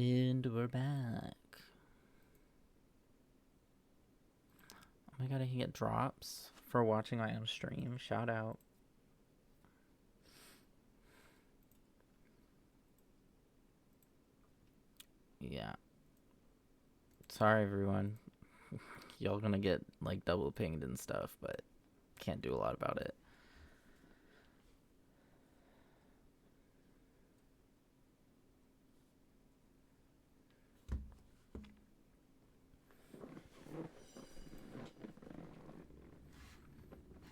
And we're back. Oh my god, I can get drops for watching my own stream. Shout out. Yeah. Sorry, everyone. Y'all gonna get, like, double pinged and stuff, but can't do a lot about it.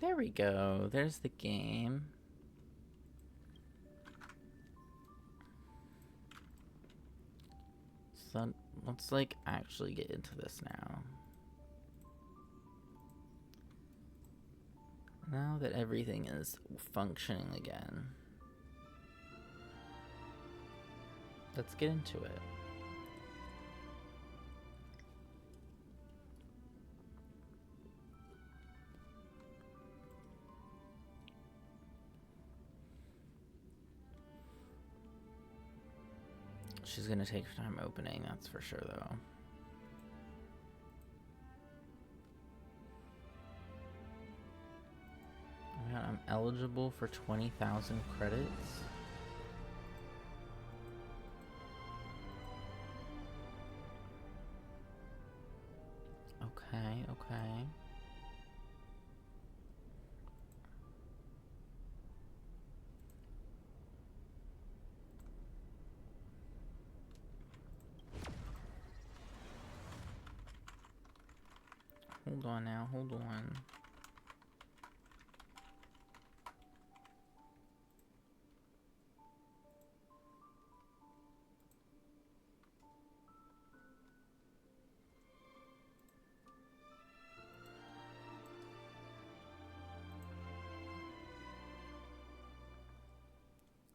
There we go. There's the game. So let's, like, actually get into this now. Now that everything is functioning again, let's get into it. She's gonna take her time opening, that's for sure, though. Oh my god, I'm eligible for 20,000 credits. Okay, okay. Hold on now, hold on.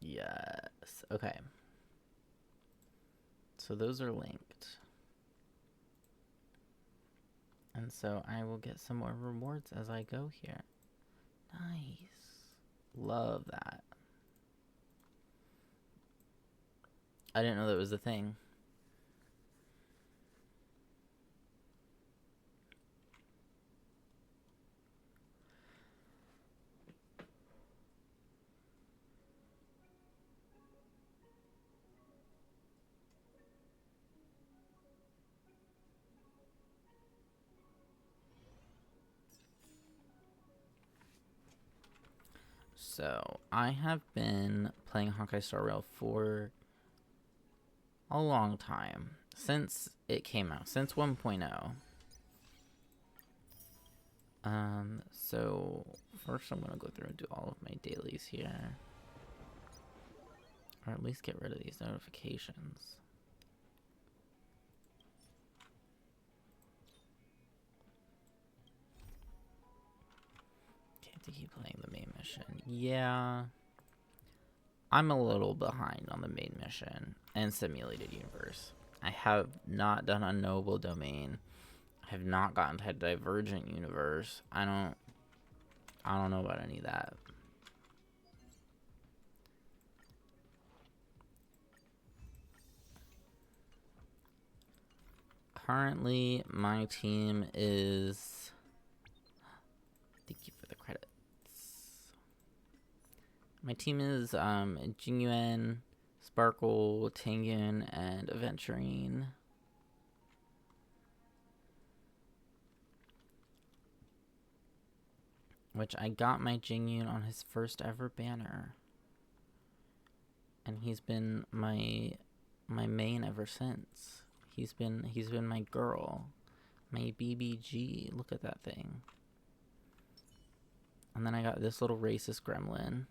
Yes, okay. So those are linked. And so I will get some more rewards as I go here. Nice. Love that. I didn't know that was a thing. So, I have been playing Honkai Star Rail for a long time. Since it came out. Since 1.0. So first I'm gonna go through and do all of my dailies here. Or at least get rid of these notifications. Okay, to keep playing the main mission. Yeah. I'm a little behind on the main mission and Simulated Universe. I have not done Unknowable Domain. I have not gotten to Divergent Universe. I don't know about any of that. Currently, my team is... Thank you for the credits. My team is Jingyuan, Sparkle, Tengyun, and Aventurine. Which I got my Jingyun on his first ever banner. And he's been my main ever since. He's been my girl. My BBG. Look at that thing. And then I got this little racist gremlin.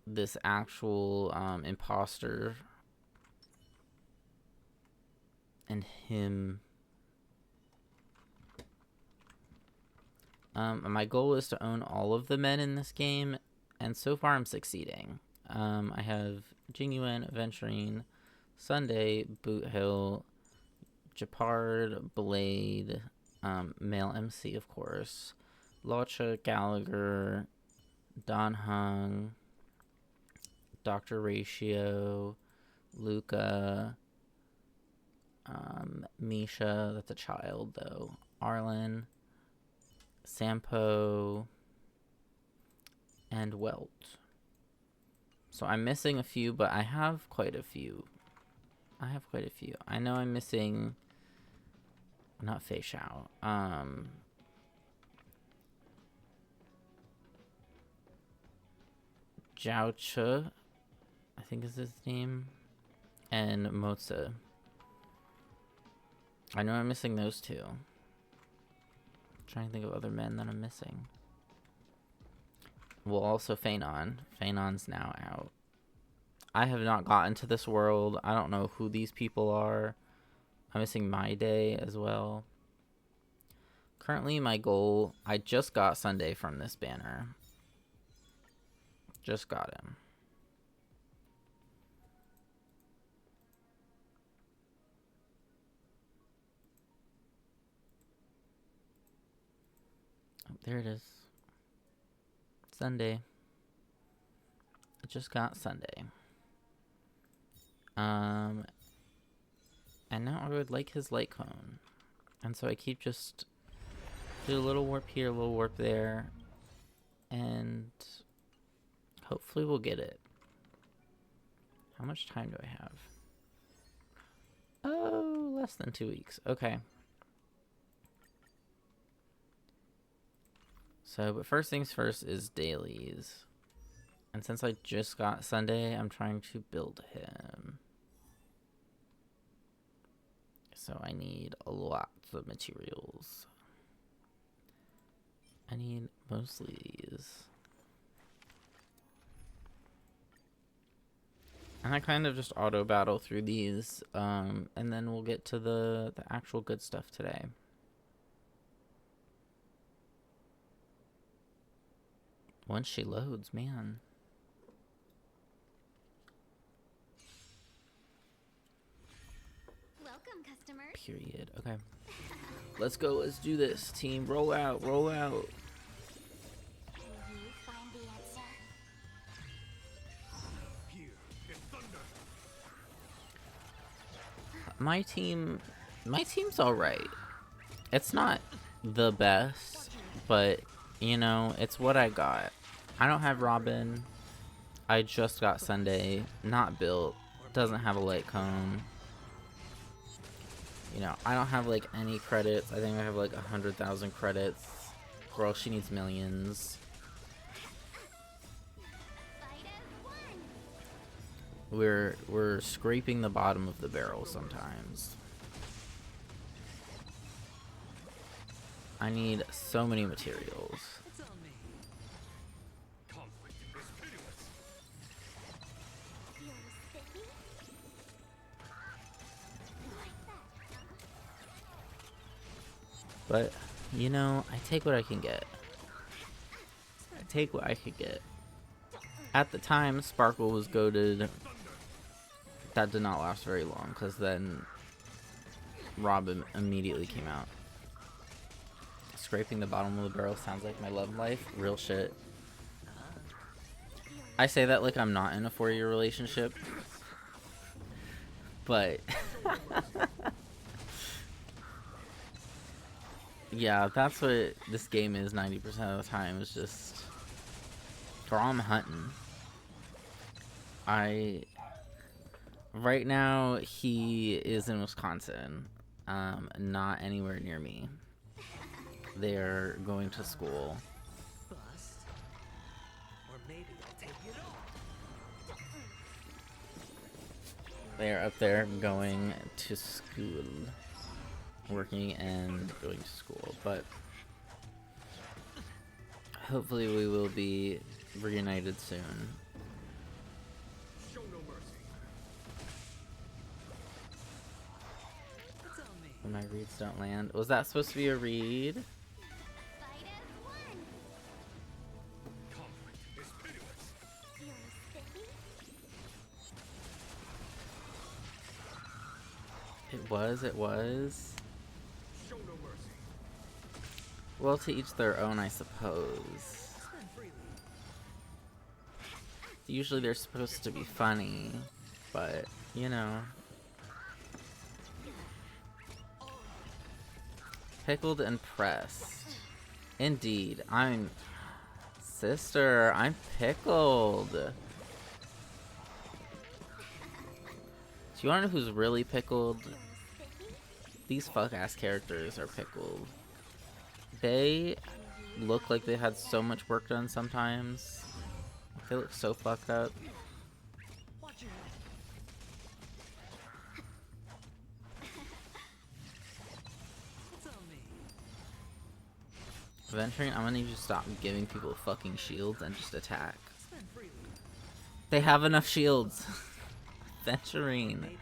This actual imposter. And him. My goal is to own all of the men in this game. And so far I'm succeeding. I have Jingyuan, Aventurine, Sunday, Boot Hill, Japard, Blade, male MC, of course, Locha, Gallagher, Don Hung, Dr. Ratio, Luca, Misha, that's a child though, Arlen, Sampo, and Welt. So I'm missing a few, but I have quite a few. I know I'm missing, not Fei Xiao, Zhao Che, I think is his name, and Moza. I know I'm missing those two. I'm trying to think of other men that I'm missing. Well, also Feinon. Feinon's now out. I have not gotten to this world. I don't know who these people are. I'm missing My Day as well. Currently, my goal... I just got Sunday from this banner. Just got him. Oh, there it is. Sunday. I just got Sunday. And now I would like his light cone. And so I keep just do a little warp here, a little warp there. And hopefully we'll get it. How much time do I have? Oh, less than 2 weeks. Okay. So, but first things first is dailies. And since I just got Sunday, I'm trying to build him. So I need lots of materials. I need mostly these. And I kind of just auto battle through these, and then we'll get to the actual good stuff today. Once she loads, man. Welcome, customers. Period. Okay. Let's go. Let's do this, team. Roll out. Roll out. Will you find the answer? Here is thunder. My team's all right. It's not the best, but you know, it's what I got. I don't have Robin. I just got Sunday, not built. Doesn't have a light cone. You know, I don't have like any credits. I think I have like 100,000 credits. Girl, she needs millions. Fight as one. We're scraping the bottom of the barrel sometimes. I need so many materials. It's on me. Conflict is pitiless. Feels sticky? Like that, huh? But, you know, I take what I can get. I take what I could get. At the time, Sparkle was goated. That did not last very long, because then Robin immediately came out. Scraping the bottom of the barrel sounds like my love life. Real shit. I say that like I'm not in a 4-year relationship. But... yeah, that's what this game is 90% of the time. Is just... Girl, I'm hunting. Right now, he is in Wisconsin. Not anywhere near me. They're going to school. Bust. Or maybe I'll take it all. They're up there going to school. Working and going to school. But hopefully we will be reunited soon. Show no mercy. It's on me. When my reads don't land. Was that supposed to be a read? Fight as one. Conflict is pitiless. Feels sticky? It was. Show no mercy. Well, to each their own, I suppose. Spend freely. Usually they're supposed to be funny. but you know. Pickled and pressed. Indeed. Sister, I'm pickled. Do you wanna know who's really pickled? These fuck-ass characters are pickled. They look like they had so much work done sometimes. They look so fucked up. Venturing, I'm gonna need you to stop giving people fucking shields and just attack. They have enough shields. Venturing.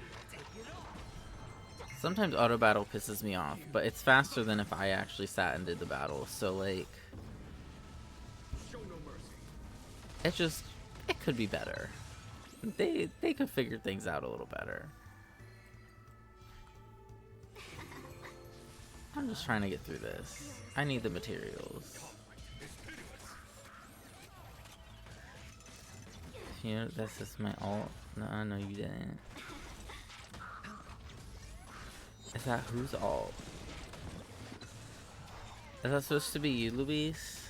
Sometimes auto battle pisses me off, but it's faster than if I actually sat and did the battle. So like, it could be better. They could figure things out a little better. I'm just trying to get through this. I need the materials. Here, this is my ult. No, you didn't. Is that whose ult? Is that supposed to be you, Luis?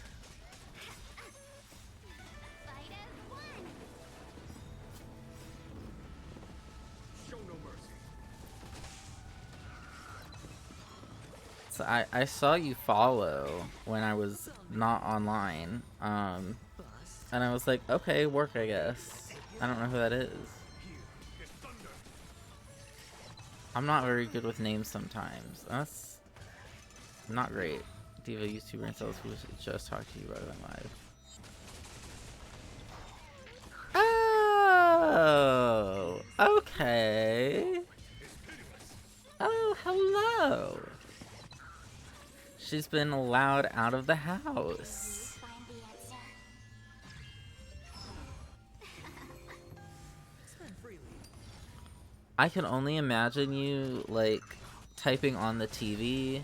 So I saw you follow when I was not online, and I was like, okay, work, I guess. I don't know who that is. I'm not very good with names sometimes. That's not great. Diva YouTuber and sells who just talked to you about it live. Oh, okay. Oh, hello. She's been allowed out of the house. Find the answer. I can only imagine you, like, typing on the TV,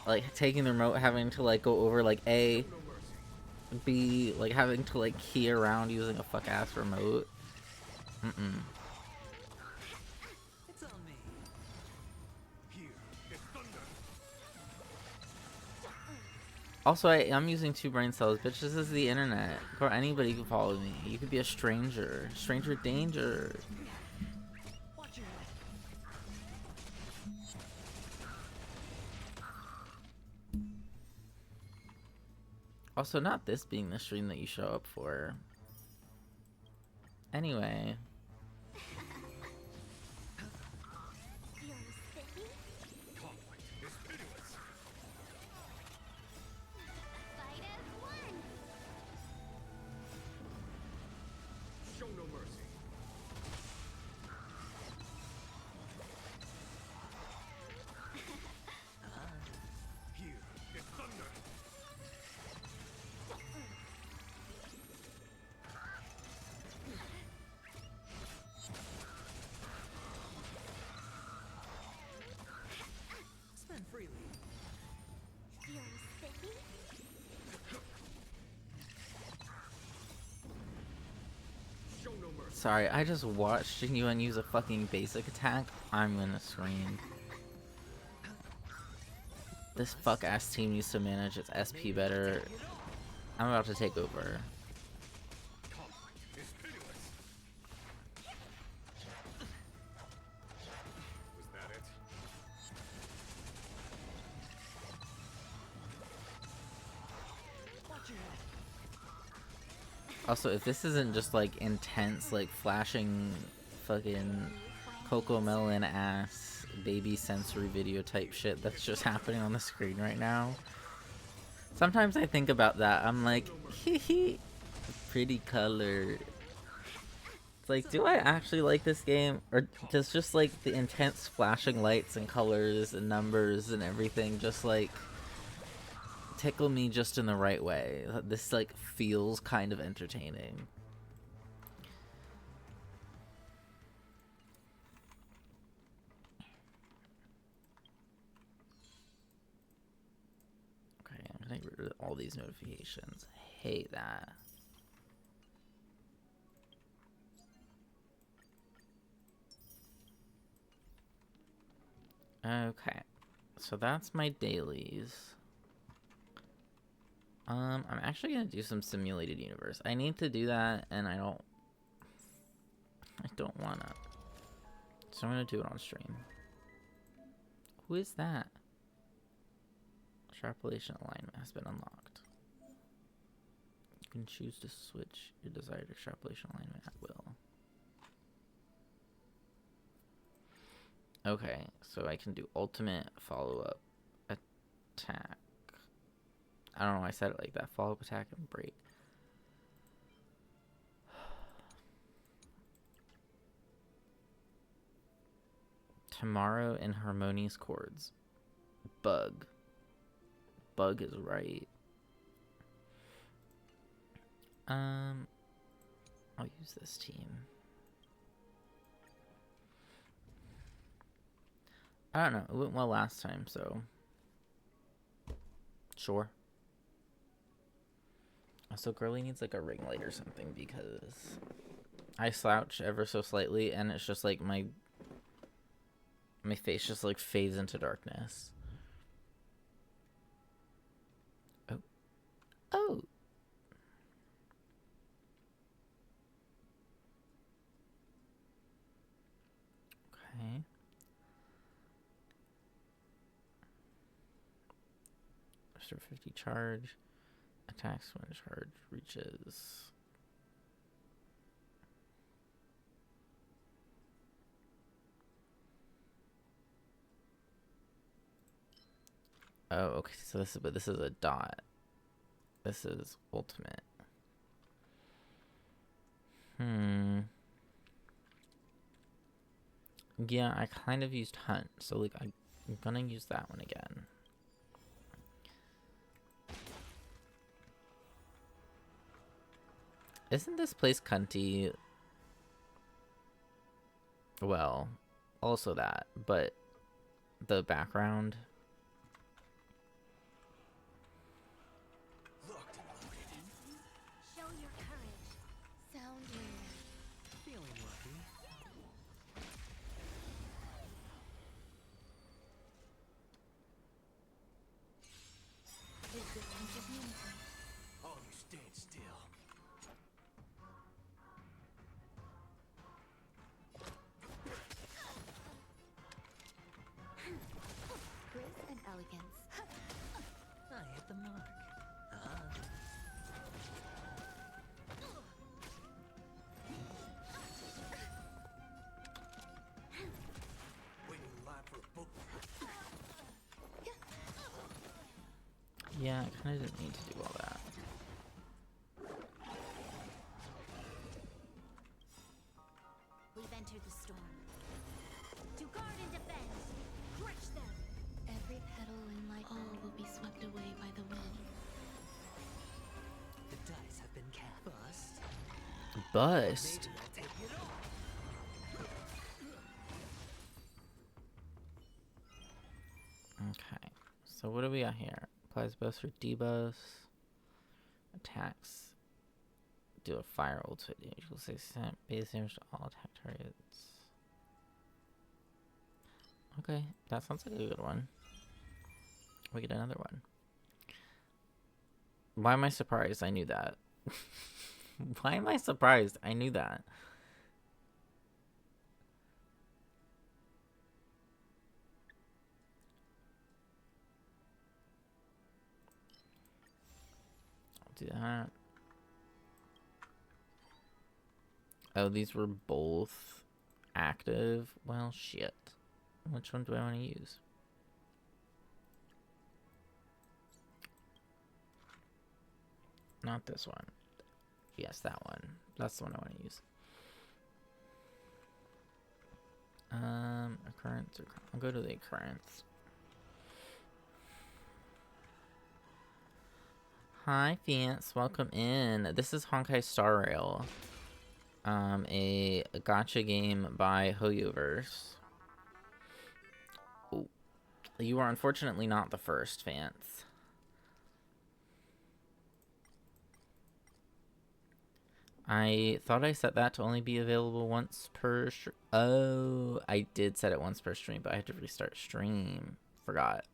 like, taking the remote, having to, like, go over, like, A, B, like, having to, like, key around using a fuck-ass remote. Mm-mm. Also, I'm using 2 brain cells, bitch. This is the internet. Bro, anybody can follow me. You could be a stranger. Stranger danger. Also, not this being the stream that you show up for. Anyway. Sorry, I just watched Jinyuan use a fucking basic attack. I'm gonna scream. This fuck-ass team needs to manage its SP better. I'm about to take over. Also, if this isn't just like intense, like flashing fucking Coco Melon ass baby sensory video type shit that's just happening on the screen right now. Sometimes I think about that. I'm like, hee hee, pretty color. It's like, do I actually like this game? Or does just like the intense flashing lights and colors and numbers and everything just like tickle me just in the right way? This like feels kind of entertaining. Okay, I'm gonna get rid of all these notifications. I hate that. Okay. So that's my dailies. I'm actually gonna do some simulated universe. I need to do that, and I don't wanna. So I'm gonna do it on stream. Who is that? Extrapolation alignment has been unlocked. You can choose to switch your desired extrapolation alignment at will. Okay, so I can do ultimate follow-up attack. I don't know why I said it like that. Follow-up attack and break. Tomorrow in harmonious chords. Bug. Bug is right. I'll use this team. I don't know. It went well last time, so sure. So Girly needs like a ring light or something because I slouch ever so slightly and it's just like my face just like fades into darkness. Oh. Oh. Okay. Restore 50 charge. Attacks when charge reaches. Oh, okay. So this is a dot. This is ultimate. Yeah, I kind of used hunt, so like I'm gonna use that one again. Isn't this place cunty? Well, also that, but the background. Locked and loaded. Show your courage. Sound weird. Feeling lucky. Resistance is unity. Oh, you stand still. Grace and elegance. I hit the mark. Waiting in line for a book. Yeah, I kind of didn't need to do all that. We've entered the storm. To guard and defend. Crush them. Every petal in light all will be swept away by the wind. The dice have been cast. Bust. Bust. Maybe I'll take it off. Okay. So what do we got here? Applies bust for debuffs. Attacks. Do a fire ultimate damage. Equals 6% base damage to all attack targets. Okay, that sounds like a good one. We get another one. Why am I surprised? I knew that. Why am I surprised? I knew that. I'll do that. Oh, these were both active? Well, shit. Which one do I want to use? Not this one. Yes, that one. That's the one I want to use. Occurrence. I'll go to the occurrence. Hi, Fiance. Welcome in. This is Honkai Star Rail. A gacha game by Hoyoverse. Oh. You are unfortunately not the first, Fiance. I thought I set that to only be available once per oh, I did set it once per stream, but I had to restart stream. Forgot.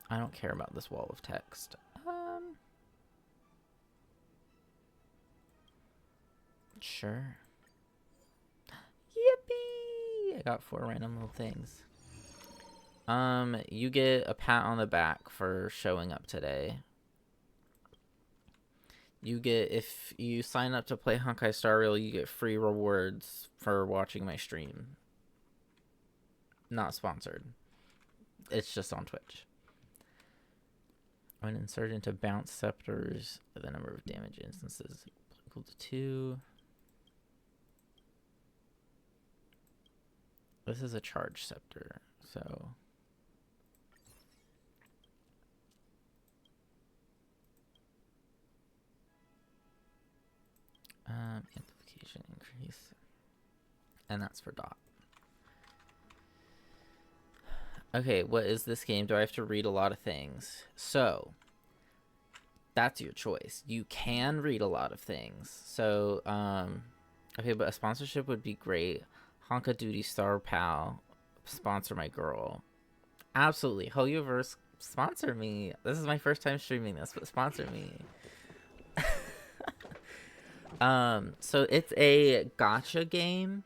I don't care about this wall of text. Sure. Yippee! I got 4 random little things. You get a pat on the back for showing up today. You get, if you sign up to play Honkai Star Rail, you get free rewards for watching my stream. Not sponsored. It's just on Twitch. When inserted into bounce scepters, the number of damage instances equal to 2. This is a charge scepter, so... amplification increase. And that's for dot. Okay, what is this game? Do I have to read a lot of things? So, that's your choice. You can read a lot of things. So, okay, but a sponsorship would be great. Honka Duty Star Pal, sponsor my girl. Absolutely. Hoyoverse, sponsor me. This is my first time streaming this, but sponsor me. So it's a gacha game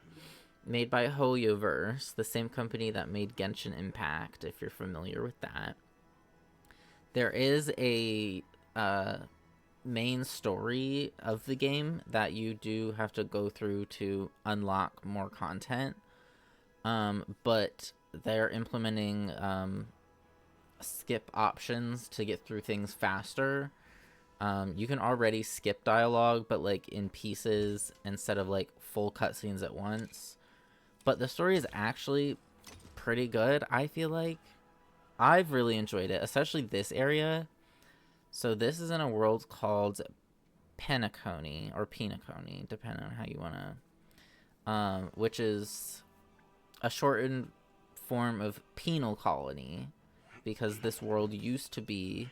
made by Hoyoverse, the same company that made Genshin Impact, if you're familiar with that. There is a main story of the game that you do have to go through to unlock more content. But they're implementing skip options to get through things faster. You can already skip dialogue, but like in pieces instead of like full cutscenes at once. But the story is actually pretty good, I feel like. I've really enjoyed it, especially this area. So this is in a world called Penacony, or Penacony, depending on how you want to... which is a shortened form of penal colony, because this world used to be...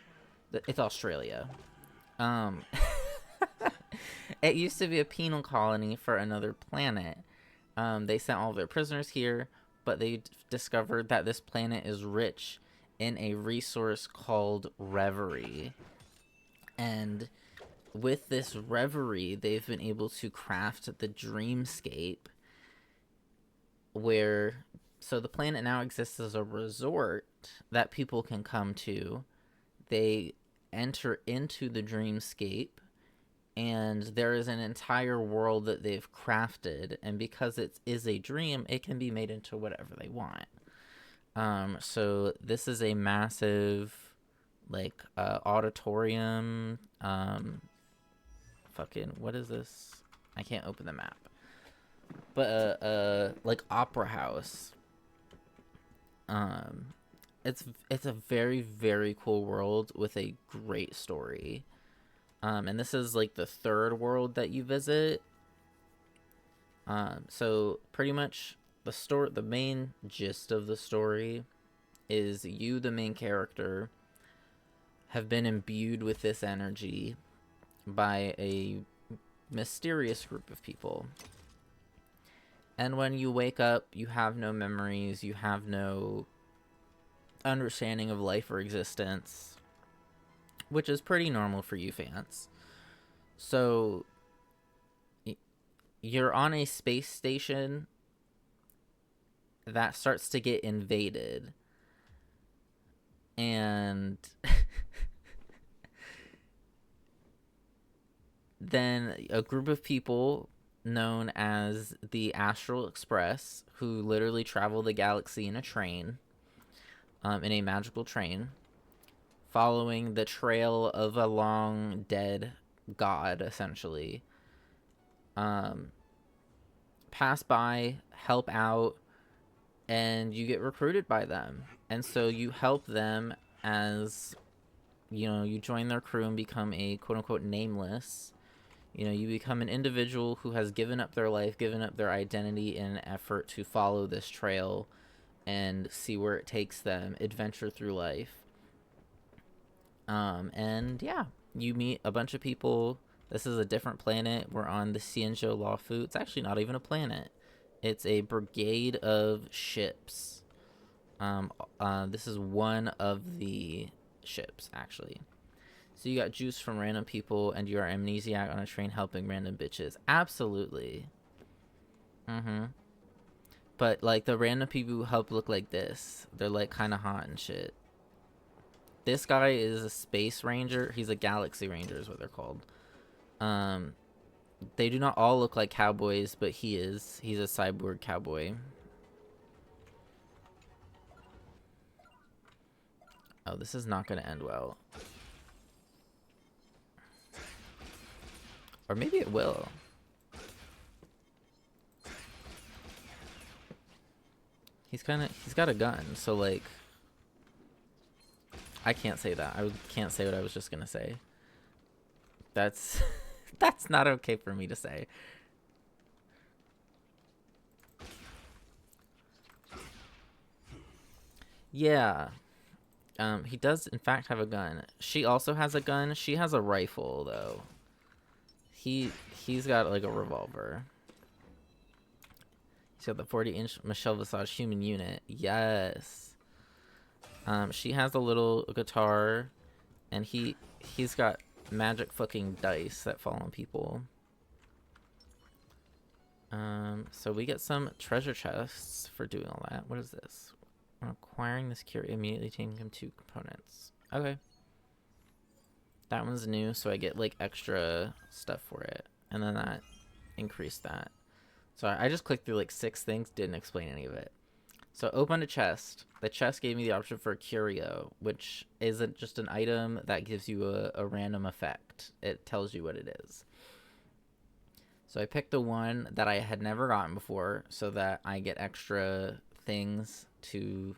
It's Australia. It used to be a penal colony for another planet. They sent all their prisoners here, but they discovered that this planet is rich in a resource called reverie. And with this reverie, they've been able to craft the dreamscape where... So the planet now exists as a resort that people can come to. They enter into the dreamscape, and there is an entire world that they've crafted, and because it is a dream, it can be made into whatever they want. So this is a massive, like, auditorium, fucking, what is this? I can't open the map. But, like, opera house. It's a very, very cool world with a great story. And this is like the 3rd world that you visit. So pretty much the main gist of the story is you, the main character, have been imbued with this energy by a mysterious group of people. And when you wake up, you have no memories, you have no understanding of life or existence, which is pretty normal for you fans. So you're on a space station that starts to get invaded, and then a group of people known as the Astral Express, who literally travel the galaxy in a train, in a magical train, following the trail of a long dead god, essentially, pass by, help out, and you get recruited by them. And so you help them as, you know, you join their crew and become a quote-unquote nameless. You know, you become an individual who has given up their life, given up their identity in an effort to follow this trail and see where it takes them, adventure through life. And yeah, You meet a bunch of people. This is a different planet. We're on the Xianzhou Wardance. It's actually not even a planet. It's a brigade of ships. This is one of the ships, actually. So you got juice from random people, and you are amnesiac on a train helping random bitches. Absolutely. But, like, the random people who help look like this. They're, like, kind of hot and shit. This guy is a space ranger. He's a galaxy ranger is what they're called. They do not all look like cowboys, but he is. He's a cyborg cowboy. Oh, this is not going to end well. Or maybe it will. He's got a gun, so, like, I can't say that. I can't say what I was just gonna say. That's that's not okay for me to say. Yeah. He does in fact have a gun. She also has a gun. She has a rifle though. He's got like a revolver. He's got the 40-inch Michelle Visage human unit. Yes. She has a little guitar, and he's got magic fucking dice that fall on people. So we get some treasure chests for doing all that. What is this? When acquiring this curie, immediately taking him 2 components. Okay. That one's new, so I get like extra stuff for it. And then that increased that. So I just clicked through like 6 things, didn't explain any of it. So open a chest. The chest gave me the option for a curio, which isn't just an item that gives you a random effect. It tells you what it is. So I picked the one that I had never gotten before so that I get extra things to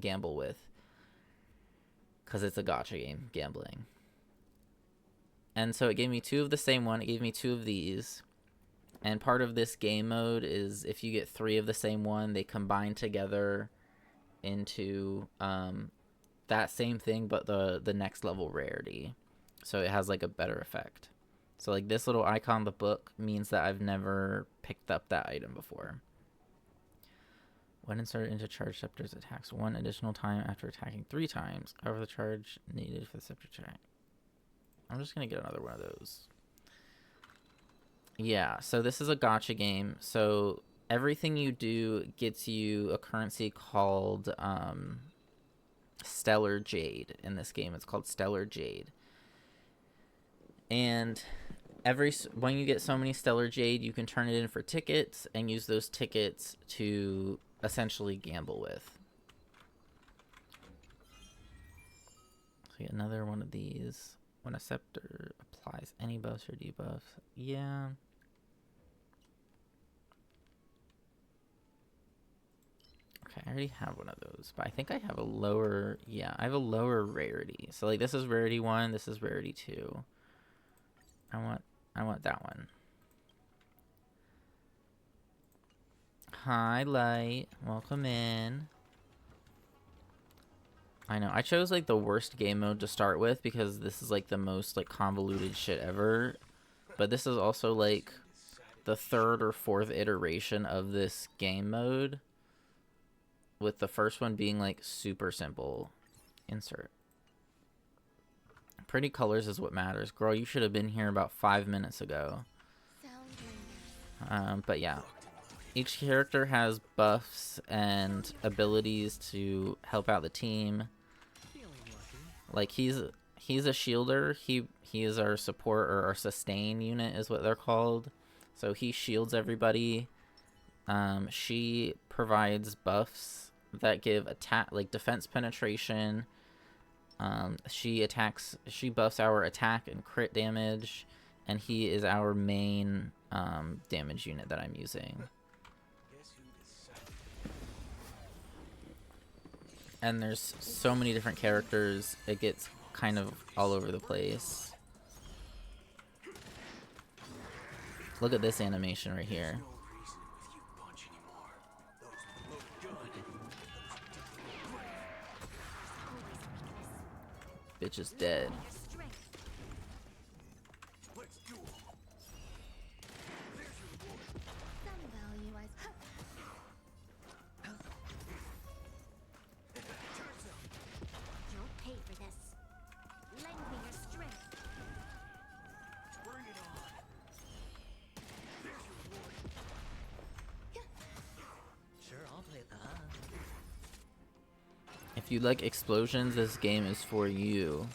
gamble with. Because it's a gacha game, gambling. And so it gave me 2 of the same one. It gave me 2 of these. And part of this game mode is if you get 3 of the same one, they combine together into that same thing, but the next level rarity. So it has like a better effect. So like this little icon, the book, means that I've never picked up that item before. When inserted into charge, scepters attacks 1 additional time after attacking 3 times. Cover the charge needed for the scepter check. I'm just going to get another one of those. Yeah, so this is a gacha game. So everything you do gets you a currency called Stellar Jade. In this game, it's called Stellar Jade. And when you get so many Stellar Jade, you can turn it in for tickets and use those tickets to essentially gamble with. So get another one of these. When a scepter applies any buffs or debuffs. Yeah. Okay, I already have one of those, but I think I have a lower, yeah, I have a lower rarity. So like this is rarity 1, this is rarity 2. I want that one. Hi, Light. Welcome in. I know. I chose like the worst game mode to start with because this is like the most like convoluted shit ever. But this is also like the 3rd or 4th iteration of this game mode, with the first one being like super simple. Insert. Pretty colors is what matters. Girl, you should have been here about 5 minutes ago. But yeah. Each character has buffs and abilities to help out the team. Like he's a shielder. He is our support, or our sustain unit is what they're called. So he shields everybody. She provides buffs that give attack, like defense penetration. She buffs our attack and crit damage, and he is our main damage unit that I'm using. And there's so many different characters, it gets kind of all over the place. Look at this animation right here. Bitch is dead. If you like explosions, this game is for you.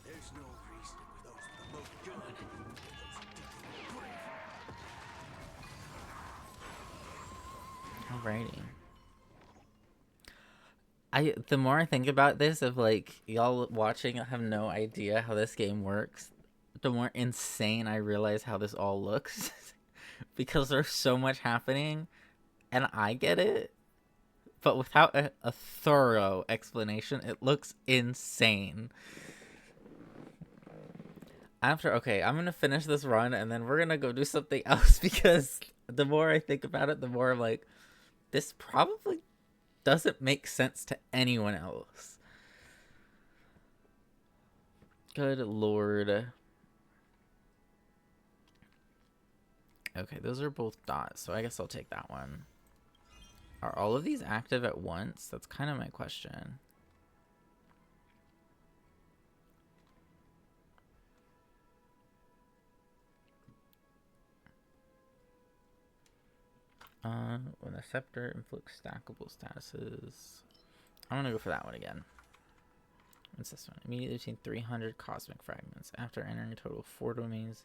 There's no reason with those promote good. Alrighty. The more I think about this, of like y'all watching have no idea how this game works, the more insane I realize how this all looks. Because there's so much happening, and I get it, but without a thorough explanation, it looks insane. Okay, I'm gonna finish this run, and then we're gonna go do something else, because the more I think about it, the more I'm like, this probably doesn't make sense to anyone else. Good lord. Okay, those are both dots, so I guess I'll take that one. Are all of these active at once? That's kind of my question. When a scepter inflicts stackable statuses. I'm gonna go for that one again. What's this one? Immediately obtain 300 cosmic fragments after entering a total of 4 domains.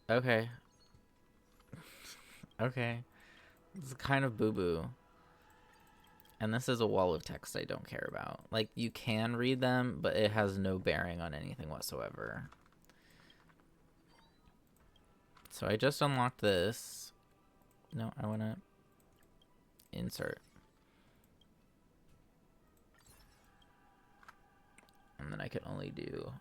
Okay. Okay. This is kind of boo-boo. And this is a wall of text I don't care about. Like, you can read them, but it has no bearing on anything whatsoever. So I just unlocked this. No, I want to insert. And then I can only do...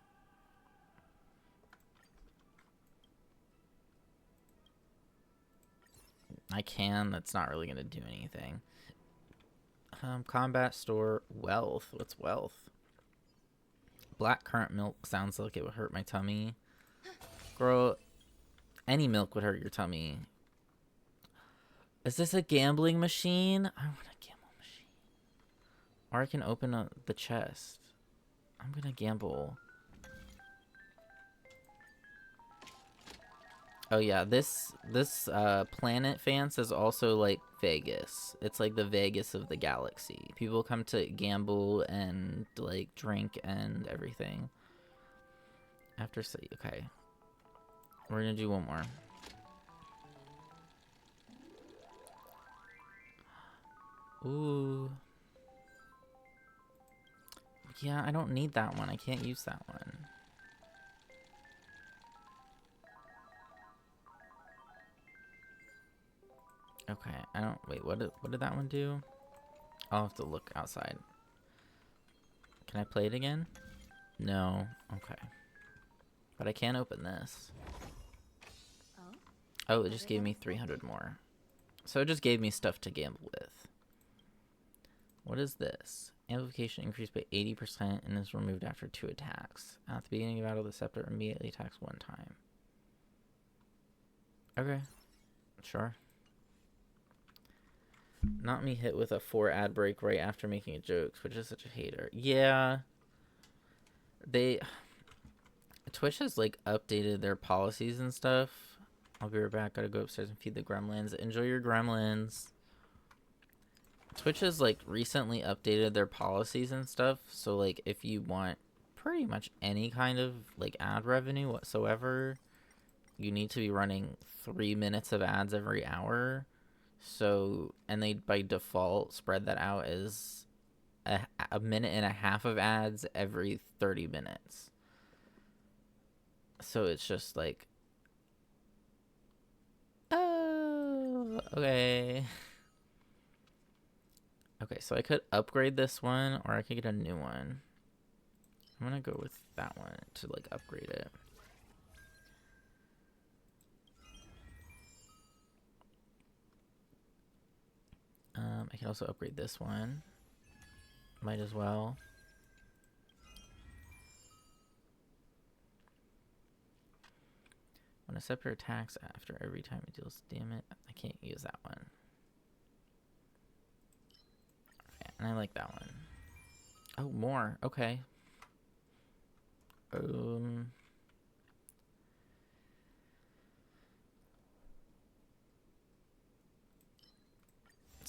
I can, that's not really going to do anything. Combat store, wealth. What's wealth? Black currant milk sounds like it would hurt my tummy. Girl, any milk would hurt your tummy. Is this a gambling machine? I want a gamble machine. Or I can open up the chest. I'm gonna gamble. Oh yeah, this planet Fance is also like Vegas. It's like the Vegas of the galaxy. People come to gamble and like drink and everything. Okay. We're gonna do one more. Ooh. Yeah, I don't need that one. I can't use that one. Okay, I don't... Wait, what did that one do? I'll have to look outside. Can I play it again? No. Okay. But I can open this. Oh, it just gave me 300 more. So it just gave me stuff to gamble with. What is this? Amplification increased by 80% and is removed after 2 attacks. At the beginning of battle, the scepter immediately attacks 1 time. Okay. Sure. Not me hit with a 4 ad break right after making a joke. Twitch is such a hater. Yeah. Twitch has like updated their policies and stuff. I'll be right back. Gotta go upstairs and feed the gremlins. Enjoy your gremlins. Twitch has like recently updated their policies and stuff. So like if you want pretty much any kind of like ad revenue whatsoever, you need to be running 3 minutes of ads every hour. So, and they by default spread that out as a minute and a half of ads every 30 minutes. So it's just like, oh, okay. Okay, so I could upgrade this one, or I could get a new one. I'm gonna go with that one to like upgrade it. I can also upgrade this one. Might as well. When a scepter attacks after every time it deals damage, I can't use that one. Okay, and I like that one. Oh, more. Okay.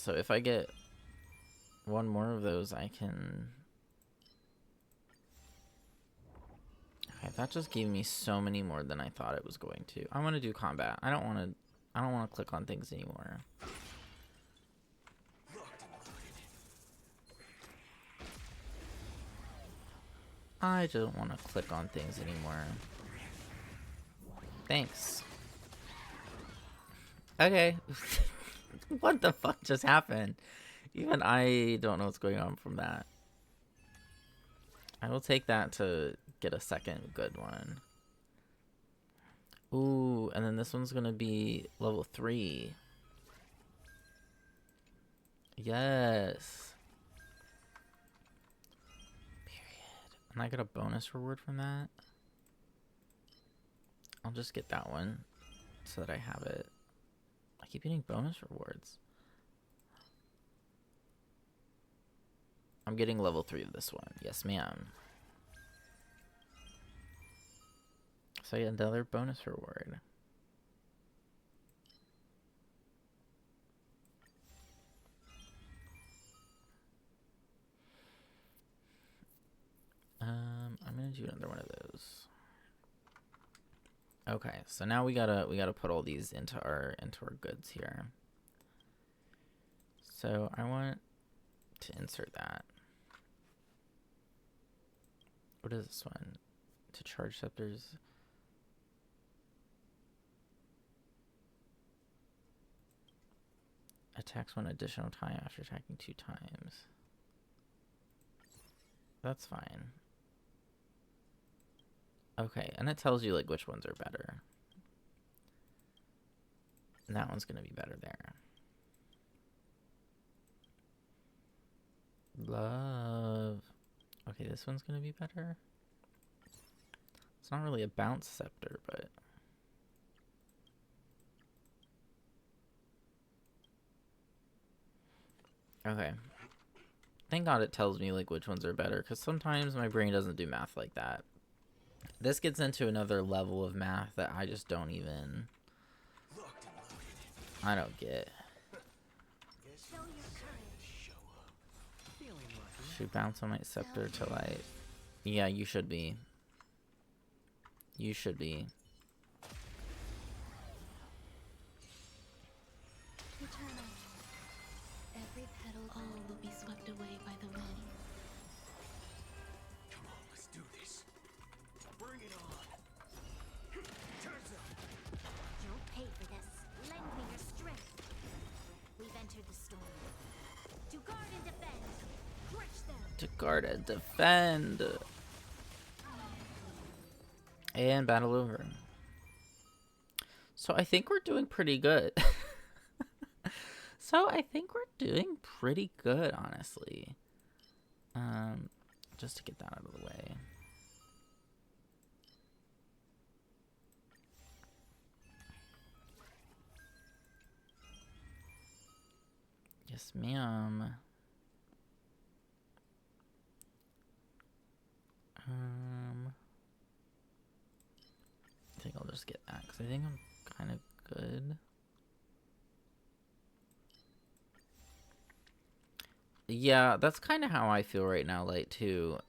So if I get one more of those, I can... Okay, that just gave me so many more than I thought it was going to. I want to do combat. I don't want to click on things anymore. I don't want to click on things anymore. Thanks. Okay. What the fuck just happened? Even I don't know what's going on from that. I will take that to get a second good one. Ooh, and then this one's gonna be level 3. Yes. Period. And I get a bonus reward from that. I'll just get that one so that I have it. I keep getting bonus rewards. I'm getting level 3 of this one. Yes, ma'am. So I get another bonus reward. I'm gonna do another one of those. Okay, so now we gotta put all these into our goods here. So I want to insert that. What is this one? To charge scepters. Attacks one additional time after attacking 2 times. That's fine. Okay, and it tells you like which ones are better. And that one's gonna be better there. Love. Okay, this one's gonna be better. It's not really a bounce scepter, but... Okay. Thank God it tells me like which ones are better, because sometimes my brain doesn't do math like that. This gets into another level of math that I just don't even... I don't get. Should bounce on my scepter till I... Yeah, you should be. You should be. Eternal. Every petal, all will be swept away by the wind. Come on, let's do this. Bring it on. Turns up. You'll pay for this. Lend me your strength. We've entered the storm. To guard and defend. Crush them. To guard and defend. And battle over. So I think we're doing pretty good. Honestly. Just to get that out of the way. Yes, ma'am. I think I'll just get that because I think I'm kind of good. Yeah, that's kind of how I feel right now, like, too.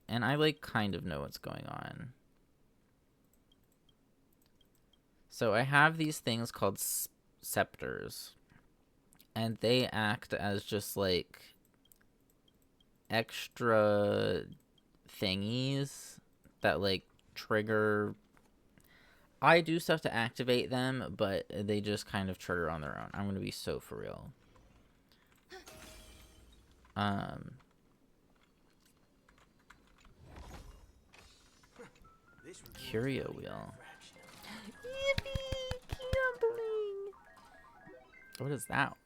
And I, like, kind of know what's going on. So I have these things called scepters. And they act as just, like, extra thingies that, like, trigger... I do stuff to activate them, but they just kind of trigger on their own. I'm gonna be so for real. Curio wheel. Yippee! Gambling! What is that?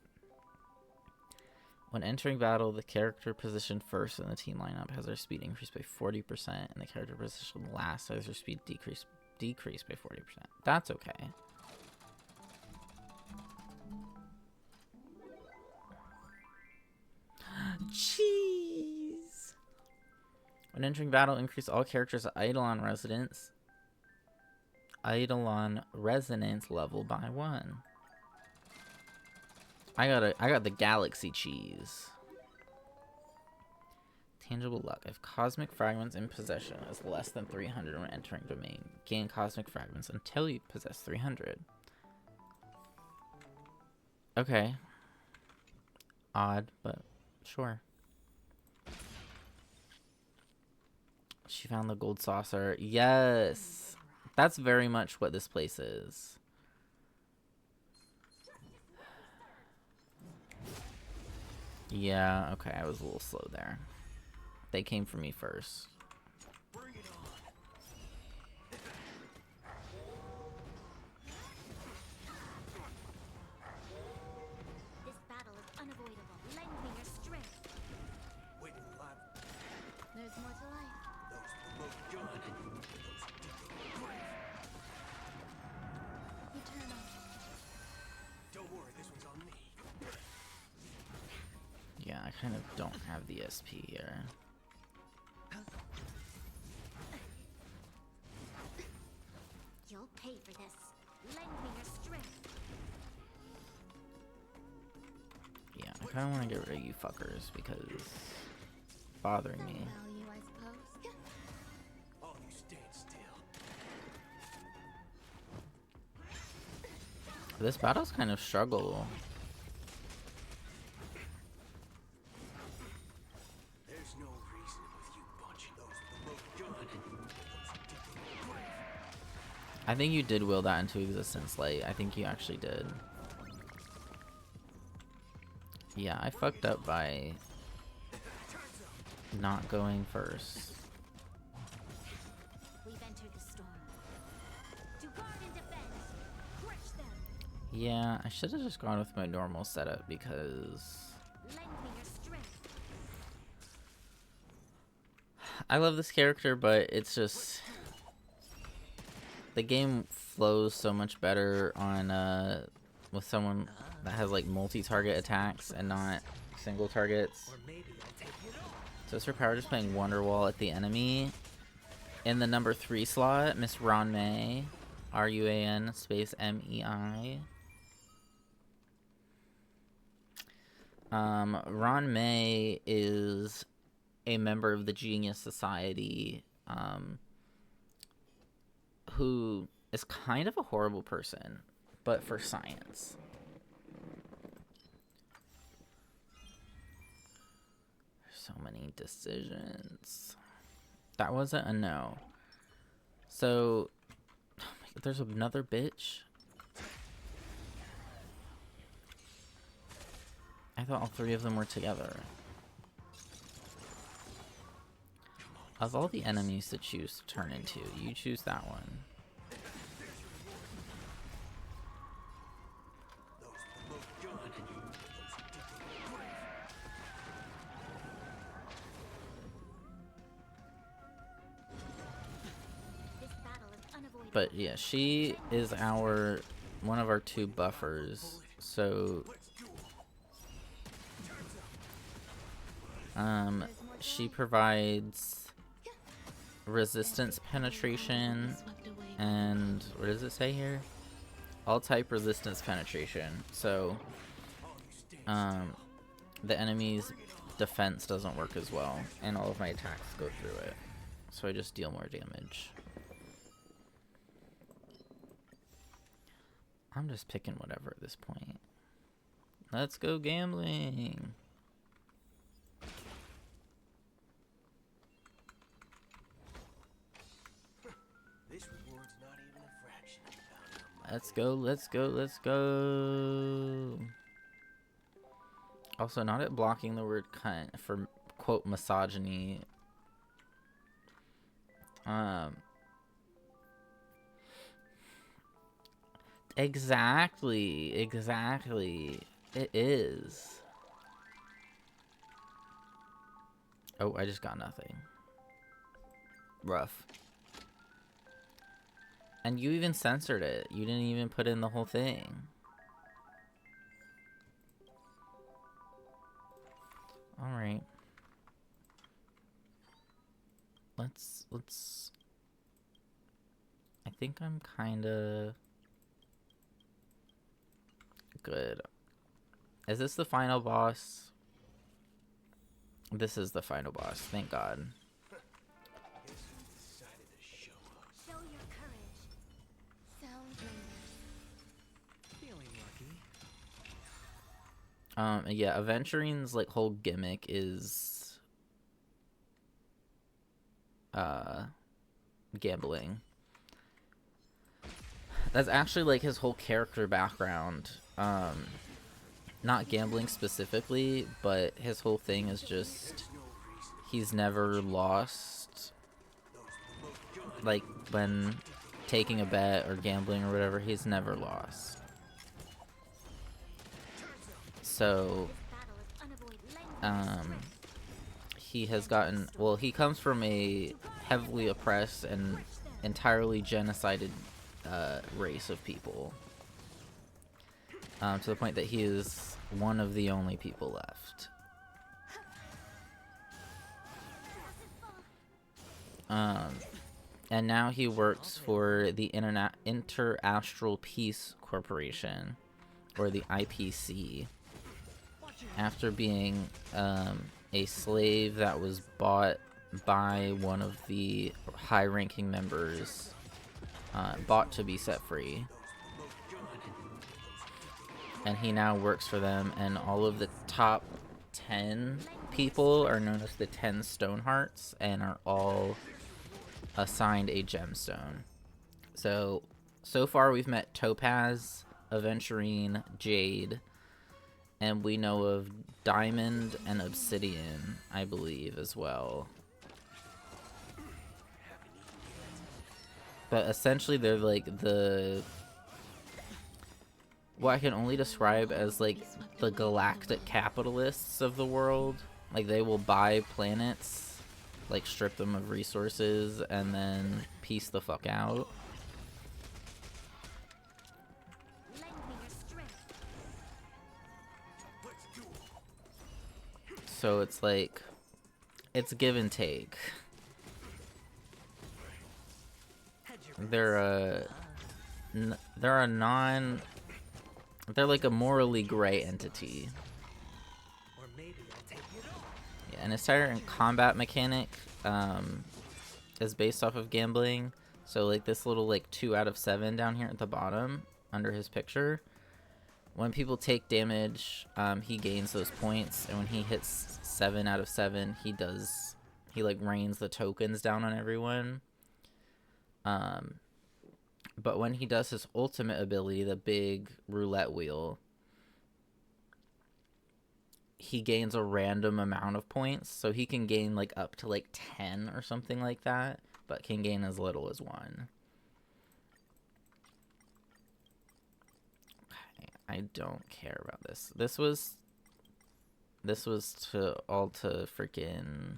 When entering battle, the character positioned first in the team lineup has their speed increased by 40%, and the character positioned last has their speed decreased by 40%. That's okay. Jeez. When entering battle, increase all characters' Eidolon resonance level by 1. I got the galaxy cheese. Tangible luck. If cosmic fragments in possession is less than 300 when entering domain, gain cosmic fragments until you possess 300. Okay. Odd, but sure. She found the gold saucer. Yes. That's very much what this place is. Yeah, okay, I was a little slow there. They came for me first. Bring it on. This battle is unavoidable. Lend me your strength. Wait in line. There's more to life. Those remote gun. Those digging grave. Eternal. Don't worry, this one's on me. Yeah, I kind of don't have the SP here. You'll pay for this. Lend me your strength. Yeah, I kind of want to get rid of you fuckers because it's bothering me. Value, I suppose. Oh, you stand still. This battle's kind of struggle. There's no reason with you bunch. Those remote gun. Those digging grave. I think you did will that into existence, Light. I think you actually did. Yeah, I fucked up by not going first. We've entered the storm. To guard and defend. Crush them. Yeah, I should have just gone with my normal setup because Lend me your strength. I love this character, but it's just the game flows so much better on with someone that has like multi-target attacks and not single targets. Or maybe I'll take it off. So it's her power just playing Wonderwall at the enemy. In the number 3 slot, Miss Ron May, RUAN space MEI. Ron May is a member of the Genius Society, who is kind of a horrible person, but for science. So many decisions. That wasn't a no. So, oh my God, there's another bitch. I thought all 3 of them were together. Of all the enemies to choose to turn into, you choose that one. Those remote gun. Those digging grave. This battle is unavoidable. But yeah, she is one of our 2 buffers. So Let's do it. she provides resistance penetration and what does it say here? All type resistance penetration. So the enemy's defense doesn't work as well, and all of my attacks go through it. So I just deal more damage. I'm just picking whatever at this point. Let's go gambling. This reward's not even a fraction of the value of my Let's go, let's go, let's go. Also, not at blocking the word cunt for quote misogyny. Exactly. It is. Oh, I just got nothing. Rough. And you even censored it. You didn't even put in the whole thing. Alright. Let's... I think I'm kinda... good. Is this the final boss? This is the final boss, thank God. Decided to show up. Show your courage. Sound Feeling lucky. Yeah, Aventurine's like whole gimmick is gambling. That's actually like his whole character background. Not gambling specifically, but his whole thing is just he's never lost. Like when taking a bet or gambling or whatever, he's never lost. So battle is unavoidable. he has gotten, well, he comes from a heavily oppressed and entirely genocided race of people, to the point that he is one of the only people left. And now he works for the Inter-Astral Peace Corporation, or the IPC, after being a slave that was bought by one of the high-ranking members, bought to be set free. And he now works for them, and all of the top 10 people are known as the 10 Stonehearts, and are all assigned a gemstone. So far we've met Topaz, Aventurine, Jade, and we know of Diamond and Obsidian, I believe, as well. But essentially they're like what I can only describe as like the galactic capitalists of the world. Like they will buy planets, like strip them of resources, and then piece the fuck out. Lend me your strength. So it's like, it's give and take. They're like a morally gray entity. Or maybe I'll take it all. Yeah, and his entire combat mechanic is based off of gambling. So like this little like 2 out of 7 down here at the bottom under his picture. When people take damage, he gains those points, and when he hits 7 out of 7, he like rains the tokens down on everyone. But when he does his ultimate ability, the big roulette wheel, he gains a random amount of points. So he can gain like up to like 10 or something like that, but can gain as little as 1. Okay, I don't care about this. This was to freaking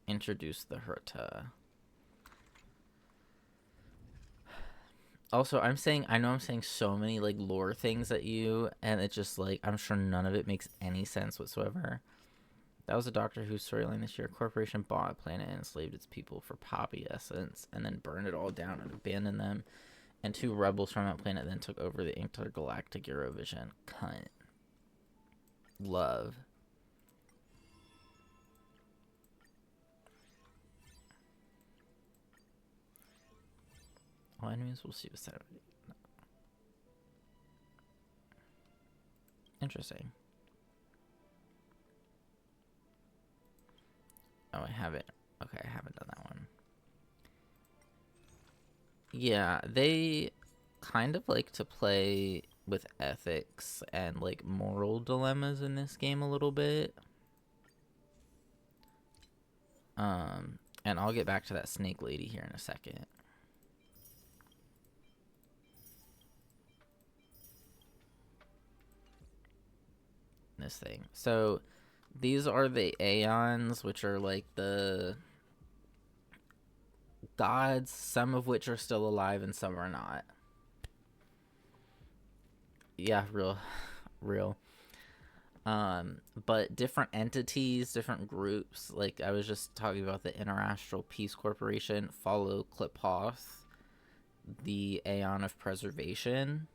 introduce the Herta. Also, I know I'm saying so many like lore things at you, and it's just like, I'm sure none of it makes any sense whatsoever. That was a Doctor Who storyline this year. A corporation bought a planet and enslaved its people for poppy essence, and then burned it all down and abandoned them. And 2 rebels from that planet then took over the intergalactic Eurovision. Cunt. Love. All enemies will see what's that. Interesting. Oh, I haven't. Okay, I haven't done that one. Yeah, they kind of like to play with ethics and like moral dilemmas in this game a little bit. And I'll get back to that snake lady here in a second. This thing. So these are the Aeons, which are like the gods, some of which are still alive and some are not. Yeah, real. But different entities, different groups, like I was just talking about the Interastral Peace Corporation, follow Kliphoth, the Aeon of Preservation.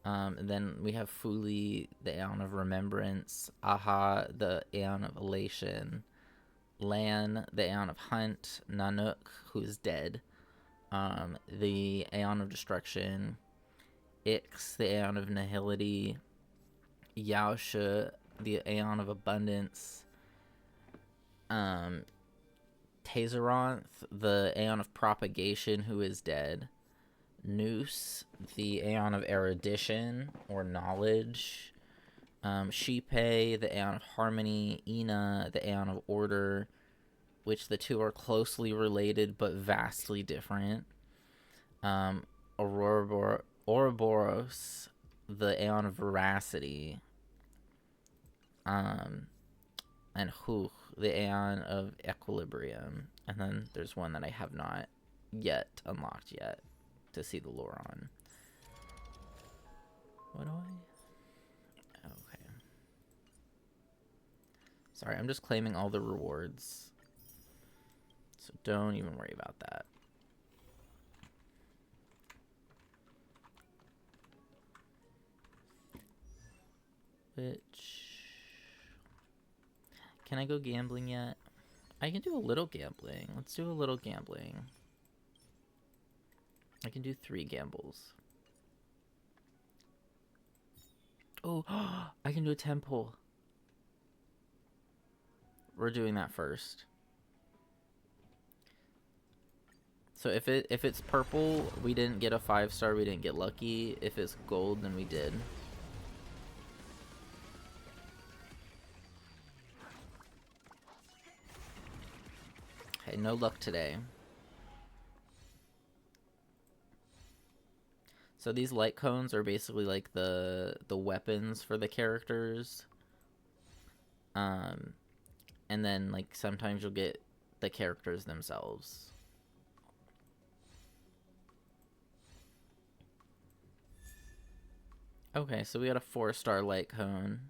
And then we have Fuli, the Aeon of Remembrance, Aha, the Aeon of Elation, Lan, the Aeon of Hunt, Nanook, who is dead, the Aeon of Destruction, Ix, the Aeon of Nihility, Yaoshe, the Aeon of Abundance, Tazeronth, the Aeon of Propagation, who is dead, Noose, the Aeon of Erudition, or Knowledge, Shipe, the Aeon of Harmony, Ina, the Aeon of Order, which the two are closely related but vastly different, Ouroboros, the Aeon of Veracity, and Huch, the Aeon of Equilibrium. And then there's one that I have not yet unlocked yet to see the lore on. What do I? Okay. Sorry, I'm just claiming all the rewards. So don't even worry about that. Which... Can I go gambling yet? I can do a little gambling. Let's do a little gambling. I can do 3 gambles. Oh, I can do a 10 pull. We're doing that first. So if it's purple, we didn't get a 5-star, we didn't get lucky. If it's gold, then we did. Okay, no luck today. So these light cones are basically like the weapons for the characters. And then like sometimes you'll get the characters themselves. Okay, so we got a 4-star light cone,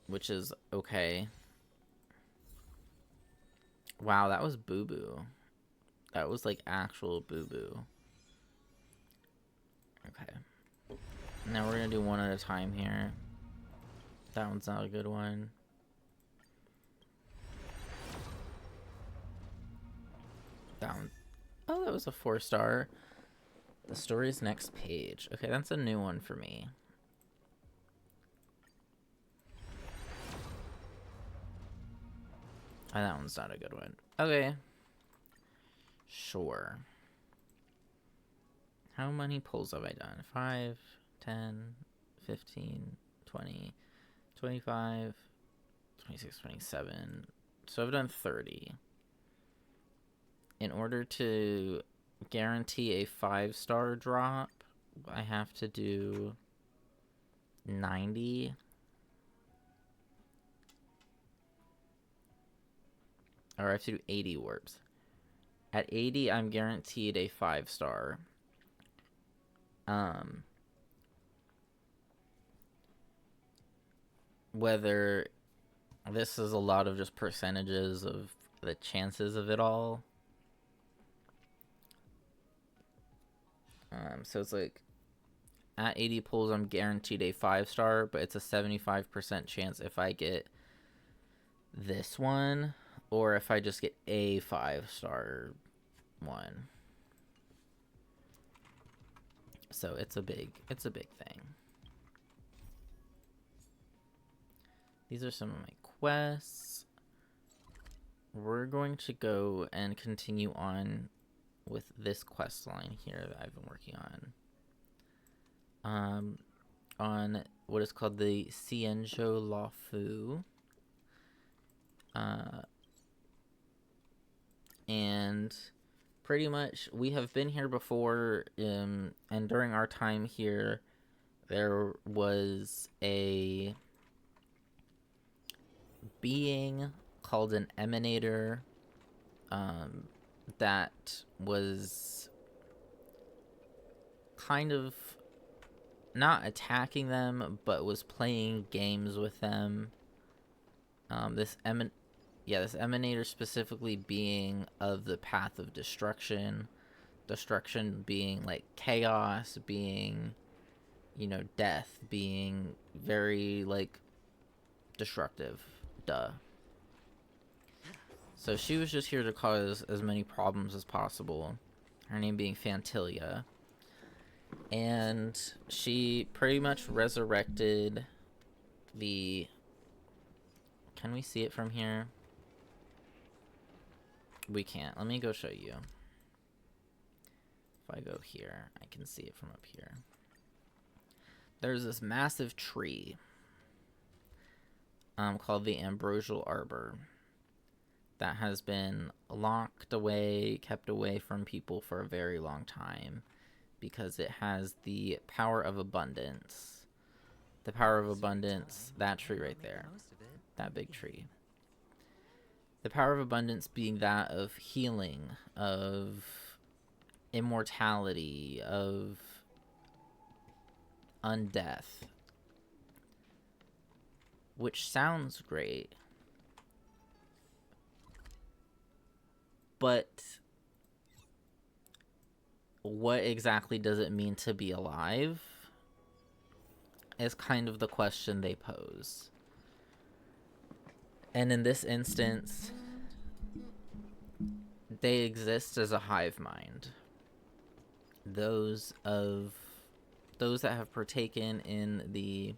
which is okay. Wow, that was boo-boo. That was like actual boo-boo. Okay. Now we're gonna do one at a time here. That one's not a good one. That one. Oh, that was a 4-star. The story's next page. Okay, that's a new one for me. Oh, that one's not a good one. Okay. Sure. How many pulls have I done? 5, 10, 15, 20, 25, 26, 27. So I've done 30. In order to guarantee a 5-star drop, I have to do 90. Or I have to do 80 warps. At 80, I'm guaranteed a 5-star. Whether this is a lot of just percentages of the chances of it all. So it's like at 80 pulls, I'm guaranteed a 5-star, but it's a 75% chance if I get this one or if I just get a 5-star one. So it's a big thing. These are some of my quests. We're going to go and continue on with this quest line here that I've been working on what is called the Xianzhou Wardance. And pretty much we have been here before, and during our time here there was a being called an emanator that was kind of not attacking them, but was playing games with them. This emanator specifically being of the path of destruction, destruction being like chaos, being, you know, death, being very like destructive. Duh. So she was just here to cause as many problems as possible. Her name being Fantilia. And she pretty much resurrected the... Can we see it from here? We can't. Let me go show you. If I go here, I can see it from up here. There's this massive tree called the Ambrosial Arbor that has been locked away, kept away from people for a very long time because it has the power of abundance. The power of abundance, that tree right there, that big tree. The power of abundance being that of healing, of immortality, of undeath. Which sounds great. But what exactly does it mean to be alive is kind of the question they pose. And in this instance, they exist as a hive mind. Those that have partaken in the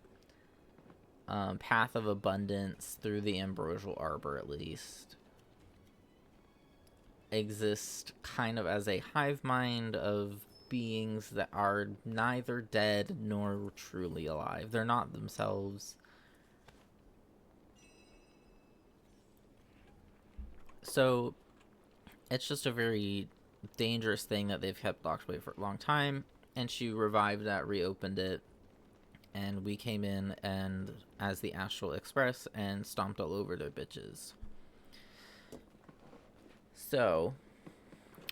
path of abundance through the Ambrosial Arbor, at least, exist kind of as a hive mind of beings that are neither dead nor truly alive. They're not themselves. So it's just a very dangerous thing that they've kept locked away for a long time. And she revived that, reopened it, and we came in and as the Astral Express and stomped all over their bitches. So,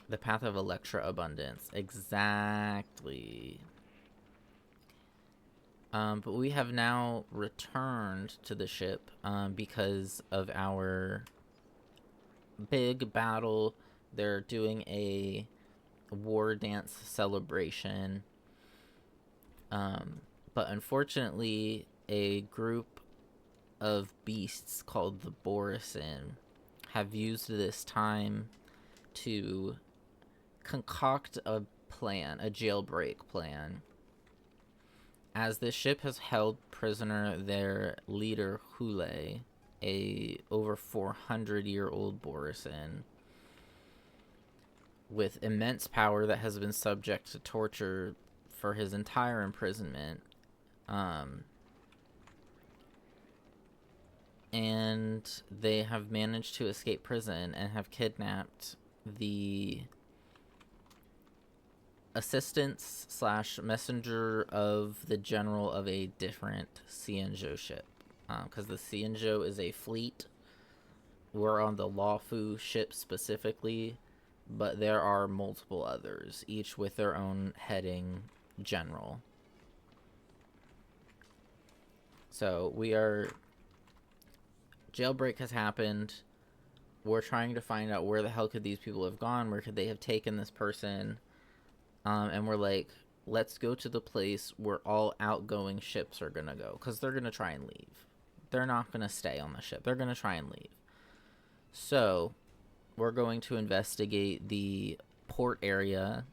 the path of Electra Abundance, exactly. But we have now returned to the ship because of our big battle. They're doing a war dance celebration. But unfortunately, a group of beasts called the Borisin have used this time to concoct a plan, a jailbreak plan. As the ship has held prisoner their leader, Hule, a over 400-year-old Borisin, with immense power that has been subject to torture for his entire imprisonment. And they have managed to escape prison and have kidnapped the assistants / messenger of the general of a different Xianzhou ship. Because the Xianzhou is a fleet. We're on the Lawfu ship specifically, but there are multiple others, each with their own heading general. So we are... Jailbreak has happened. We're trying to find out where the hell could these people have gone? Where could they have taken this person? And we're like, let's go to the place where all outgoing ships are going to go. Because they're going to try and leave. They're not going to stay on the ship. They're going to try and leave. So, we're going to investigate the port area,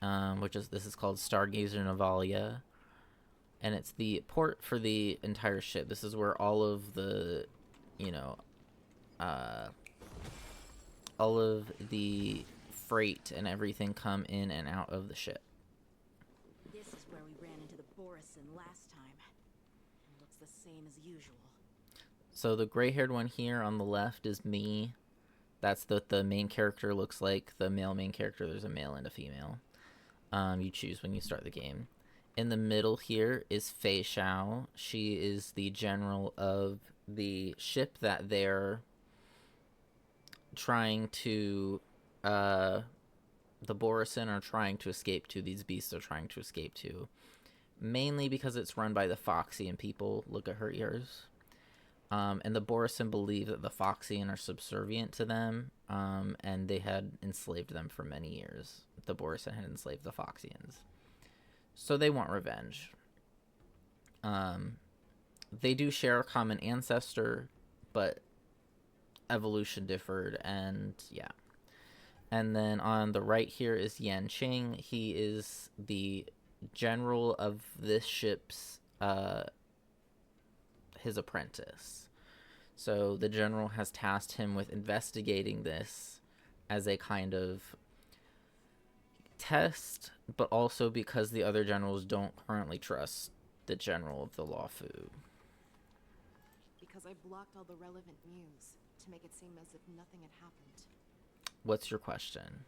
this is called Stargazer Navalia. And it's the port for the entire ship. This is where all of the, all of the freight and everything come in and out of the ship. This is where we ran into the Borisin last time. It looks the same as usual. So the gray-haired one here on the left is me. That's what the main character looks like. The male main character, there's a male and a female. You choose when you start the game. In the middle here is Fei Xiao. She is the general of the ship that they're trying to... the Borisin are trying to escape to. These beasts are trying to escape to. Mainly because it's run by the Foxian people. Look at her ears. And the Borisin believe that the Foxian are subservient to them, and they had enslaved them for many years. the Borisin had enslaved the Foxians. So they want revenge. They do share a common ancestor, but evolution differed, and yeah. And then on the right here is Yan Qing. He is the general of this ship's, his apprentice. So the general has tasked him with investigating this as a kind of test, but also because the other generals don't currently trust the general of the Luofu. Because I blocked all the relevant news to make it seem as if nothing had happened. What's your question?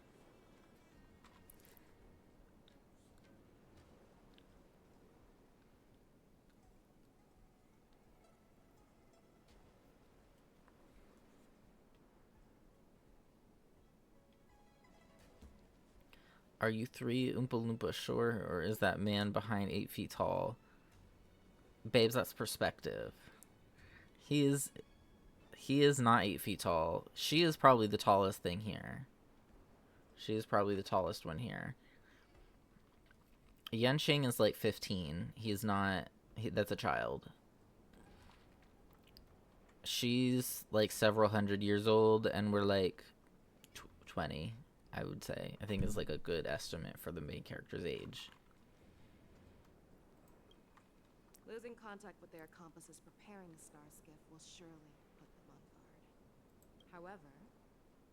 Are you 3 Oompa Loompa short, or is that man behind 8 feet tall? Babes, that's perspective. He is not 8 feet tall. She is probably the tallest thing here. She is probably the tallest one here. Yanqing is like 15. He's not... that's a child. She's like several hundred years old, and we're like 20, I would say. I think is like a good estimate for the main character's age. Losing contact with their accomplices preparing the star skiff will surely put them on guard. However,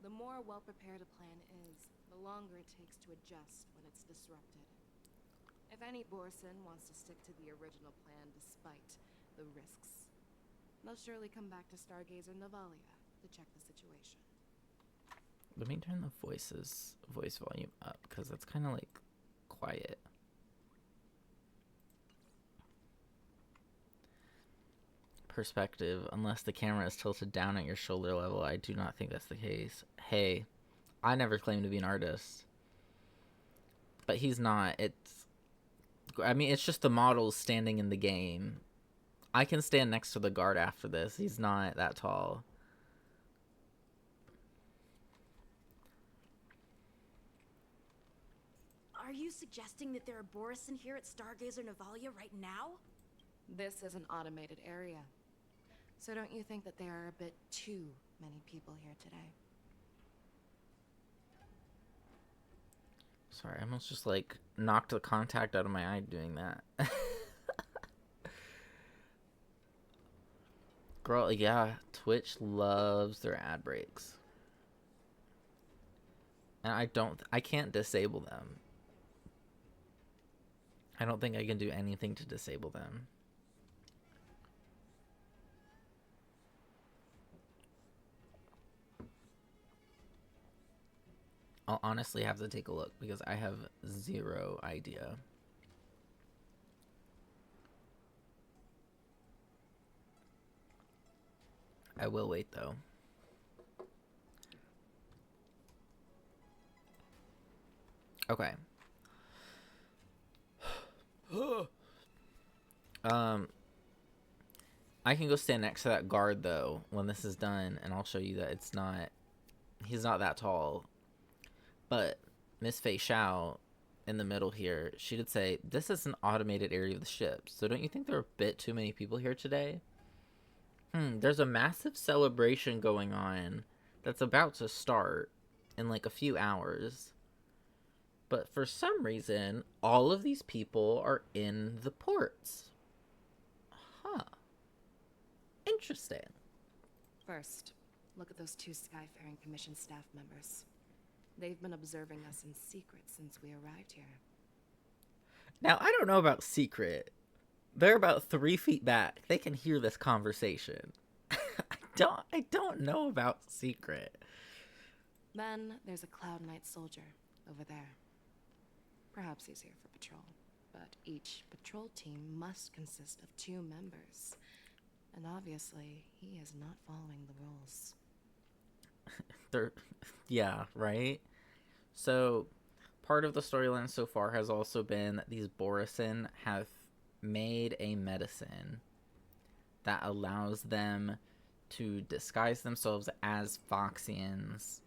the more well-prepared a plan is, the longer it takes to adjust when it's disrupted. If any Borisin wants to stick to the original plan despite the risks, they'll surely come back to Stargazer Navalia to check the situation. Let me turn the voice volume up, because that's kind of like quiet. Perspective, unless the camera is tilted down at your shoulder level, I do not think that's the case. Hey, I never claimed to be an artist, but he's not. It's just the models standing in the game. I can stand next to the guard after this. He's not that tall. Are you suggesting that there are Borisin here at Stargazer Navalia right now? This is an automated area. So don't you think that there are a bit too many people here today? Sorry, I almost just like knocked the contact out of my eye doing that. Girl, yeah, Twitch loves their ad breaks. And I can't disable them. I don't think I can do anything to disable them. I'll honestly have to take a look because I have zero idea. I will wait though. Okay. I can go stand next to that guard though when this is done, and I'll show you that he's not that tall. But Miss Fei Xiao in the middle here, she did say, this is an automated area of the ship. So don't you think there are a bit too many people here today? There's a massive celebration going on that's about to start in like a few hours. But for some reason, all of these people are in the ports. Huh. Interesting. First, look at those 2 Skyfaring Commission staff members. They've been observing us in secret since we arrived here. Now, I don't know about secret. They're about 3 feet back. They can hear this conversation. I don't know about secret. Then there's a Cloud Knight soldier over there. Perhaps he's here for patrol, but each patrol team must consist of 2 members. And obviously, he is not following the rules. Yeah, right? So, part of the storyline so far has also been that these Borisin have made a medicine that allows them to disguise themselves as Foxians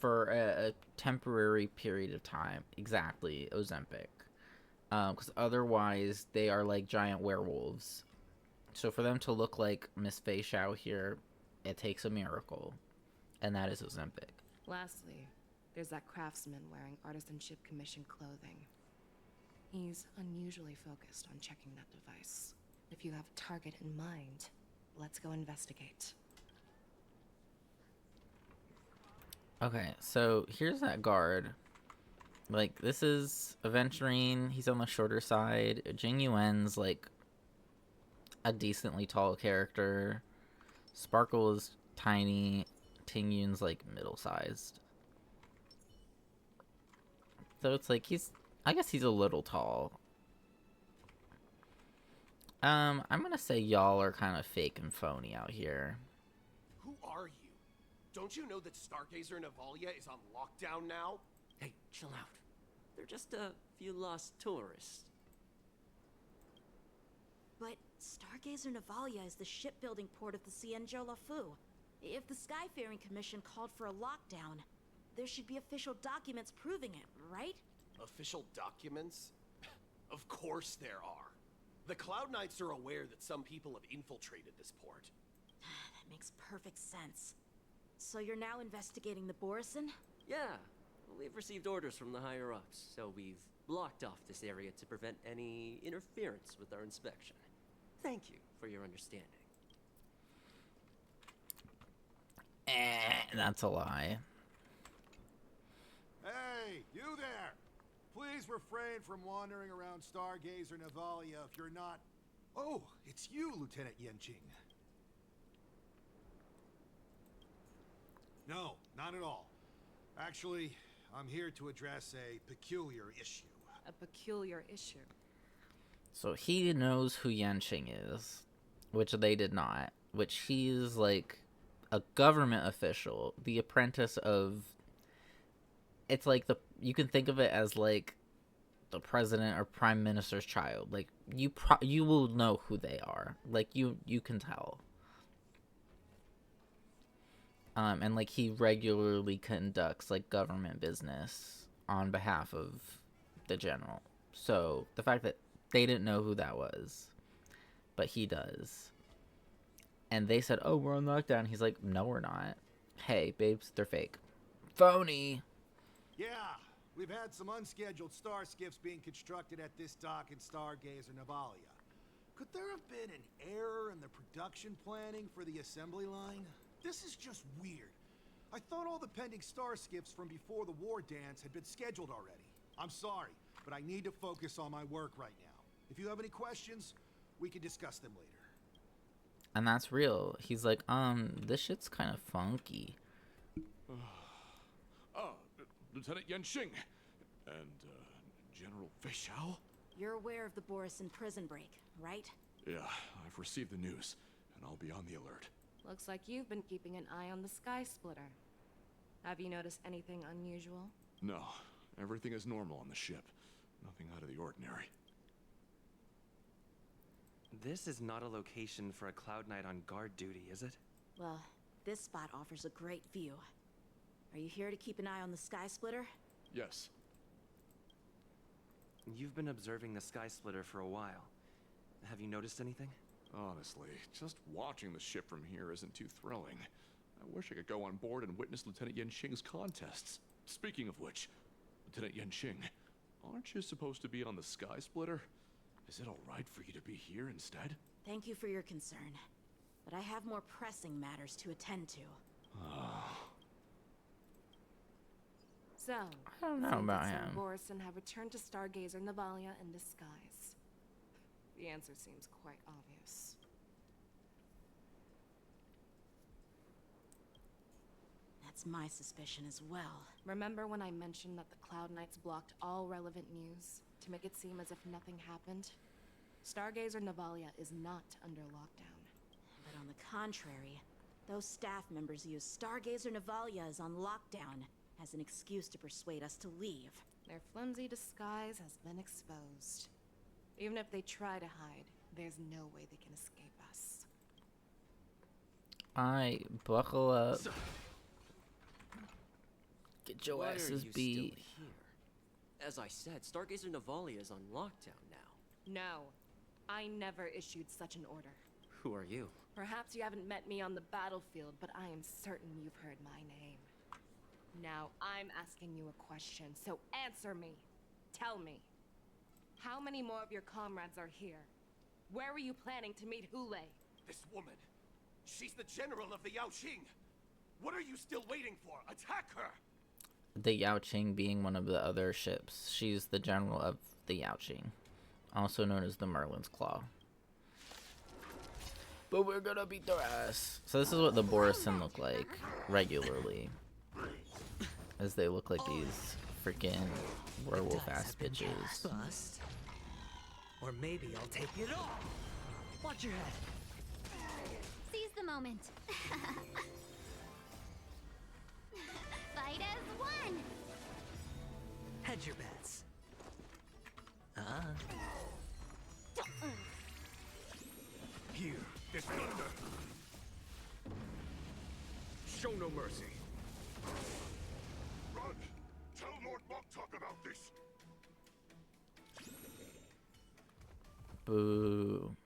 for a temporary period of time. Exactly, Ozempic. Because otherwise they are like giant werewolves. So for them to look like Miss Fei Xiao here, it takes a miracle, and that is Ozempic. Lastly, there's that craftsman wearing Artisanship Commission clothing. He's unusually focused on checking that device. If you have a target in mind, let's go investigate. Okay, so here's that guard. Like, this is Aventurine. He's on the shorter side. Jing Yuan's, like, a decently tall character. Sparkle is tiny. Ting Yun's, like, middle-sized. So it's like, I guess he's a little tall. I'm gonna say y'all are kind of fake and phony out here. Who are you? Don't you know that Stargazer Navalia is on lockdown now? Hey, chill out. They're just a few lost tourists. But Stargazer Navalia is the shipbuilding port of the Xianzhou Wardance. If the Skyfaring Commission called for a lockdown, there should be official documents proving it, right? Official documents? Of course there are. The Cloud Knights are aware that some people have infiltrated this port. That makes perfect sense. So you're now investigating the Borison? Yeah, we've received orders from the higher-ups, so we've blocked off this area to prevent any interference with our inspection. Thank you for your understanding. That's a lie. Hey, you there! Please refrain from wandering around Stargazer Navalia if you're not... Oh, it's you, Lieutenant Yanqing. No, not at all. Actually, I'm here to address a peculiar issue. A peculiar issue. So he knows who Yanqing is, which they did not. Which he's like a government official, the apprentice of. It's like you can think of it as like the president or prime minister's child. Like you will know who they are. Like you can tell. And like he regularly conducts like government business on behalf of the general. So the fact that they didn't know who that was, but he does. And they said, "Oh, we're on lockdown." He's like, "No, we're not. Hey, babes, they're fake. Phony." Yeah, we've had some unscheduled star skiffs being constructed at this dock in Stargazer Navalia. Could there have been an error in the production planning for the assembly line? This is just weird. I thought all the pending star skiffs from before the war dance had been scheduled already. I'm sorry, but I need to focus on my work right now. If you have any questions, we can discuss them later. And that's real. He's like, this shit's kind of funky. Lieutenant Yanqing and General Fei Xiao? You're aware of the Borison prison break, right? Yeah, I've received the news, and I'll be on the alert. Looks like you've been keeping an eye on the Sky Splitter. Have you noticed anything unusual? No, everything is normal on the ship. Nothing out of the ordinary. This is not a location for a Cloud Knight on guard duty, is it? Well, this spot offers a great view. Are you here to keep an eye on the Sky Splitter? Yes. You've been observing the Sky Splitter for a while. Have you noticed anything? Honestly, just watching the ship from here isn't too thrilling. I wish I could go on board and witness Lieutenant Yanqing's contests. Speaking of which, Lieutenant Yanqing, aren't you supposed to be on the Sky Splitter? Is it alright for you to be here instead? Thank you for your concern, but I have more pressing matters to attend to. So, I don't know about him. Borison have returned to Stargazer Navalia in disguise. The answer seems quite obvious. That's my suspicion as well. Remember when I mentioned that the Cloud Knights blocked all relevant news to make it seem as if nothing happened? Stargazer Navalia is not under lockdown. But on the contrary, those staff members use Stargazer Navalia is on lockdown as an excuse to persuade us to leave. Their flimsy disguise has been exposed. Even if they try to hide, there's no way they can escape us. I buckle up. Get your Why are asses you beat. still here? As I said, Stargazer Navalia is on lockdown now. No, I never issued such an order. Who are you? Perhaps you haven't met me on the battlefield, but I am certain you've heard my name. Now, I'm asking you a question, so answer me. Tell me. How many more of your comrades are here? Where are you planning to meet Hule? This woman, she's the general of the Yaoqing. What are you still waiting for? Attack her! The Yaoqing being one of the other ships. She's the general of the Yaoqing, also known as the Merlin's Claw. But we're gonna beat their ass. So this is what the Borisin look like regularly, as they look like these freaking werewolf ass bitches. Bust. Or maybe I'll take it all. Watch your head. Seize the moment. Fight as one. Hedge your bets. Here, this thunder. Show no mercy. Run! Tell Lord Moktok about this! Boo.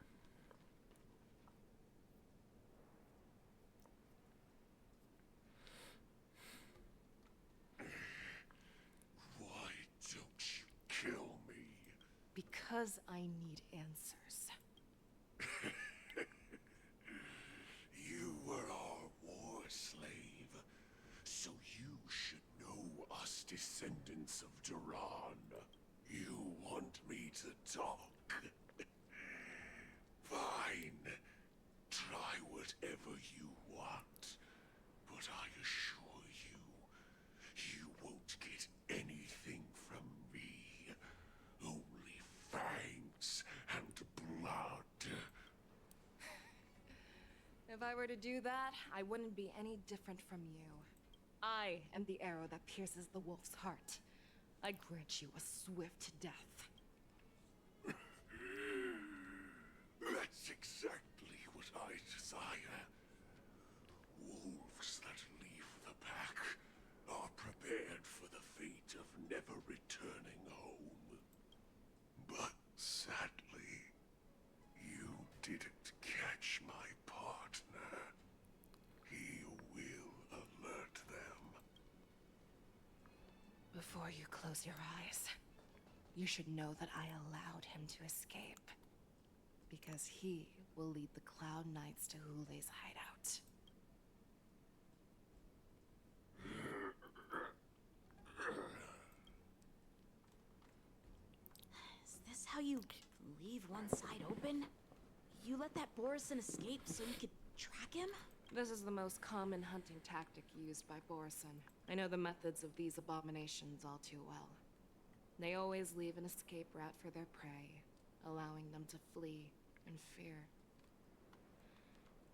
Why don't you kill me? Because I need answers. You were our war slave, so you should know us descendants of Duran. You want me to talk? Fine. Try whatever you want, but I assure you, you won't get anything from me. Only fangs and blood. If I were to do that, I wouldn't be any different from you. I am the arrow that pierces the wolf's heart. I grant you a swift death. That's exactly what I desire. Wolves that leave the pack are prepared for the fate of never returning home. But sadly, you didn't catch my partner. He will alert them. Before you close your eyes, you should know that I allowed him to escape. Because he will lead the Cloud Knights to Hule's hideout. Is this how you leave one side open? You let that Borisin escape so you could track him? This is the most common hunting tactic used by Borisin. I know the methods of these abominations all too well. They always leave an escape route for their prey, allowing them to flee in fear.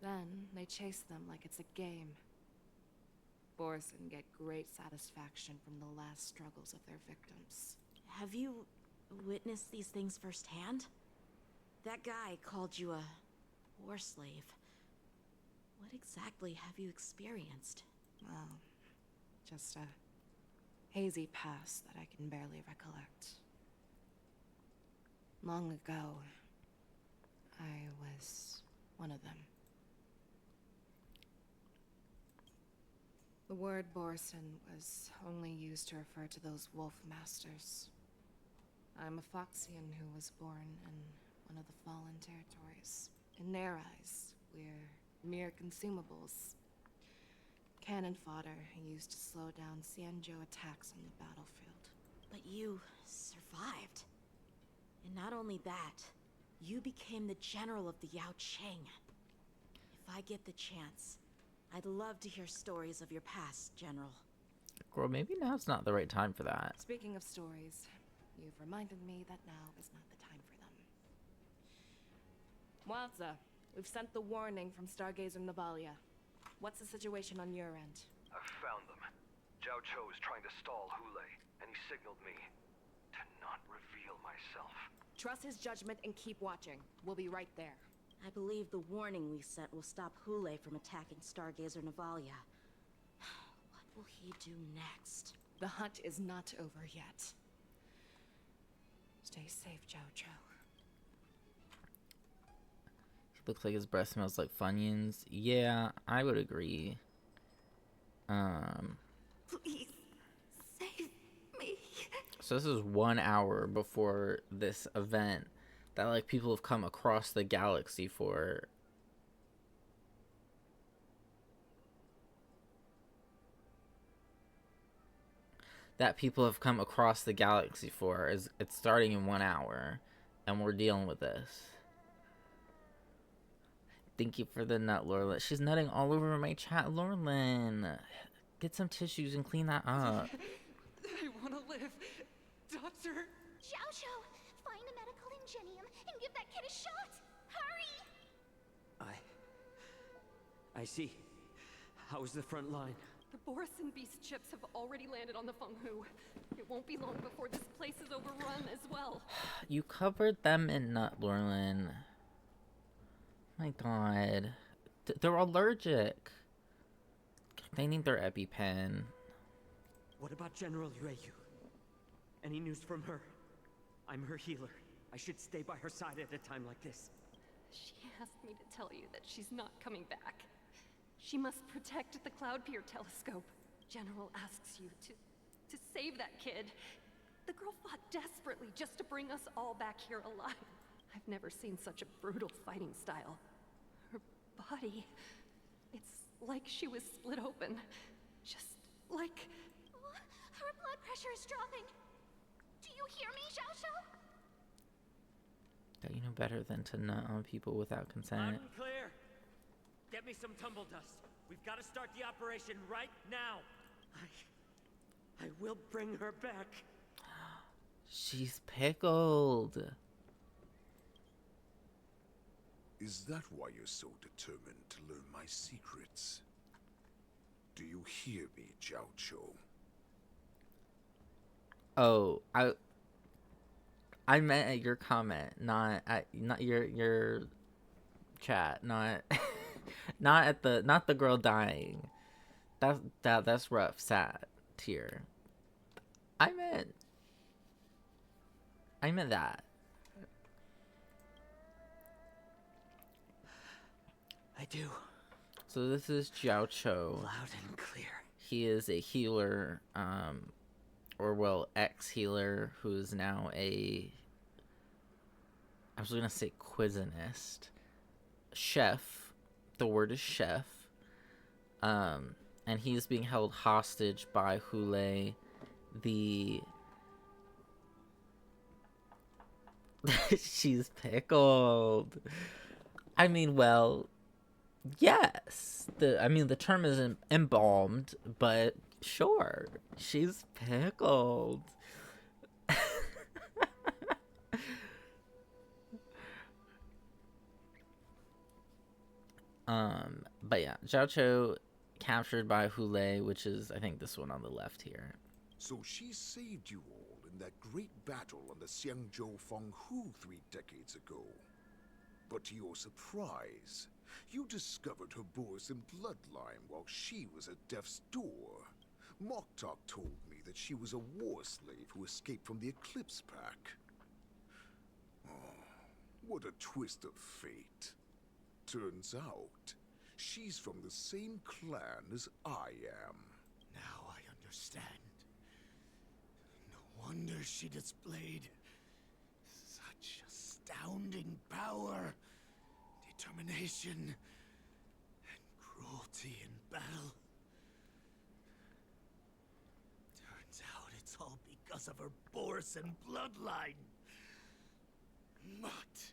Then they chase them like it's a game. Borisin get great satisfaction from the last struggles of their victims. Have you witnessed these things firsthand? That guy called you a war slave. What exactly have you experienced? Well, just a hazy past that I can barely recollect. Long ago, I was one of them. The word Borisin was only used to refer to those wolf masters. I'm a Foxian who was born in one of the fallen territories. In their eyes, we're mere consumables. Cannon fodder used to slow down Xianzhou attacks on the battlefield. But you survived. And not only that, you became the general of the Yaoqing. If I get the chance, I'd love to hear stories of your past, General. Girl, maybe now's not the right time for that. Speaking of stories, you've reminded me that now is not the time for them. Waza, we've sent the warning from Stargazer Navalia. What's the situation on your end? I've found them. Zhao Cho is trying to stall Hule, and he signaled me to not reveal myself. Trust his judgment and keep watching. We'll be right there. I believe the warning we sent will stop Hule from attacking Stargazer Navalia. What will he do next? The hunt is not over yet. Stay safe, Xianzhou. Looks like his breath smells like Funyuns. Yeah, I would agree. Please, save me. So this is 1 hour before this event that like people have come across the galaxy for. That people have come across the galaxy for. Is it's starting in 1 hour, and we're dealing with this. Thank you for the nut, Lorlin. She's nutting all over my chat, Lorlin. Get some tissues and clean that up. I want to live. Doctor! Xiaozhou, find a medical ingenium and give that kid a shot. Hurry! I see. How's the front line? The Borison Beast ships have already landed on the Fenghu. It won't be long before this place is overrun as well. You covered them in nut, Lorlin. My god. They're allergic. They need their EpiPen. What about General Yueyu? Any news from her? I'm her healer. I should stay by her side at a time like this. She asked me to tell you that she's not coming back. She must protect the Cloud Pier telescope. General asks you to save that kid. The girl fought desperately just to bring us all back here alive. I've never seen such a brutal fighting style. Her body, it's like she was split open. Just like... Her blood pressure is dropping. Do you hear me, Xiaozhou? Don't you know better than to nut on people without consent? Loud and clear. Get me some tumble dust. We've got to start the operation right now. I will bring her back. She's pickled. Is that why you're so determined to learn my secrets? Do you hear me, Xiaozhou? Oh, I meant at your comment, not your chat, not not the girl dying. That's rough, sad, tear. I meant that. I do. So this is Xiaozhou. Loud and clear. He is a healer, or well, ex-healer who is now I was gonna say cuisinist. Chef. The word is chef. And he's being held hostage by Hule, the... She's pickled. I mean, well, yes. The term isn't embalmed, but sure. She's pickled. But yeah, Xiaozhou captured by Hule, which is, I think, this one on the left here. So she saved you all in that great battle on the Xianzhou Fenghu 3 decades ago. But to your surprise, you discovered her Borison bloodline while she was at death's door. Moktok told me that she was a war slave who escaped from the Eclipse Pack. Oh, what a twist of fate. Turns out, she's from the same clan as I am. Now I understand. No wonder she displayed such astounding power, determination, and cruelty in battle. Turns out it's all because of her Borison bloodline. Mutt.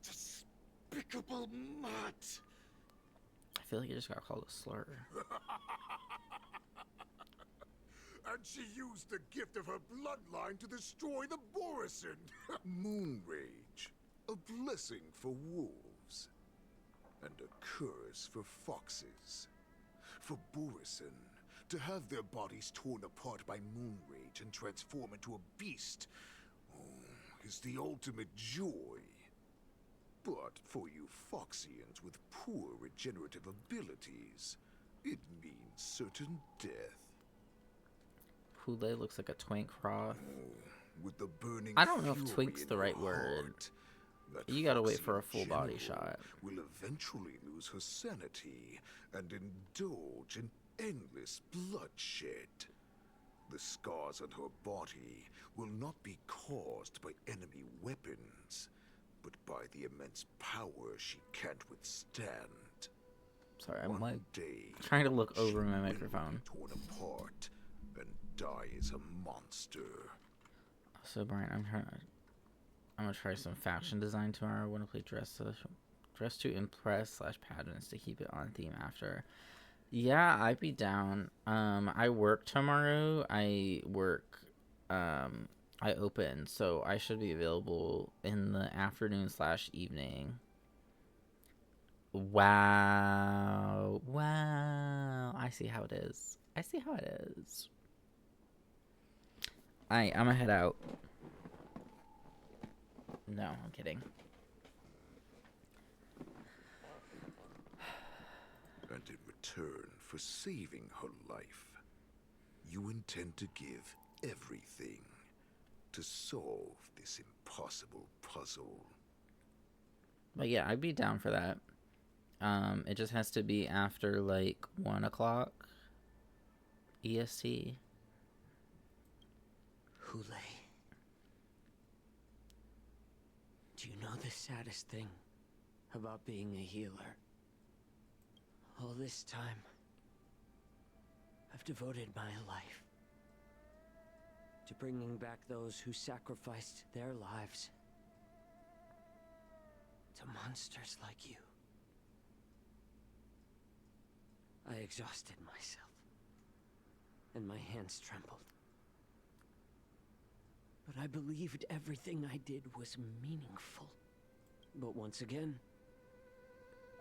Despicable mutt. I feel like you just got called a slur. And she used the gift of her bloodline to destroy the Borison. Moon Rage, a blessing for wolves, and a curse for foxes. For Borison, to have their bodies torn apart by Moon Rage and transform into a beast, is the ultimate joy. But for you Foxians with poor regenerative abilities, it means certain death. Hule looks like a twink froth. With the burning I don't know if fury twink's in the her right word. heart, that You gotta wait foxy for a full body general shot. will eventually lose her sanity and indulge in endless bloodshed. The scars on her body will not be caused by enemy weapons, but by the immense power she can't withstand. Sorry, I'm One like day, trying to look over she my will be microphone. torn apart and die as a monster. So Brian, I'm gonna try some fashion design tomorrow. I want to play dress to impress / patterns to keep it on theme after. Yeah, I'd be down. I work tomorrow. I open, so I should be available in the afternoon / evening. Wow. I see how it is. Alright, I'm gonna head out. No, I'm kidding. And in return for saving her life, you intend to give everything to solve this impossible puzzle. But yeah, I'd be down for that. It just has to be after like 1 o'clock EST. Hule. Do you know the saddest thing about being a healer? All this time, I've devoted my life to bringing back those who sacrificed their lives to monsters like you. I exhausted myself, and my hands trembled. But I believed everything I did was meaningful. But once again,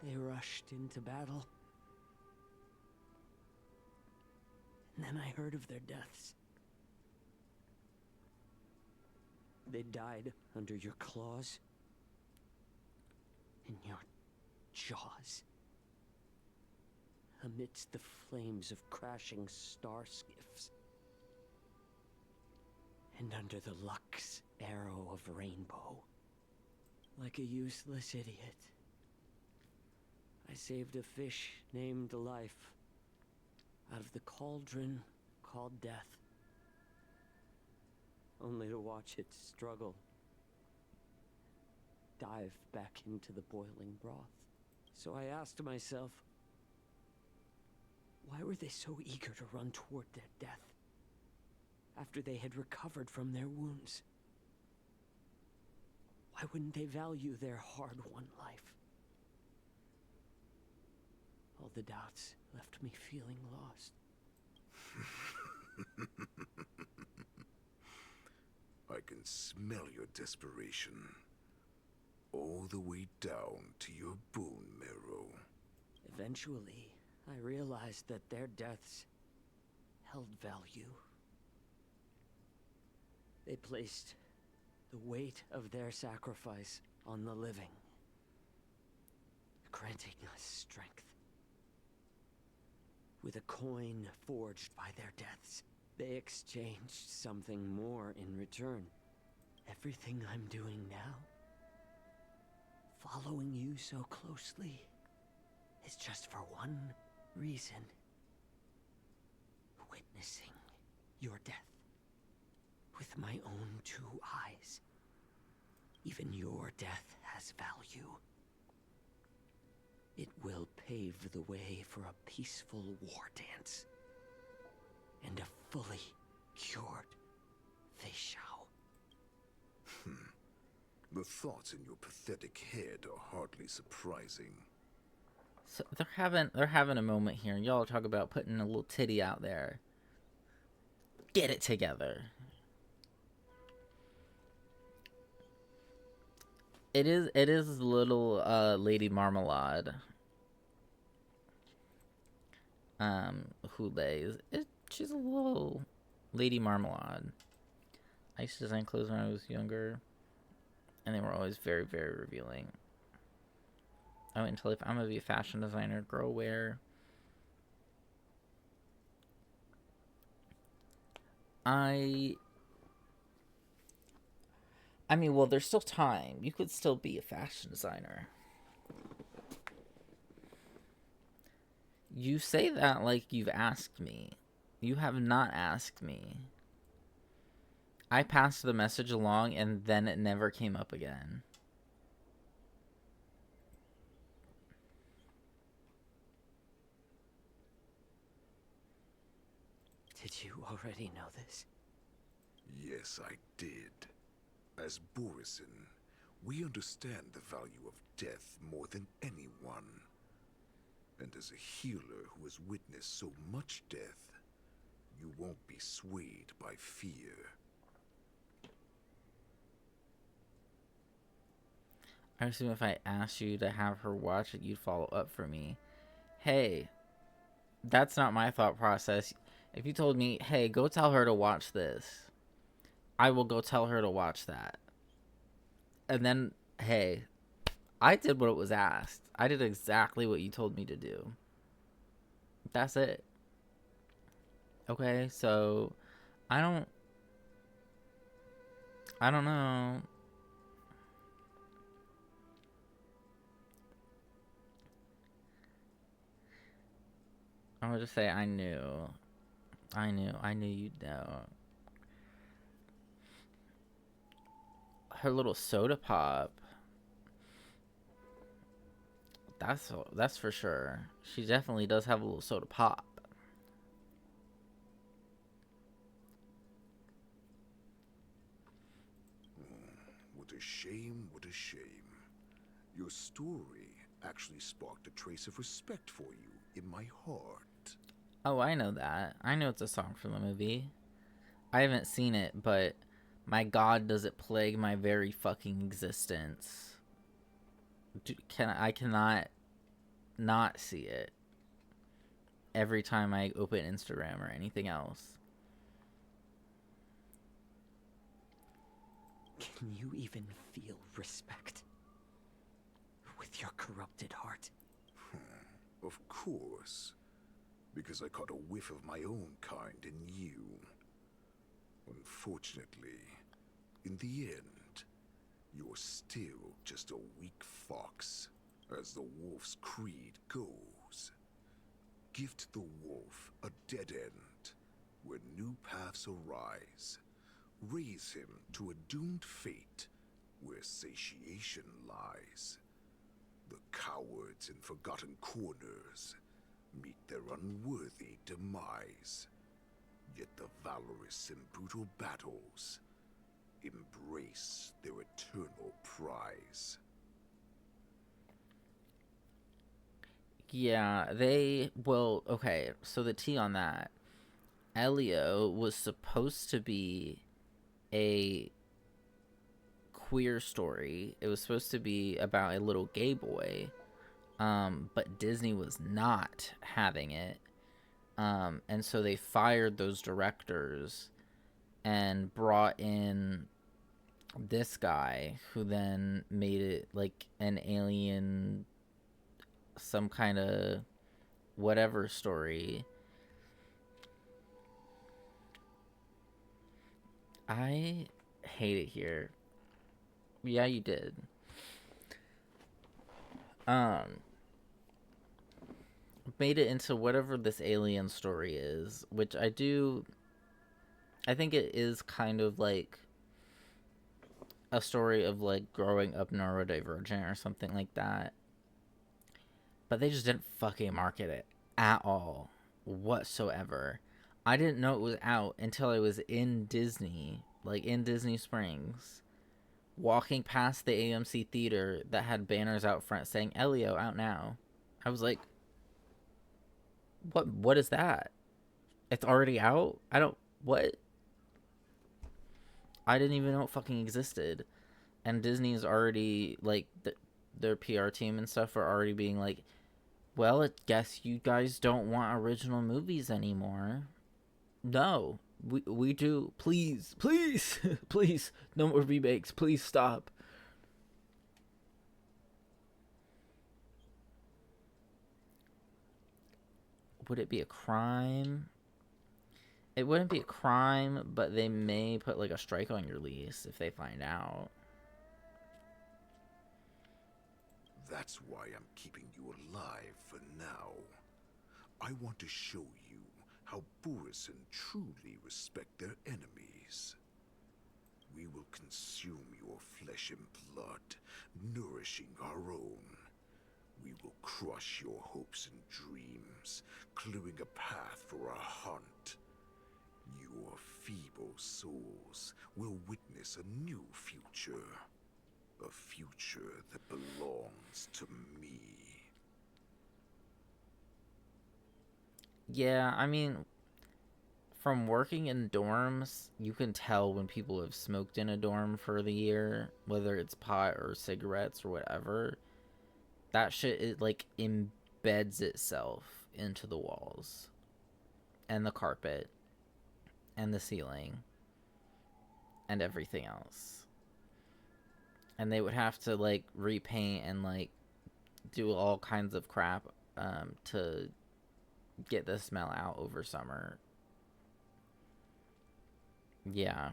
they rushed into battle. And then I heard of their deaths. They died under your claws, in your jaws, amidst the flames of crashing star skiffs, and under the Lux arrow of rainbow. Like a useless idiot, I saved a fish named Life out of the cauldron called Death, only to watch it struggle, dive back into the boiling broth. So I asked myself, why were they so eager to run toward their death after they had recovered from their wounds? Why wouldn't they value their hard-won life? All the doubts left me feeling lost. I can smell your desperation, all the way down to your bone marrow. Eventually, I realized that their deaths held value. They placed the weight of their sacrifice on the living, granting us strength. With a coin forged by their deaths, they exchanged something more in return. Everything I'm doing now, following you so closely, is just for one reason. Witnessing your death with my own 2 eyes. Even your death has value. It will pave the way for a peaceful war dance and a fully cured Xianzhou. The thoughts in your pathetic head are hardly surprising. So they're having a moment here. Y'all talk about putting a little titty out there. Get it together. It is little Lady Marmalade. Hule. She's a little Lady Marmalade. I used to design clothes when I was younger, and they were always very, very revealing. I wait until if I'm gonna be a fashion designer, girl wear. I mean, well, there's still time. You could still be a fashion designer. You say that like you've asked me. You have not asked me. I passed the message along and then it never came up again. Did you already know this? Yes, I did. As Borisin, we understand the value of death more than anyone. And as a healer who has witnessed so much death, you won't be swayed by fear. I assume if I asked you to have her watch it, you'd follow up for me. Hey, that's not my thought process. If you told me, hey, go tell her to watch this, I will go tell her to watch that. And then, hey, I did what was asked. I did exactly what you told me to do. That's it. Okay, so I don't know. I'm gonna just say I knew you'd know. Her little soda pop. That's for sure. She definitely does have a little soda pop. What a shame, what a shame. Your story actually sparked a trace of respect for you in my heart. Oh, I know that. I know it's a song from the movie. I haven't seen it, but my God, does it plague my very fucking existence. I cannot not see it every time I open Instagram or anything else. Can you even feel respect with your corrupted heart? Of course. Because I caught a whiff of my own kind in you. Unfortunately, in the end, you're still just a weak fox, as the wolf's creed goes. Gift the wolf a dead end, where new paths arise. Raise him to a doomed fate, where satiation lies. The cowards in forgotten corners meet their unworthy demise. Yet the valorous in brutal battles embrace their eternal prize. Yeah, okay, so the tea on that. Elio was supposed to be a queer story. It was supposed to be about a little gay boy. But Disney was not having it. And so they fired those directors and brought in this guy who then made it like an alien, some kind of whatever story. I hate it here. Yeah, you did. Made it into whatever this alien story is, which I think it is kind of like a story of like growing up neurodivergent or something like that. But they just didn't fucking market it at all whatsoever. I didn't know it was out until I was in Disney, like in Disney Springs, walking past the AMC theater that had banners out front saying Elio out now. I was like, what is that? It's already out? What? I didn't even know it fucking existed. And Disney's already, like, their PR team and stuff are already being like, well, I guess you guys don't want original movies anymore. No, we do. Please, please, please, no more remakes. Please stop. Would it be a crime It wouldn't be a crime, but they may put like a strike on your lease if they find out. That's why I'm keeping you alive for now. I want to show you how Burison truly respect their enemies. We will consume your flesh and blood, nourishing our own. We will crush your hopes and dreams, clearing a path for our hunt. Your feeble souls will witness a new future. A future that belongs to me. Yeah, I mean, from working in dorms, you can tell when people have smoked in a dorm for the year, whether it's pot or cigarettes or whatever. That shit, it like embeds itself into the walls and the carpet and the ceiling and everything else. And they would have to like repaint and like do all kinds of crap to get the smell out over summer. Yeah.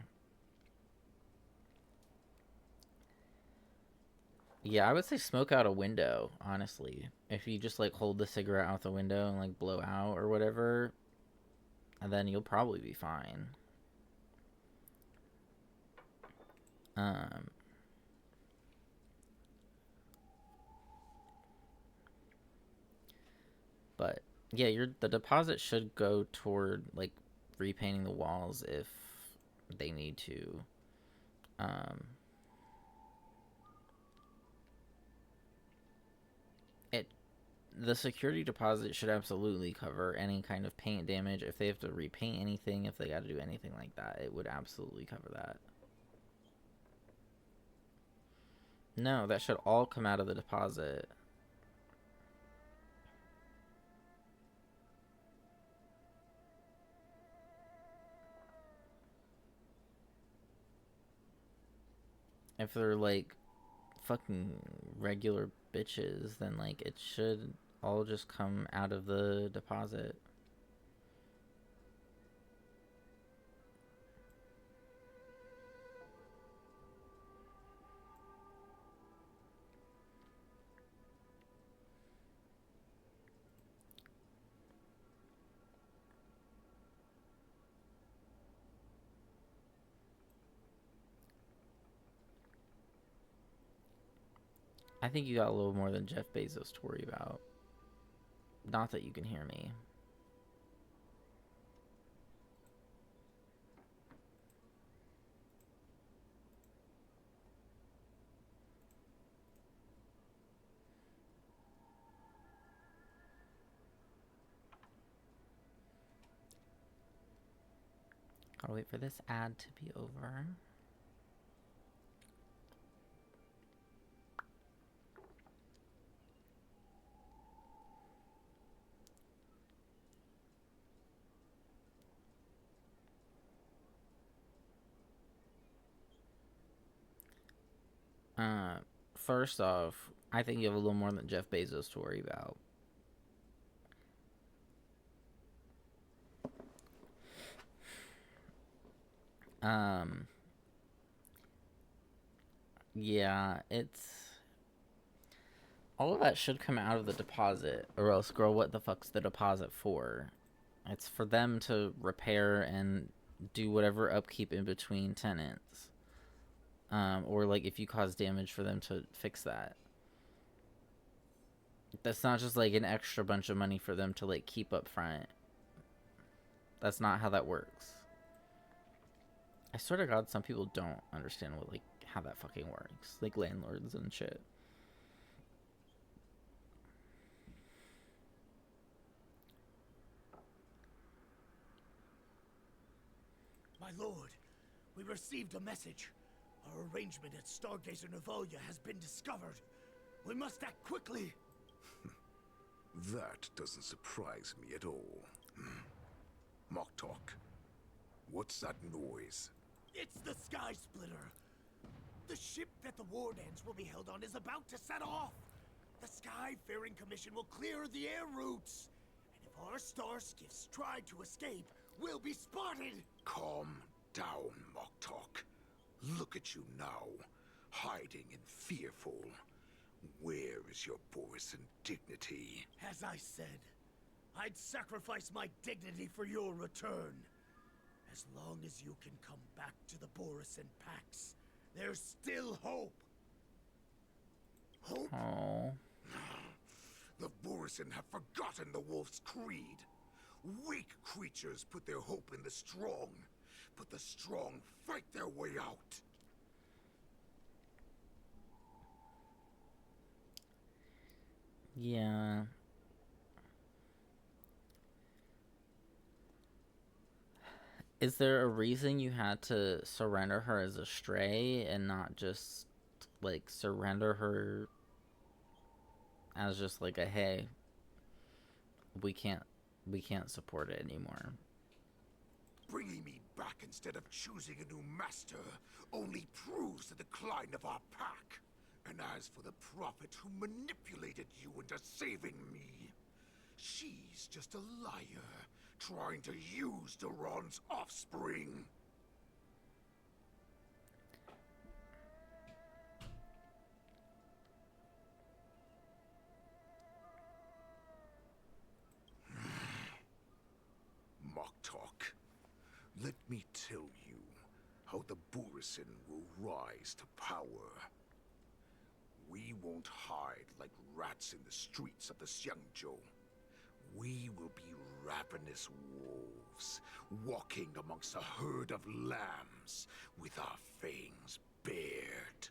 Yeah, I would say smoke out a window, honestly. If you just like hold the cigarette out the window and like blow out or whatever, and then you'll probably be fine. But yeah, the deposit should go toward like repainting the walls if they need to. The security deposit should absolutely cover any kind of paint damage. If they have to repaint anything, if they got to do anything like that, it would absolutely cover that. No, that should all come out of the deposit. If they're like fucking regular bitches, then like it should all just come out of the deposit. I think you got a little more than Jeff Bezos to worry about. Not that you can hear me. I'll wait for this ad to be over. First off, I think you have a little more than Jeff Bezos to worry about. Yeah, all of that should come out of the deposit, or else, girl, what the fuck's the deposit for? It's for them to repair and do whatever upkeep in between tenants. Or like if you cause damage for them to fix that. That's not just like an extra bunch of money for them to like keep up front. That's not how that works. I swear to God, some people don't understand what like how that fucking works. Like landlords and shit. My lord, we received a message. Our arrangement at Stargazer Navalia has been discovered. We must act quickly. That doesn't surprise me at all. Mock talk. What's that noise? It's the Sky Splitter. The ship that the Wardance will be held on is about to set off. The Skyfaring Commission will clear the air routes. And if our star skiffs try to escape, We'll be spotted! Calm down, Moktok. Look at you now, hiding and fearful. Where is your Borisan dignity? As I said, I'd sacrifice my dignity for your return. As long as you can come back to the Borisan Pax, there's still hope. Hope? Oh. The Borisan have forgotten the wolf's creed. Weak creatures put their hope in the strong, but the strong fight their way out. Yeah. Is there a reason you had to surrender her as a stray and not just, like, surrender her as just like a, hey, we can't support it anymore? Bringing me back instead of choosing a new master only proves the decline of our pack. And as for the prophet who manipulated you into saving me, she's just a liar, trying to use Duran's offspring. Moktok, let me tell you how the Borisan will rise to power. We won't hide like rats in the streets of the Xianzhou. We will be ravenous wolves, walking amongst a herd of lambs, with our fangs bared.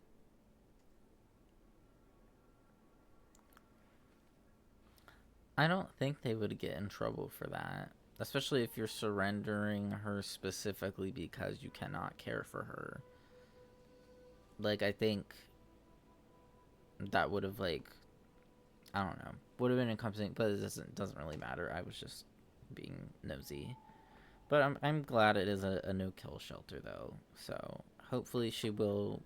I don't think they would get in trouble for that. Especially if you're surrendering her specifically because you cannot care for her. Like, I think that would have, like, I don't know, would have been encompassing, but it doesn't really matter. I was just being nosy. But I'm glad it is a no-kill shelter, though. So hopefully she will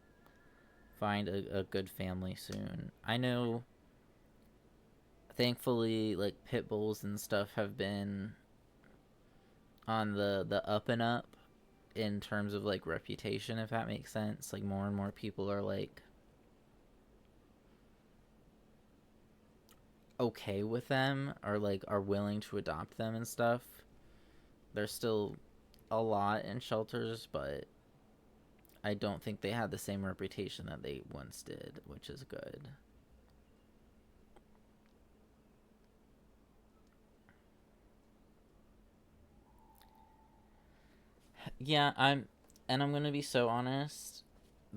find a good family soon. I know, thankfully, like, pit bulls and stuff have been on the up and up in terms of, like, reputation, if that makes sense. Like, more and more people are, like, okay with them, or, like, are willing to adopt them and stuff. There's still a lot in shelters, but I don't think they had the same reputation that they once did, which is good. Yeah, I'm gonna be so honest.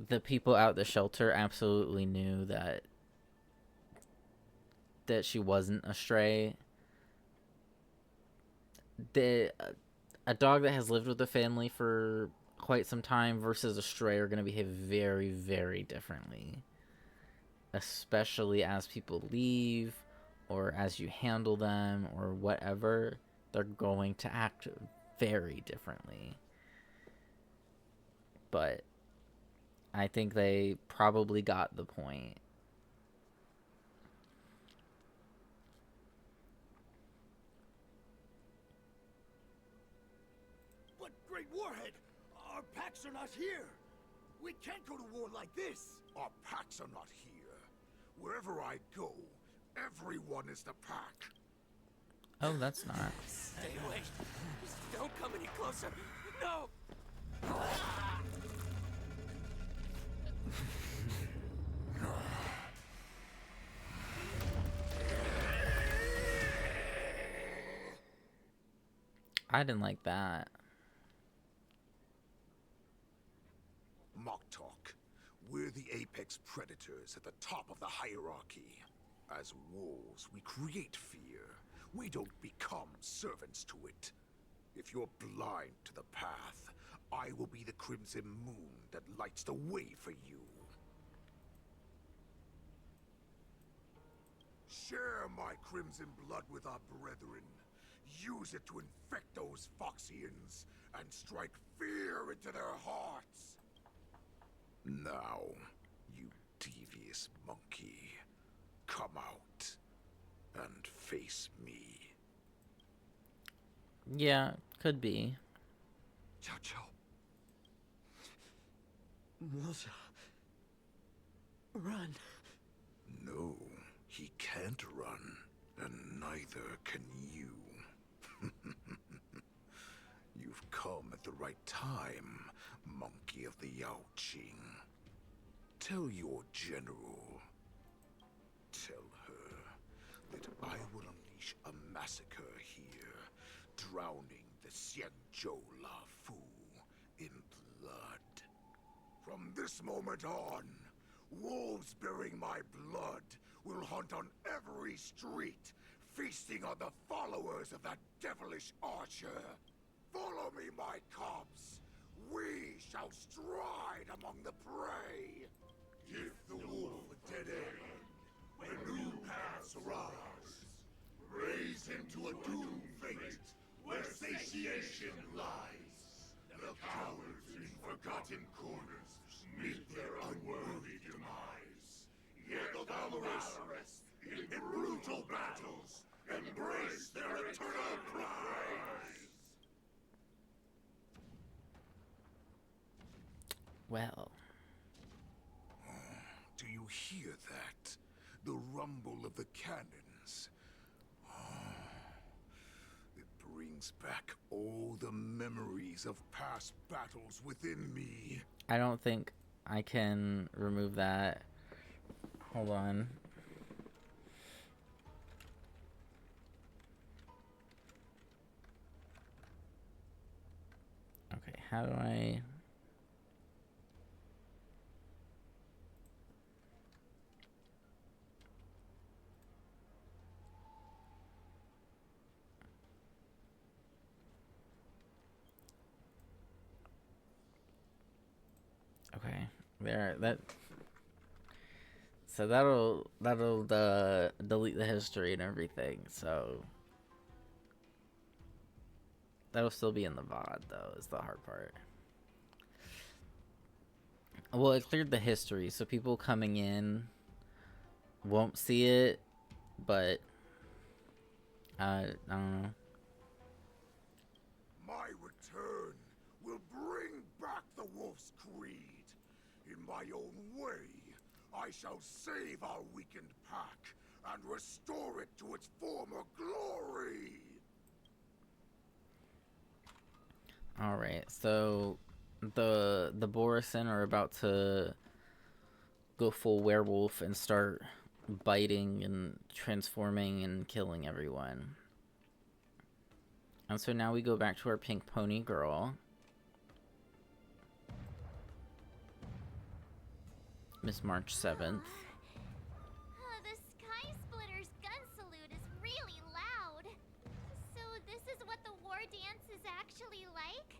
The people out the shelter absolutely knew that she wasn't a stray. A dog that has lived with the family for quite some time versus a stray are going to behave very, very differently. Especially as people leave, or as you handle them, or whatever. They're going to act very differently. But I think they probably got the point. But, Great Warhead, our packs are not here. We can't go to war like this. Our packs are not here. Wherever I go, everyone is the pack. Oh, that's not. Stay away. Just don't come any closer. No! I didn't like that. Moktok, we're the apex predators at the top of the hierarchy. As wolves, we create fear. We don't become servants to it. If you're blind to the path, I will be the crimson moon that lights the way for you. Share my crimson blood with our brethren. Use it to infect those Foxians and strike fear into their hearts. Now, you devious monkey, come out and face me. Yeah, could be. Xiao. Moza. Run. No, he can't run, and neither can you. You've come at the right time, monkey of the Yao Qing. Tell your general. Tell her that I will unleash a massacre here, drowning the Xianzhou Fu in blood. From this moment on, wolves bearing my blood will hunt on every street, feasting on the followers of that devilish archer. Follow me, my cubs. We shall stride among the prey. Give the wolf a dead end when new paths arise. Raise him to a doomed fate where satiation lies. The cowards in forgotten corners meet their unworthy demise. Yet the valorous in brutal battles embrace their eternal prize. Well. Do you hear that? The rumble of the cannons. It brings back all the memories of past battles within me. I don't think I can remove that. Hold on. Okay, how do I... Okay, there, that... So that'll delete the history and everything, so... That'll still be in the VOD, though, is the hard part. Well, it cleared the history, so people coming in won't see it, but... I don't know. My return will bring back the Wolf's Creed. In my own way, I shall save our weakened pack and restore it to its former glory. Alright, so the Borisin are about to go full werewolf and start biting and transforming and killing everyone. And so now we go back to our pink pony girl. Miss March 7th. The Sky Splitter's gun salute is really loud. So this is what the war dance is actually like?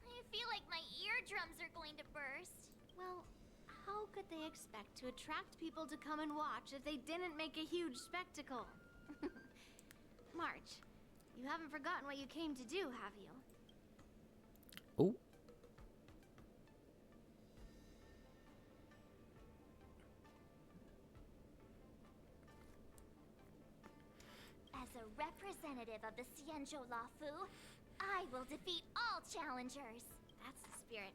I feel like my eardrums are going to burst. Well, how could they expect to attract people to come and watch if they didn't make a huge spectacle? March, you haven't forgotten what you came to do, have you? Oh. As a representative of the Xianzhou Fu, I will defeat all challengers. That's the spirit.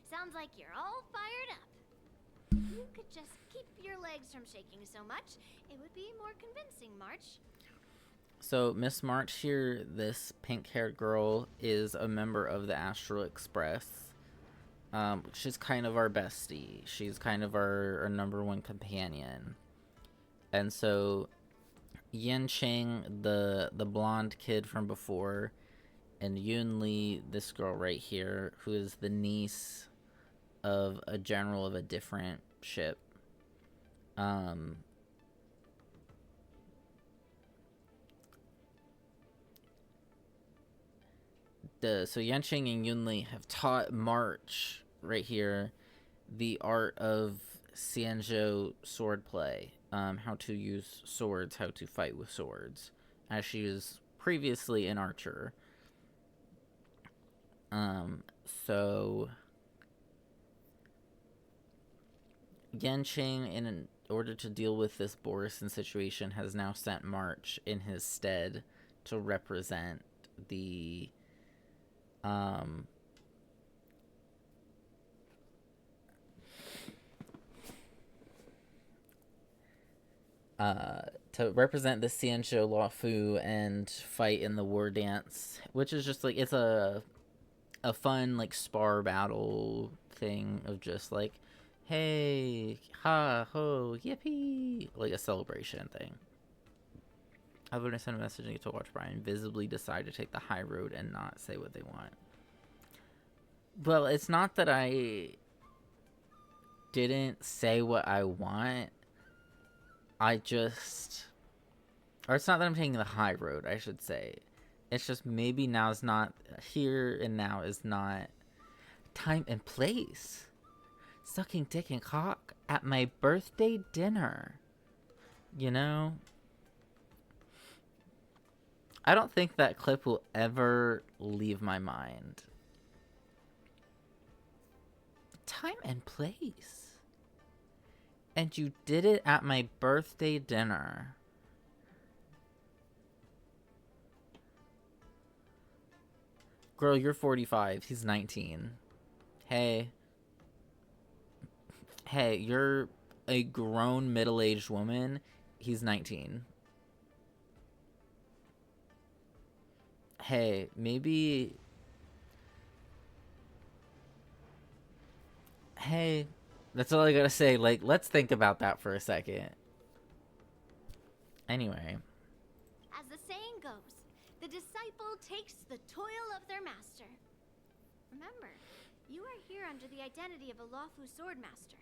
Sounds like you're all fired up. If you could just keep your legs from shaking so much, it would be more convincing, March. So Miss March here, this pink-haired girl, is a member of the Astral Express. She's kind of our bestie. She's kind of our number one companion. And so Yanqing, the blonde kid from before, and Yunli, this girl right here, who is the niece of a general of a different ship. So Yanqing and Yunli have taught March right here the art of Xianzhou swordplay, how to use swords, how to fight with swords, as she was previously an archer. So Yanqing, in order to deal with this Borisin situation, has now sent March in his stead to represent the um to represent the Xianzhou Luofu and fight in the war dance, which is just like it's a fun like spar battle thing of just like, hey, ha ho, yippee, like a celebration thing. I'm gonna send a message and get to watch Brian visibly decide to take the high road and not say what they want. Well, it's not that I didn't say what I want. I just... Or it's not that I'm taking the high road, I should say. It's just maybe now is not... Here and now is not time and place. Sucking dick and cock at my birthday dinner. You know? I don't think that clip will ever leave my mind. Time and place. And you did it at my birthday dinner. Girl, you're 45. He's 19. Hey. Hey, you're a grown middle-aged woman. He's 19. Hey, maybe... Hey, that's all I gotta say. Like, let's think about that for a second. Anyway. As the saying goes, the disciple takes the toil of their master. Remember, you are here under the identity of a lawful swordmaster,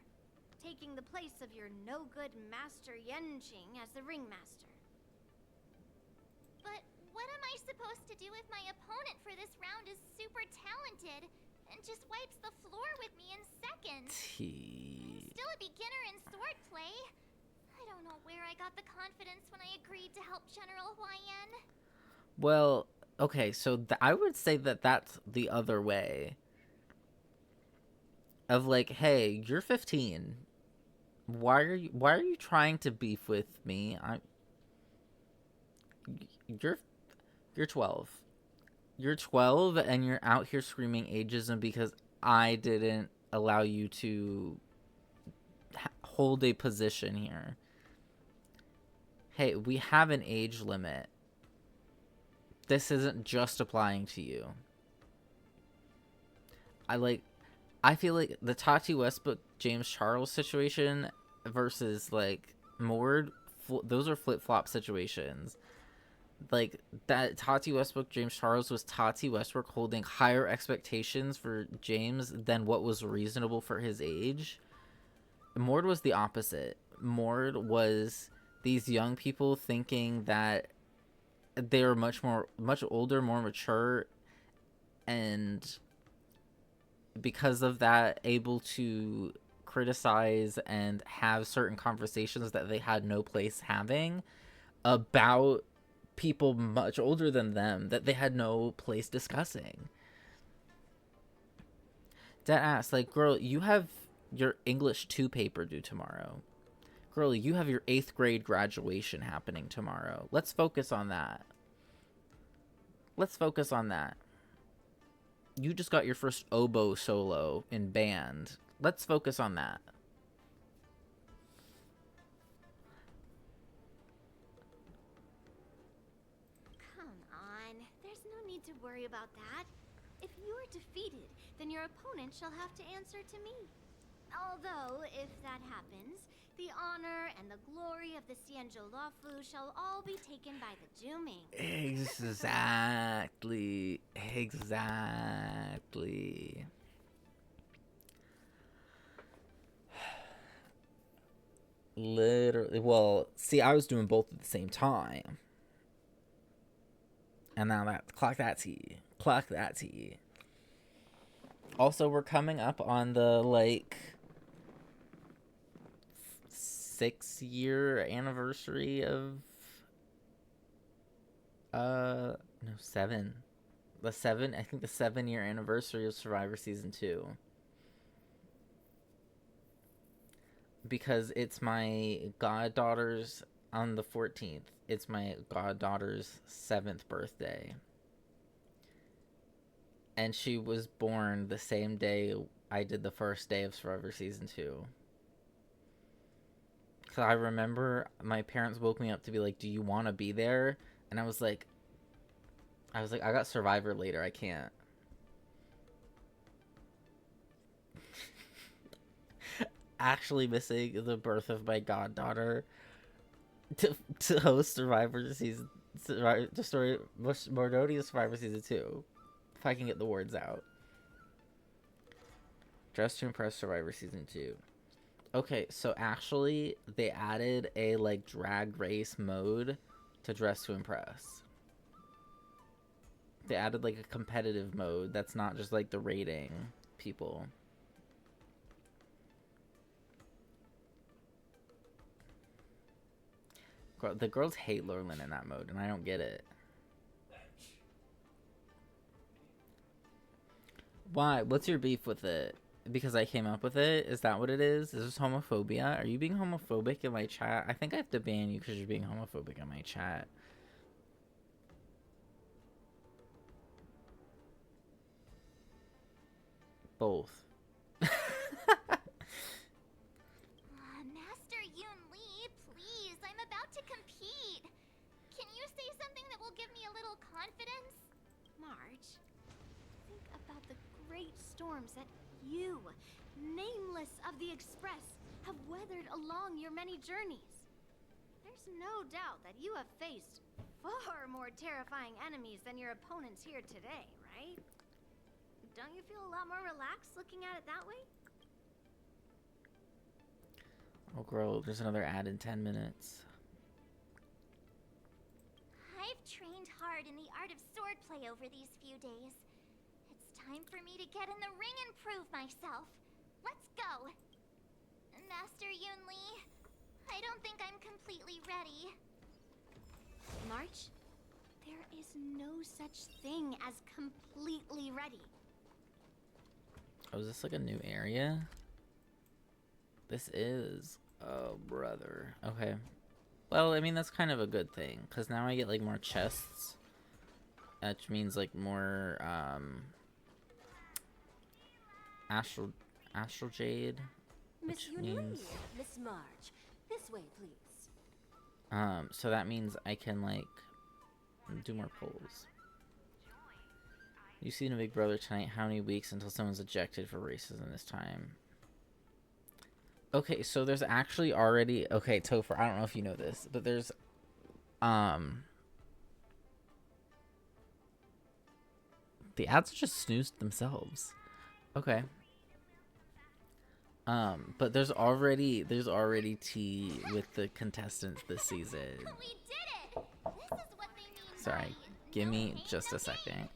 taking the place of your no-good master Yenqing as the ringmaster. But what am I supposed to do if my opponent for this round is super talented and just wipes the floor with me in seconds? I'm still a beginner in swordplay. I don't know where I got the confidence when I agreed to help General Huayan. Well, okay, so I would say that that's the other way. Of like, hey, you're 15. Why are you trying to beef with me? You're 12. You're 12 and you're out here screaming ageism because I didn't allow you to hold a position here. Hey, we have an age limit. This isn't just applying to you. I feel like the Tati Westbrook James Charles situation versus like Mord, those are flip-flop situations. Like that Tati Westbrook James Charles was Tati Westbrook holding higher expectations for James than what was reasonable for his age. Mord was the opposite. Mord was these young people thinking that they were much older, more mature, and because of that able to criticize and have certain conversations that they had no place having about people much older than them that they had no place discussing. Deadass, like, girl, you have your English 2 paper due tomorrow. Girl, you have your 8th grade graduation happening tomorrow. Let's focus on that. You just got your first oboe solo in band. Let's focus on that. Come on, there's no need to worry about that. If you are defeated, then your opponent shall have to answer to me. Although, if that happens, the honor and the glory of the Xianzhou Luofu shall all be taken by the Juming. Exactly. Literally. Well, see, I was doing both at the same time. And now clock that tea. Also, we're coming up on the, like, 6-year anniversary of... No, 7. I think the 7-year anniversary of Survivor Season 2. Because it's my goddaughter's, on the 14th, it's my goddaughter's 7th birthday. and she was born the same day I did the first day of Survivor Season 2. Because I remember my parents woke me up to be like, do you want to be there? And I was like, I got Survivor later. I can't. Actually missing the birth of my goddaughter to host Survivor Season... Mordonia's Survivor Season 2. If I can get the words out. Dress to Impress Survivor Season 2. Okay, so actually, they added a, like, drag race mode to Dress to Impress. They added, like, a competitive mode that's not just, like, the rating people. The girls hate Lurlin in that mode, and I don't get it. Why? What's your beef with it? Because I came up with it? Is that what it is? Is this homophobia? Are you being homophobic in my chat? I think I have to ban you because you're being homophobic in my chat. Both. Master Yoon Lee, please, I'm about to compete. Can you say something that will give me a little confidence? March, think about the great storms that you, nameless of the Express, have weathered along your many journeys. There's no doubt that you have faced far more terrifying enemies than your opponents here today, right? Don't you feel a lot more relaxed looking at it that way? Oh, girl, there's another ad in 10 minutes. I've trained hard in the art of swordplay over these few days. It's time for me to get in the ring and prove myself. Let's go! Master Yoon Lee, I don't think I'm completely ready. March, there is no such thing as completely ready. Oh, is this like a new area? This is... Oh, brother. Okay. Well, I mean, that's kind of a good thing. Because now I get, like, more chests. Which means, like, more, Astral Jade. Miss Which means... Miss March, this way, please. So that means I can, like, do more pulls. You've seen a Big Brother tonight. How many weeks until someone's ejected for racism this time? Okay, so there's actually already... Okay, Topher, I don't know if you know this, but there's... The ads just snoozed themselves. Okay. But there's already tea with the contestants this season. We did it! This is what they mean. Sorry, give me just a second.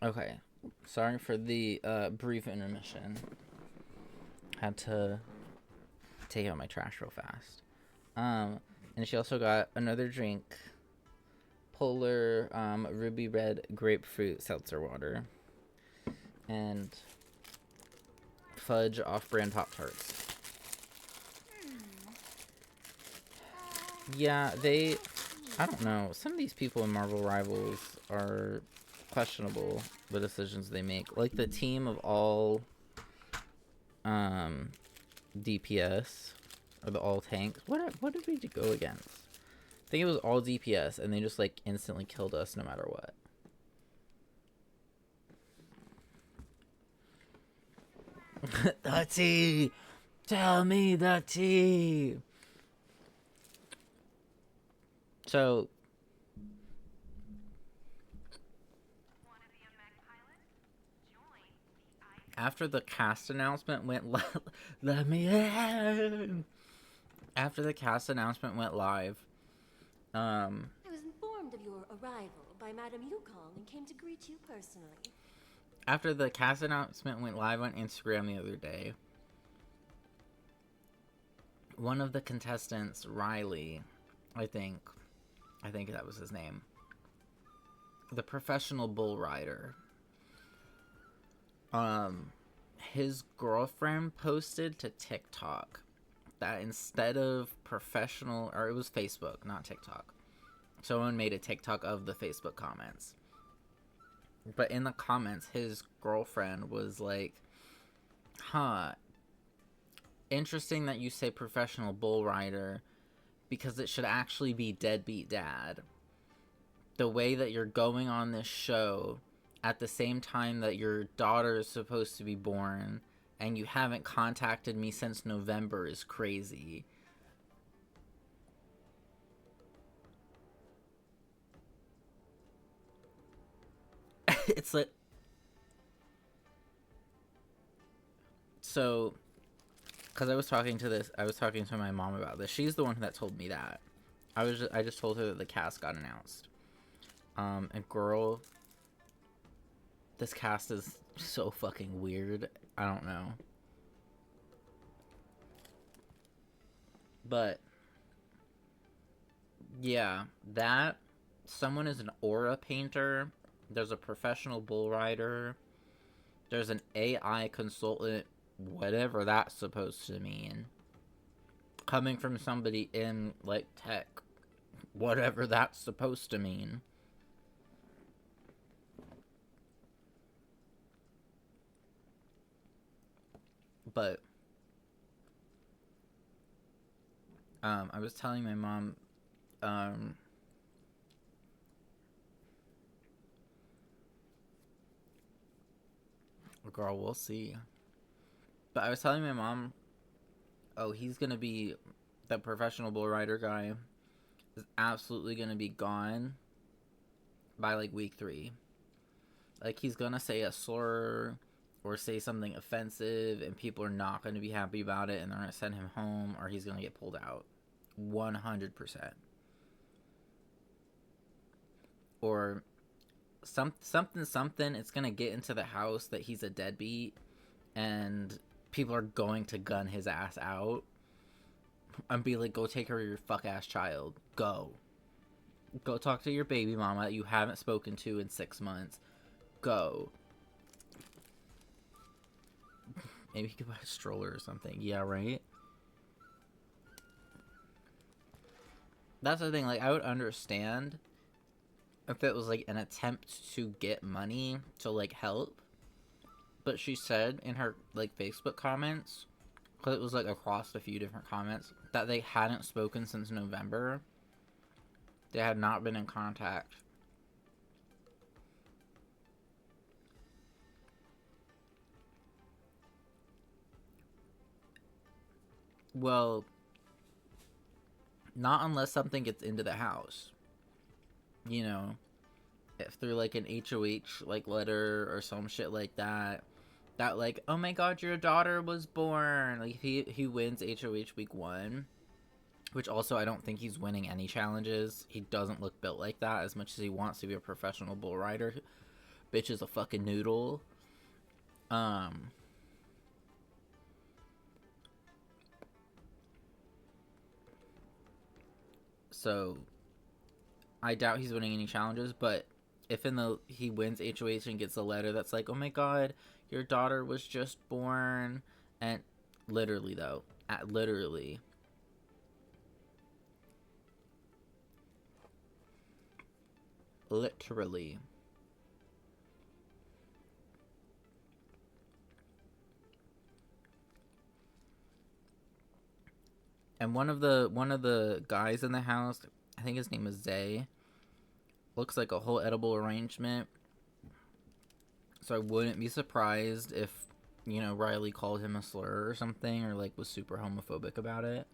Okay, sorry for the brief intermission. Had to take out my trash real fast. And she also got another drink, Polar Ruby Red Grapefruit Seltzer Water, and Fudge Off-Brand Pop-Tarts. Yeah, I don't know. Some of these people in Marvel Rivals are questionable, the decisions they make. Like the team of all DPS, or the all tanks. What did we go against? I think it was all DPS, and they just like instantly killed us no matter what. The tea! Tell me the tea! So, after the cast announcement went let me in! After the cast announcement went live, I was informed of your arrival by Madame Yukong and came to greet you personally. After the cast announcement went live on Instagram the other day, one of the contestants, Riley, I think that was his name, the professional bull rider, his girlfriend posted to TikTok that instead of professional, or it was Facebook, not TikTok, someone made a TikTok of the Facebook comments. But in the comments, his girlfriend was like, huh, interesting that you say professional bull rider, because it should actually be deadbeat dad. The way that you're going on this show at the same time that your daughter is supposed to be born and you haven't contacted me since November is crazy. It's like, so, because I was talking to my mom about this. She's the one that told me that. I just told her that the cast got announced. And girl, this cast is so fucking weird. I don't know. But yeah, that someone is an aura painter. There's a professional bull rider. There's an AI consultant, whatever that's supposed to mean. Coming from somebody in, like, tech, whatever that's supposed to mean. But, I was telling my mom, girl, we'll see. But I was telling my mom, oh, he's gonna be, that professional bull rider guy is absolutely gonna be gone by, like, week 3. Like, he's gonna say a slur or say something offensive, and people are not gonna be happy about it, and they're gonna send him home, or he's gonna get pulled out. 100%. Or something, it's gonna get into the house that he's a deadbeat, and people are going to gun his ass out and be like, go take care of your fuck-ass child. Go talk to your baby mama that you haven't spoken to in 6 months. Go. Maybe you could buy a stroller or something. Yeah, right? That's the thing, like, I would understand if it was, like, an attempt to get money to, like, help. But she said in her, like, Facebook comments, because it was, like, across a few different comments, that they hadn't spoken since November. They had not been in contact. Well, not unless something gets into the house. You know, if through, like, an HOH, like, letter or some shit like that, that, like, oh my god, your daughter was born. Like, he wins HOH week 1, which also I don't think he's winning any challenges. He doesn't look built like that as much as he wants to be a professional bull rider. bitch is a fucking noodle. So I doubt he's winning any challenges, but if he wins HOH and gets a letter that's like, oh my god, your daughter was just born, and literally, and one of the guys in the house, I think his name is Zay, looks like a whole edible arrangement. So I wouldn't be surprised if, you know, Riley called him a slur or something, or like was super homophobic about it.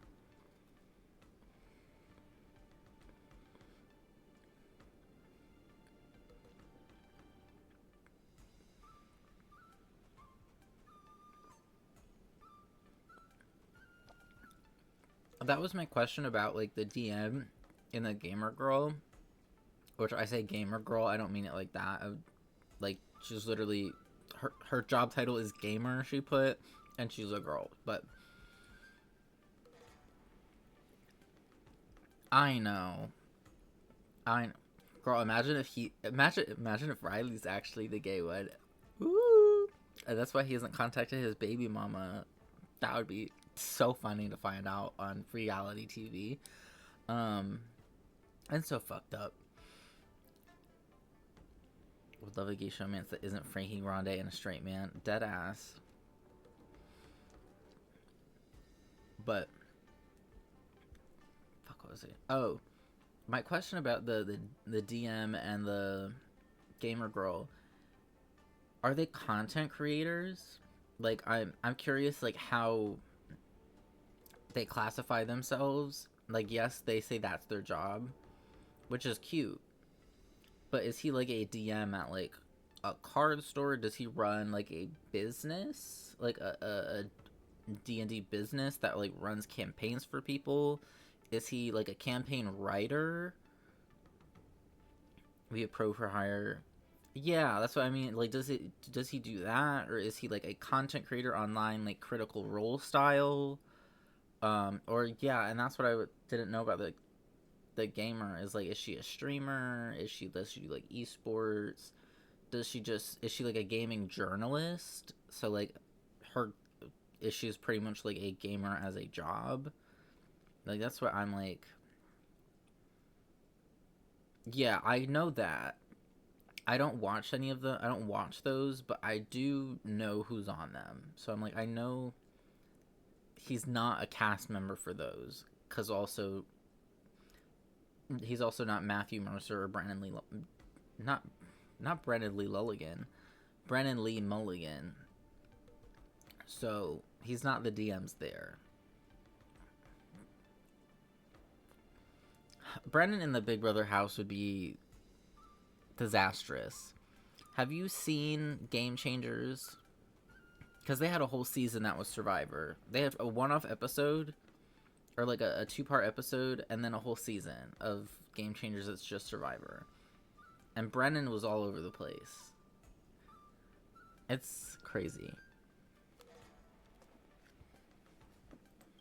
That was my question about like the DM in the gamer girl, which I say gamer girl, I don't mean it like that. Like she's literally her job title is gamer, she put, and she's a girl. But I know. Girl, imagine if Riley's actually the gay one. Woo! And that's why he hasn't contacted his baby mama. That would be so funny to find out on reality TV. And so fucked up. Would love a gay showmance that isn't Frankie Grande and a straight man. Dead ass. But fuck, what was it? Oh, my question about the DM and the gamer girl. Are they content creators? Like I'm curious like how they classify themselves. Like yes, they say that's their job, which is cute. But is he like a DM at like a card store? Does he run like a business? Like a D&D business that like runs campaigns for people? Is he like a campaign writer? Be a pro for hire? Yeah, that's what I mean. Like, does he do that, or is he like a content creator online, like Critical Role style? Or yeah, and that's what I didn't know about the gamer is like, is she a streamer? Does she do like esports? Is she like a gaming journalist? So like her issue is pretty much like a gamer as a job. Like that's what I'm like. Yeah, I know that. I don't watch those, but I do know who's on them. So I'm like, I know he's not a cast member for those, because also he's also not Matthew Mercer or Brandon Lee, not Brennan Lee Mulligan, Brennan Lee Mulligan. So he's not the DMs there. Brennan in the Big Brother house would be disastrous. Have you seen Game Changers? Because they had a whole season that was Survivor. They have a one-off episode, or like a two-part episode, and then a whole season of Game Changers that's just Survivor. And Brennan was all over the place. It's crazy.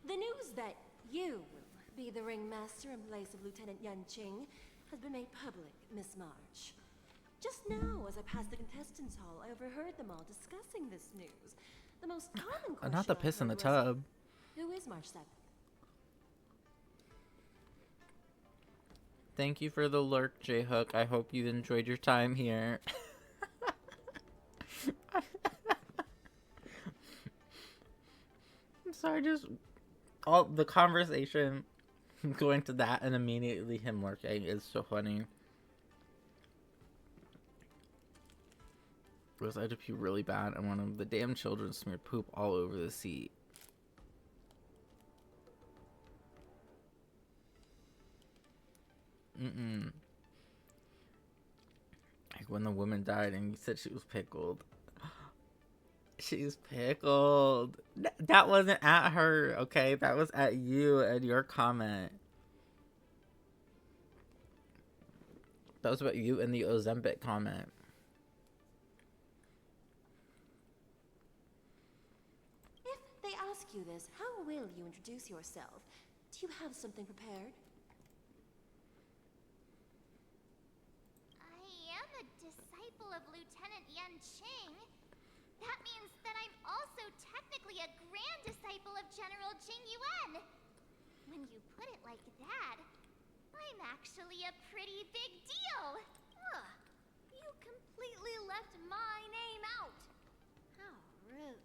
The news that you will be the ringmaster in place of Lieutenant Yan Qing has been made public, Miss March. Just now, as I passed the contestants' hall, I overheard them all discussing this news. The most common question Not the piss in the tub. Who is March 7th? Thank you for the lurk, J-Hook. I hope you enjoyed your time here. I'm sorry, just all the conversation going to that and immediately him lurking is so funny. Was I had to pee really bad, and one of the damn children smeared poop all over the seat. Like when the woman died and you said she was pickled. She's pickled. That wasn't at her, okay? That was at you and your comment. That was about you and the Ozempic comment. ask you this, how will you introduce yourself? Do you have something prepared? I am a disciple of Lieutenant Yanqing. That means that I'm also technically a grand disciple of General Jing Yuan. When you put it like that, I'm actually a pretty big deal. Ugh, you completely left my name out. How rude.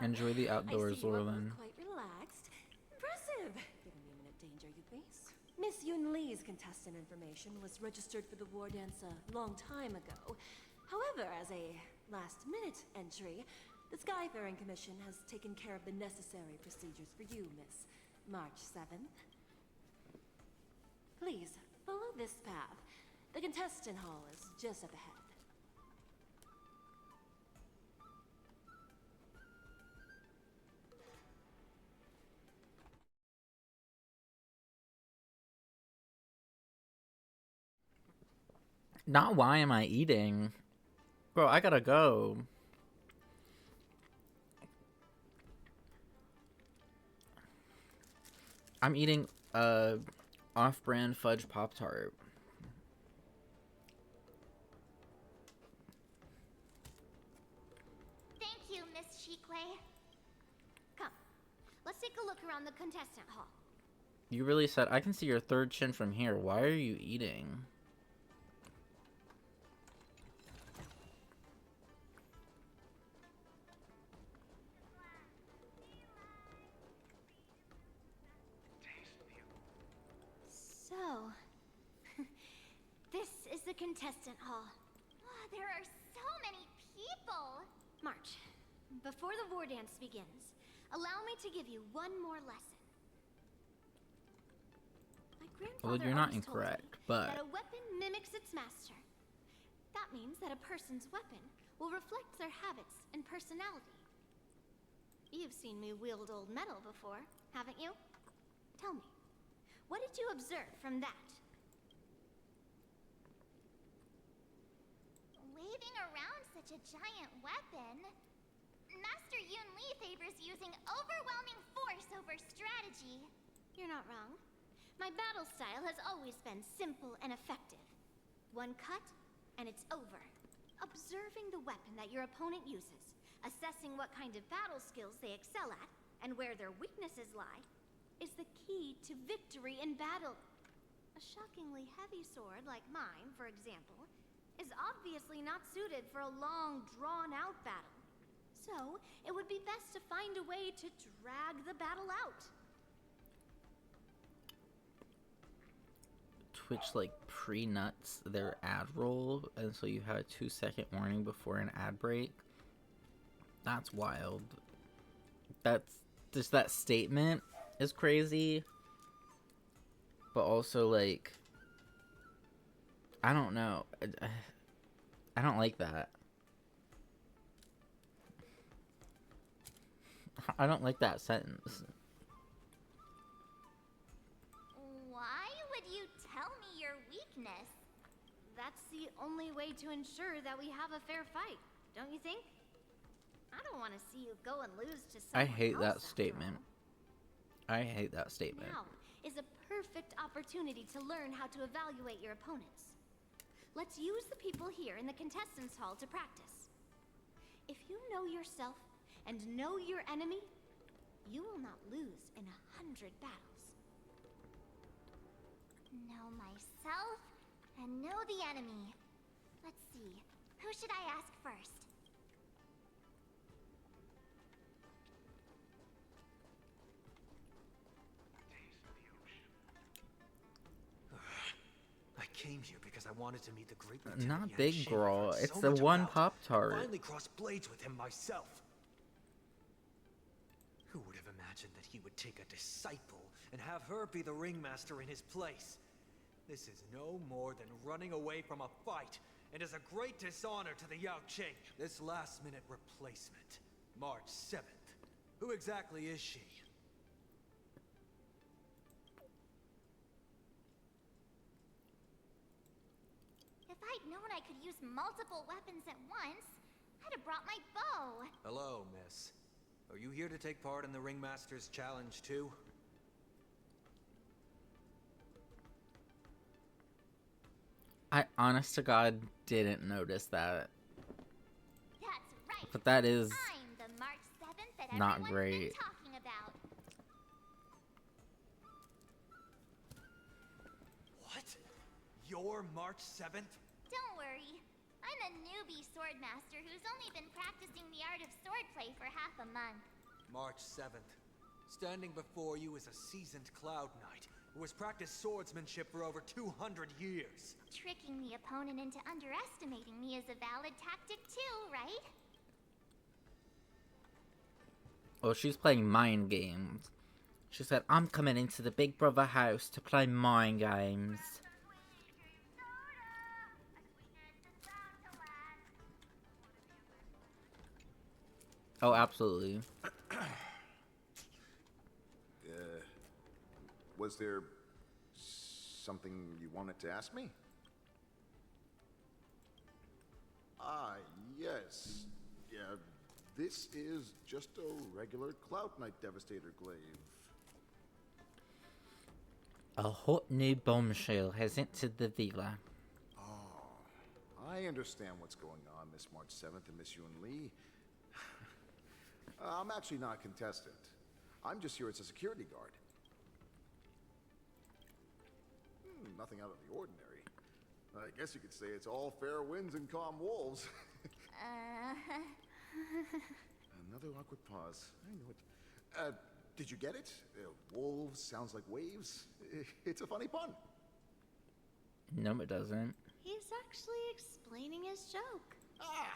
Enjoy the outdoors, I see you are both Laurelin. quite relaxed. Impressive. Giving me a minute danger, you please. Miss Yun Li's contestant information was registered for the Wardance a long time ago. However, as a last-minute entry, the Skyfaring Commission has taken care of the necessary procedures for you, Miss. March 7th. Please, follow this path. The contestant hall is just up ahead. Not why am I eating? Bro, I gotta go. I'm eating off-brand fudge Pop-Tart. Thank you, Miss Shikwe. Come, let's take a look around the contestant hall. You really said I can see your third chin from here. Why are you eating? So, this is the contestant hall. There are so many people. March, before the war dance begins, allow me to give you one more lesson. My Well, grandfather you're not always told me incorrect, but that a weapon mimics its master. That means that a person's weapon will reflect their habits and personality. You've seen me wield old metal before, haven't you? Tell me, what did you observe from that? Waving around such a giant weapon, Master Yun Li favors using overwhelming force over strategy. You're not wrong. My battle style has always been simple and effective. One cut, and it's over. Observing the weapon that your opponent uses, assessing what kind of battle skills they excel at, and where their weaknesses lie, is the key to victory in battle. A shockingly heavy sword like mine, for example, is obviously not suited for a long, drawn-out battle. So, it would be best to find a way to drag the battle out. Twitch like pre-nuts their ad roll, and so you have a 2-second warning before an ad break. That's wild. That's just, that statement is crazy, but also like, I don't know. I don't like that. I don't like that sentence. Why would you tell me your weakness? That's the only way to ensure that we have a fair fight, don't you think? I don't want to see you go and lose to someone I hate that else, statement. I hate that statement. Now is a perfect opportunity to learn how to evaluate your opponents. Let's use the people here in the contestants hall to practice. If you know yourself and know your enemy, you will not lose in 100 battles. Know myself and know the enemy. Let's see, who should I ask first? I came here because I wanted to meet the great Not Lieutenant big Yanqing girl. I've heard It's so the much one about. Pop-Tart. Finally crossed blades with him myself. Who would have imagined that he would take a disciple and have her be the ringmaster in his place? This is no more than running away from a fight, and is a great dishonor to the Yaoqing. This last-minute replacement, March 7th. Who exactly is she? If I'd known I could use multiple weapons at once, I'd have brought my bow. Hello, miss. Are you here to take part in the Ringmaster's Challenge too? I honest to God didn't notice that. That's right. But that is I'm the March 7th that not everyone's great. been talking about. What? You're March 7th? Don't worry. I'm a newbie swordmaster who's only been practicing the art of swordplay for half a month. March 7th. Standing before you is a seasoned Cloud Knight who has practiced swordsmanship for over 200 years. Tricking the opponent into underestimating me is a valid tactic too, right? Oh, she's playing mind games. She said, I'm coming into the Big Brother house to play mind games. Oh, absolutely. Was there something you wanted to ask me? Ah, yes. Yeah, this is just a regular Cloud Knight Devastator glaive. A hot new bombshell has entered the villa. Oh, I understand what's going on, Miss March 7th and Miss Yun Li. I'm actually not a contestant. I'm just here as a security guard. Nothing out of the ordinary. I guess you could say it's all fair winds and calm wolves. Another awkward pause. I knew it. Did you get it? Wolves sounds like waves. It's a funny pun. No, it doesn't. He's actually explaining his joke. Ah!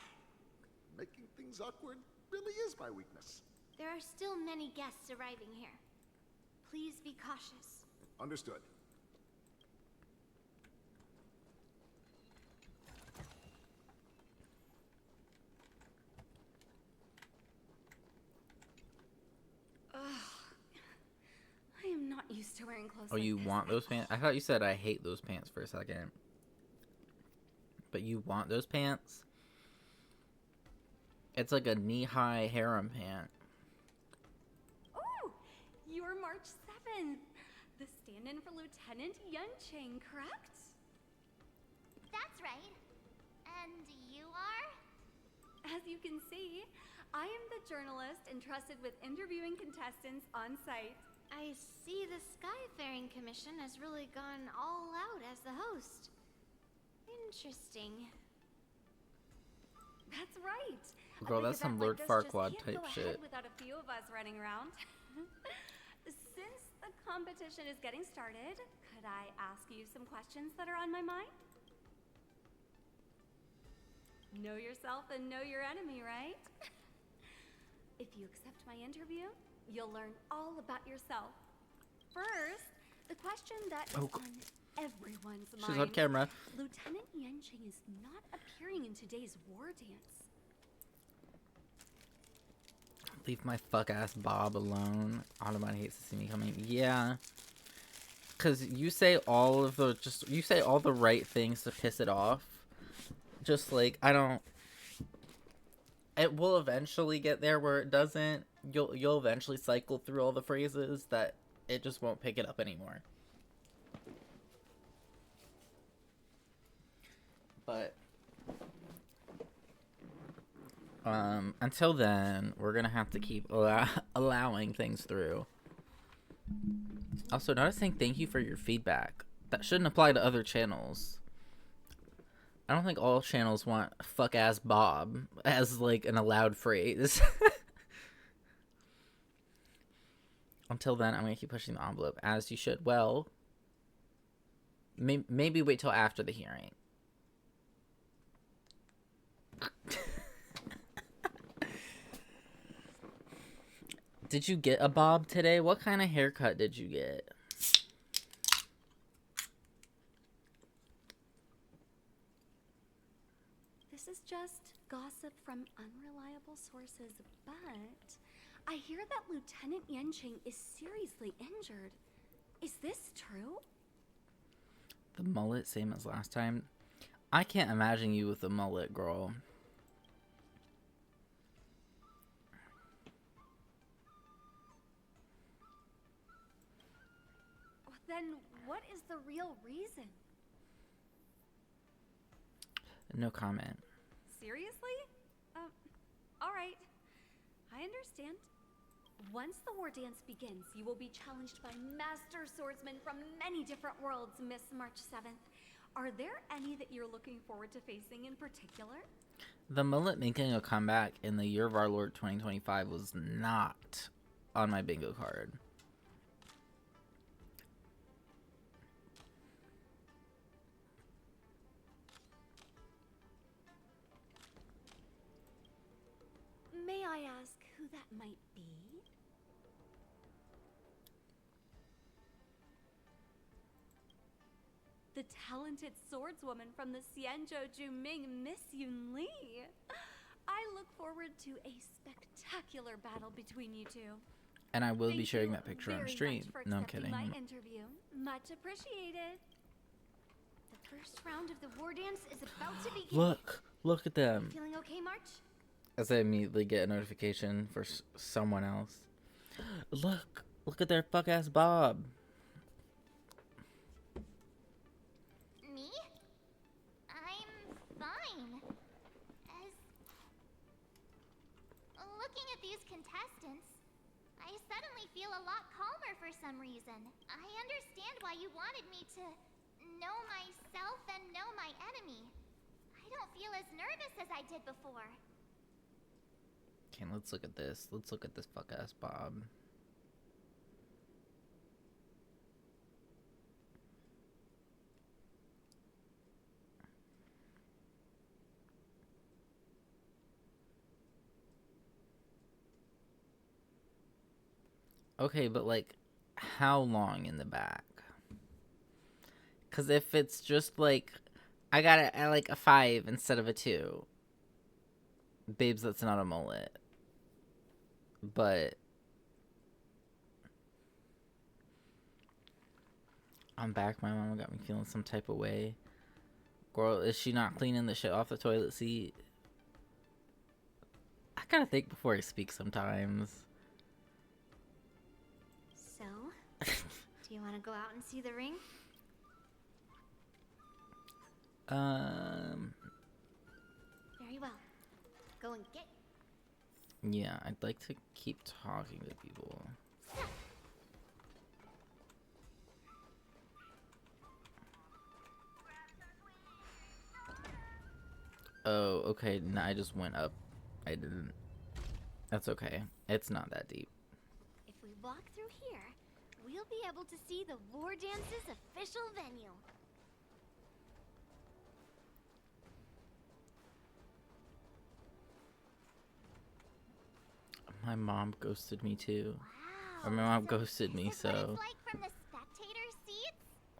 Making things awkward really is my weakness. There are still many guests arriving here. Please be cautious. Understood. I am not used to wearing clothes Oh, like you this. want those pants? I thought you said I hate those pants for a second. But you want those pants? It's like a knee-high harem pant. Oh, you're March 7th. The stand-in for Lieutenant Yunqing, correct? That's right. And you are? As you can see, I am the journalist entrusted with interviewing contestants on site. I see the Skyfaring Commission has really gone all out as the host. Interesting. That's right. Girl, that's some Lord Farquaad type shit. Without a few of us running around. Since the competition is getting started, could I ask you some questions that are on my mind? Know yourself and know your enemy, right? If you accept my interview, you'll learn all about yourself. First, the question that is on everyone's mind. She's on camera. Lieutenant Yunqing is not appearing in today's war dance. Leave my fuck-ass Bob alone. Autobot hates to see me coming. Yeah. Because you say all of the... you say all the right things to piss it off. Just like, I don't... It will eventually get there where it doesn't. You'll eventually cycle through all the phrases that it just won't pick it up anymore. But until then, we're gonna have to keep allowing things through. Also, noticing thank you for your feedback. That shouldn't apply to other channels. I don't think all channels want fuck ass Bob as like an allowed phrase. Until then, I'm gonna keep pushing the envelope as you should. Well, maybe wait till after the hearing. Did you get a bob today? What kind of haircut did you get? This is just gossip from unreliable sources, but I hear that Lieutenant Yunqing is seriously injured. Is this true? The mullet, same as last time. I can't imagine you with a mullet, girl. Then what is the real reason? No comment. Seriously? Alright. I understand. Once the war dance begins, you will be challenged by master swordsmen from many different worlds, Miss March 7th. Are there any that you're looking forward to facing in particular? The mullet making a comeback in the Year of Our Lord 2025 was not on my bingo card. May I ask who that might be? The talented swordswoman from the Xianzhou Ming, Miss Yun Li. I look forward to a spectacular battle between you two. And I will be Thank sharing you that picture on very stream. much for No, I'm accepting kidding. My interview. Much appreciated. The first round of the war dance is about to begin. Look at them. Feeling okay, March? As I immediately get a notification for someone else. Look at their fuck ass Bob. Me? I'm fine. As looking at these contestants, I suddenly feel a lot calmer for some reason. I understand why you wanted me to know myself and know my enemy. I don't feel as nervous as I did before. Okay, let's look at this. Let's look at this fuck ass Bob. Okay, but like, how long in the back? Because if it's just like, I got it at like a 5 instead of a 2. Babes, that's not a mullet. But I'm back. My mama got me feeling some type of way. Girl, is she not cleaning the shit off the toilet seat? I gotta think before I speak sometimes. So, do you want to go out and see the ring? Very well. Go and get. Yeah, I'd like to keep talking to people. Oh, okay. No, I just went up. I didn't. That's okay. It's not that deep. If we walk through here, we'll be able to see the war dance's official venue. My mom ghosted me too. Wow. Or my mom ghosted me, Is what so. it's like from the spectator seats?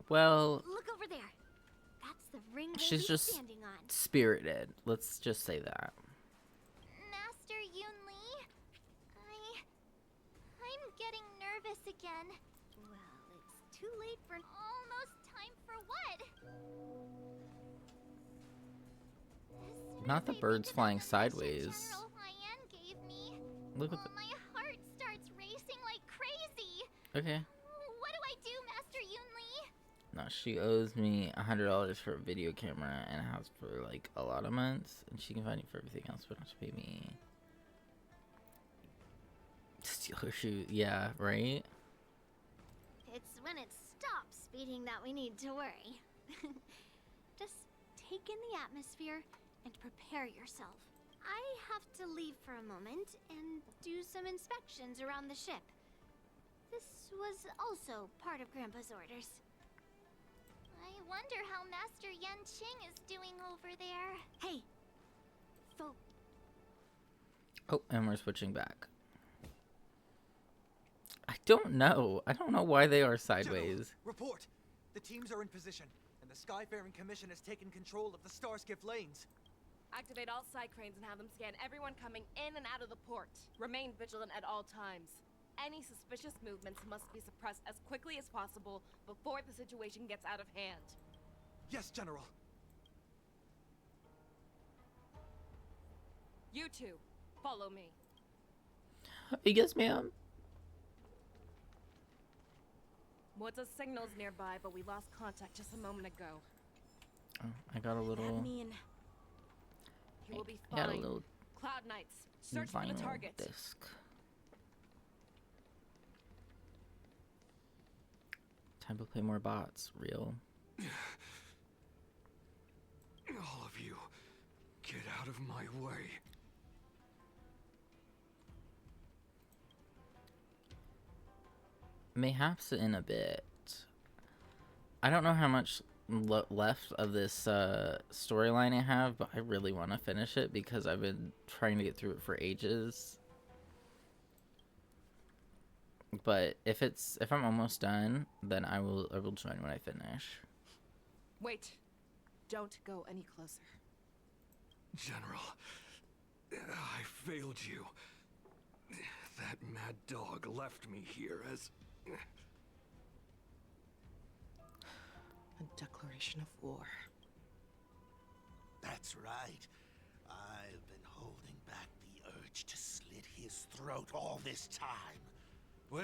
Well, Look over there. That's the ring we'll she's be just standing on. spirited. Let's just say that. Master Yun Li, I'm getting nervous again. Well, it's too late for almost time for what? Not the birds flying sideways. General Hyan gave me. Look at the. My heart starts racing like crazy. Okay. What do I do, Master Yun Li? No, she owes me $100 for a video camera and a house for like a lot of months, and she can find it for everything else, but not to pay me. Steal her shoe. Yeah, right? It's when it stops speeding that we need to worry. Just take in the atmosphere and prepare yourself. I have to leave for a moment and do some inspections around the ship. This was also part of Grandpa's orders. I wonder how Master Yan Qing is doing over there. Hey! Oh, and we're switching back. I don't know. I don't know why they are sideways. General, report! The teams are in position, and the Skyfaring Commission has taken control of the Starskiff lanes. Activate all side cranes and have them scan everyone coming in and out of the port. Remain vigilant at all times. Any suspicious movements must be suppressed as quickly as possible before the situation gets out of hand. Yes, General. You two, follow me. Yes, ma'am. What's a signal's nearby, but we lost contact just a moment ago. Oh, I got a little. He will be I got a fine. little Cloud Knights, search for the vinyl target. disc. Time to play more bots. Real. All of you, get out of my way. Mayhaps in a bit. I don't know how much left of this storyline I have, but I really want to finish it because I've been trying to get through it for ages. But if I'm almost done, then I will join when I finish. Wait. Don't go any closer. General, I failed you. That mad dog left me here as... A declaration of war. That's right. I've been holding back the urge to slit his throat all this time. Well,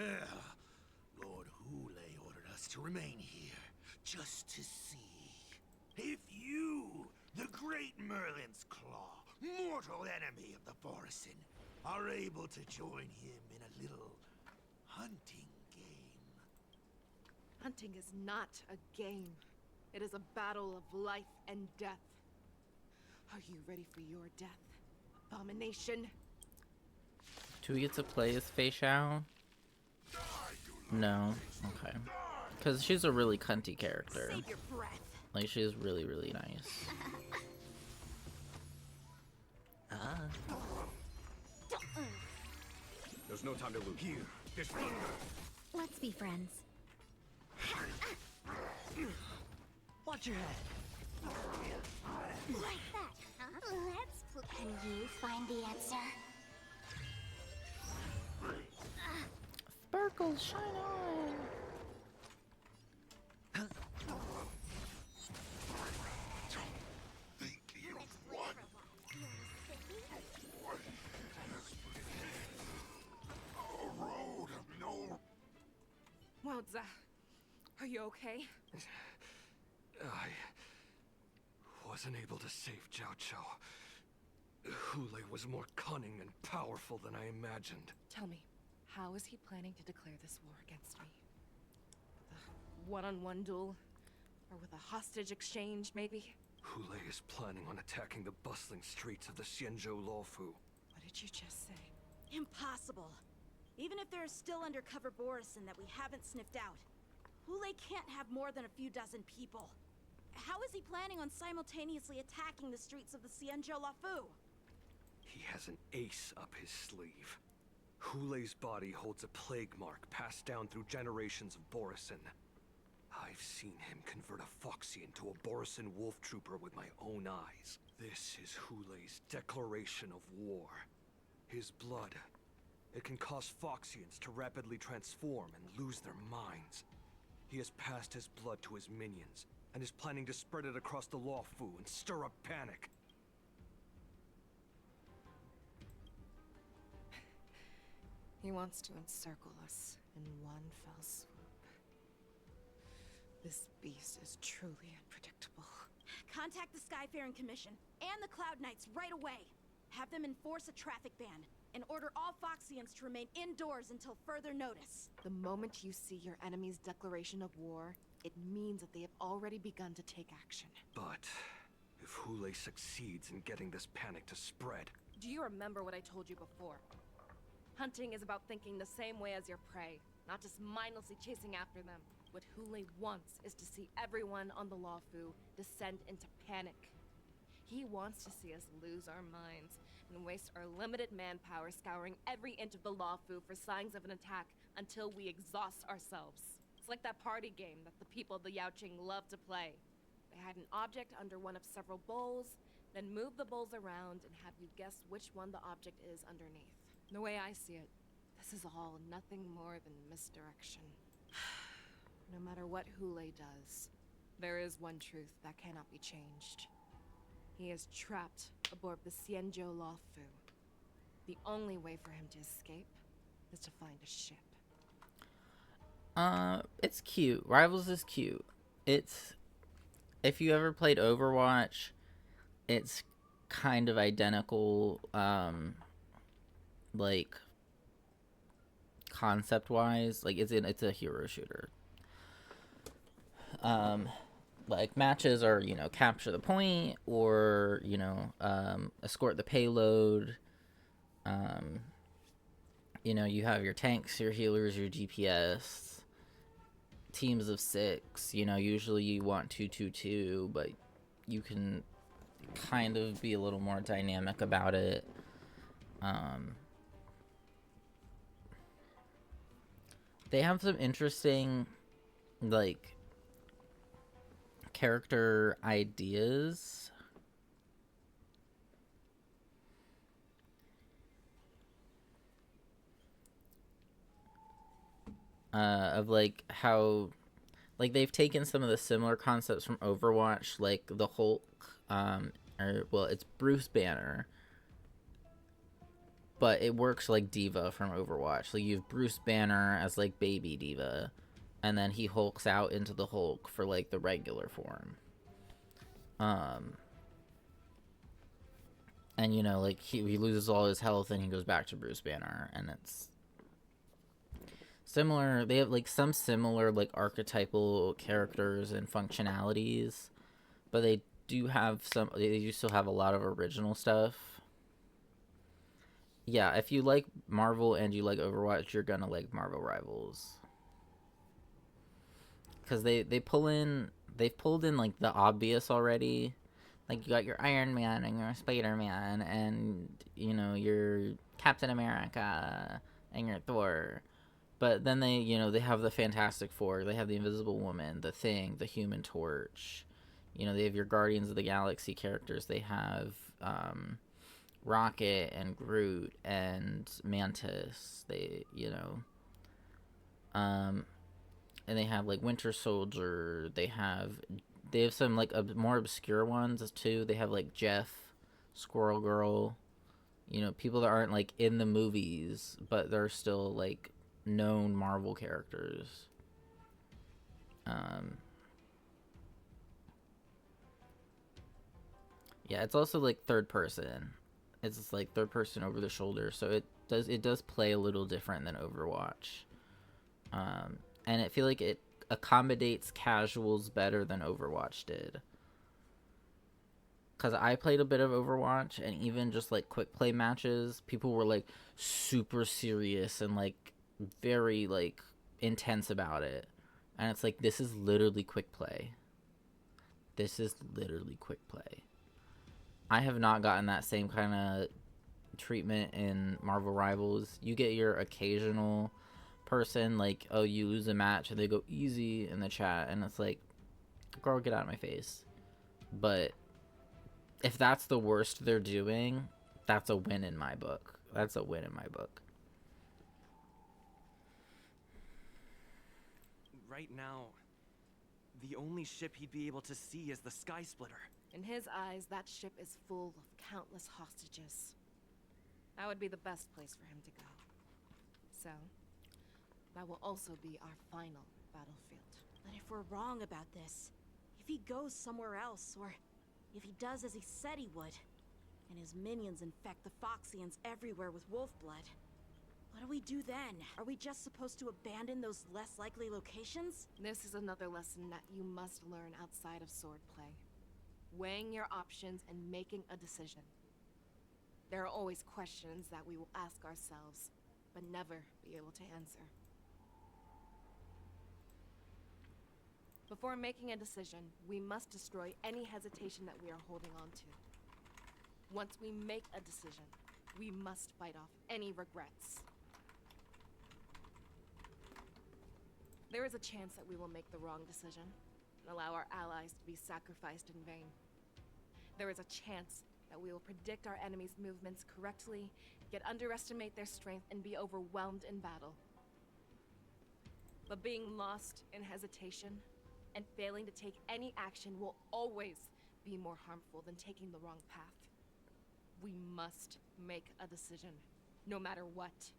Lord Hule ordered us to remain here, just to see if you, the great Merlin's Claw, mortal enemy of the Borisin, are able to join him in a little hunting game. Hunting is not a game. It is a battle of life and death. Are you ready for your death, abomination? Do we get to play as Fei Xiao? No. Okay. Because she's a really cunty character. Save your breath. Like, she is really, really nice. There's no time to lose. Here, there's thunder. Let's be friends. Watch your head. Like that, huh? Can you find the answer? Sparkles shine on. Wowza. Are you okay? I wasn't able to save Jiao Chou. Hule was more cunning and powerful than I imagined. Tell me, how is he planning to declare this war against me? With a one-on-one duel? Or with a hostage exchange, maybe? Hule is planning on attacking the bustling streets of the Xianzhou Lawfu. What did you just say? Impossible. Even if there are still undercover Borisin that we haven't sniffed out, Hule can't have more than a few dozen people. How is he planning on simultaneously attacking the streets of the Xianzhou Lawfu? He has an ace up his sleeve. Hule's body holds a plague mark passed down through generations of Borisin. I've seen him convert a Foxian to a Borisin wolf trooper with my own eyes. This is Hule's declaration of war. His blood. It can cause Foxians to rapidly transform and lose their minds. He has passed his blood to his minions, and is planning to spread it across the Lawfu and stir up panic. He wants to encircle us in one fell swoop. This beast is truly unpredictable. Contact the Skyfaring Commission and the Cloud Knights right away. Have them enforce a traffic ban and order all Foxians to remain indoors until further notice. The moment you see your enemy's declaration of war, it means that they have already begun to take action. But if Hule succeeds in getting this panic to spread... Do you remember what I told you before? Hunting is about thinking the same way as your prey, not just mindlessly chasing after them. What Hule wants is to see everyone on the Lawfu descend into panic. He wants to see us lose our minds and waste our limited manpower scouring every inch of the Lawfu for signs of an attack until we exhaust ourselves. It's like that party game that the people of the Yaoqing love to play. They hide an object under one of several bowls, then move the bowls around and have you guess which one the object is underneath. The way I see it, this is all nothing more than misdirection. No matter what Hule does, there is one truth that cannot be changed. He is trapped aboard the Xianzhou Lawfu. The only way for him to escape is to find a ship. It's cute. Rivals is cute. It's, if you ever played Overwatch, it's kind of identical, like concept wise. Like it's a hero shooter. Like matches are, you know, capture the point or, you know, escort the payload. You know, you have your tanks, your healers, your DPS, teams of 6. You know, usually you want 2-2-2, but you can kind of be a little more dynamic about it. They have some interesting, like, character ideas. Of like how, like, they've taken some of the similar concepts from Overwatch, like the Hulk, or well, it's Bruce Banner, but it works like D.Va from Overwatch. Like you have Bruce Banner as like baby D.Va, and then he hulks out into the Hulk for like the regular form. And you know, like he loses all his health and he goes back to Bruce Banner, and it's similar. They have like some similar like archetypal characters and functionalities, but they do still have a lot of original stuff. Yeah, if you like Marvel and you like Overwatch, you're gonna like Marvel Rivals, because they've pulled in like the obvious already. Like you got your Iron Man and your Spider-Man and, you know, your Captain America and your Thor. But then they, you know, they have the Fantastic Four. They have the Invisible Woman, the Thing, the Human Torch. You know, they have your Guardians of the Galaxy characters. They have Rocket and Groot and Mantis. They, you know, and they have like Winter Soldier. They have some like more obscure ones too. They have like Jeff, Squirrel Girl. You know, people that aren't like in the movies, but they're still like known Marvel characters. Yeah, it's also like third person. It's just like third person over the shoulder, so it does play a little different than Overwatch. And I feel like it accommodates casuals better than Overwatch did. Because I played a bit of Overwatch, and even just like quick play matches, people were like super serious and like very like intense about it. And it's like, this is literally quick play. This is literally quick play. I have not gotten that same kind of treatment in Marvel Rivals. You get your occasional person, like, oh, you lose a match and they go easy in the chat, and it's like, girl, get out of my face. But if that's the worst they're doing, that's a win in my book. That's a win in my book. Right now, the only ship he'd be able to see is the Sky Splitter. In his eyes, that ship is full of countless hostages. That would be the best place for him to go. So, that will also be our final battlefield. But if we're wrong about this, if he goes somewhere else, or if he does as he said he would, and his minions infect the Foxians everywhere with wolf blood, what do we do then? Are we just supposed to abandon those less likely locations? This is another lesson that you must learn outside of swordplay. Weighing your options and making a decision. There are always questions that we will ask ourselves, but never be able to answer. Before making a decision, we must destroy any hesitation that we are holding on to. Once we make a decision, we must fight off any regrets. There is a chance that we will make the wrong decision and allow our allies to be sacrificed in vain. There is a chance that we will predict our enemy's movements correctly, yet underestimate their strength and be overwhelmed in battle. But being lost in hesitation and failing to take any action will always be more harmful than taking the wrong path. We must make a decision, no matter what.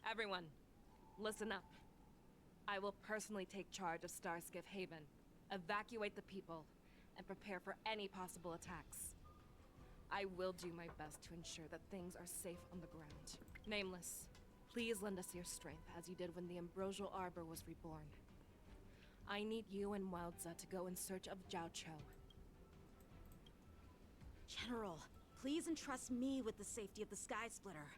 Everyone, listen up. I will personally take charge of Starskiff Haven, evacuate the people, and prepare for any possible attacks. I will do my best to ensure that things are safe on the ground. Nameless, please lend us your strength as you did when the Ambrosial Arbor was reborn. I need you and Wildza to go in search of Xianzhou. General, please entrust me with the safety of the Sky Splitter.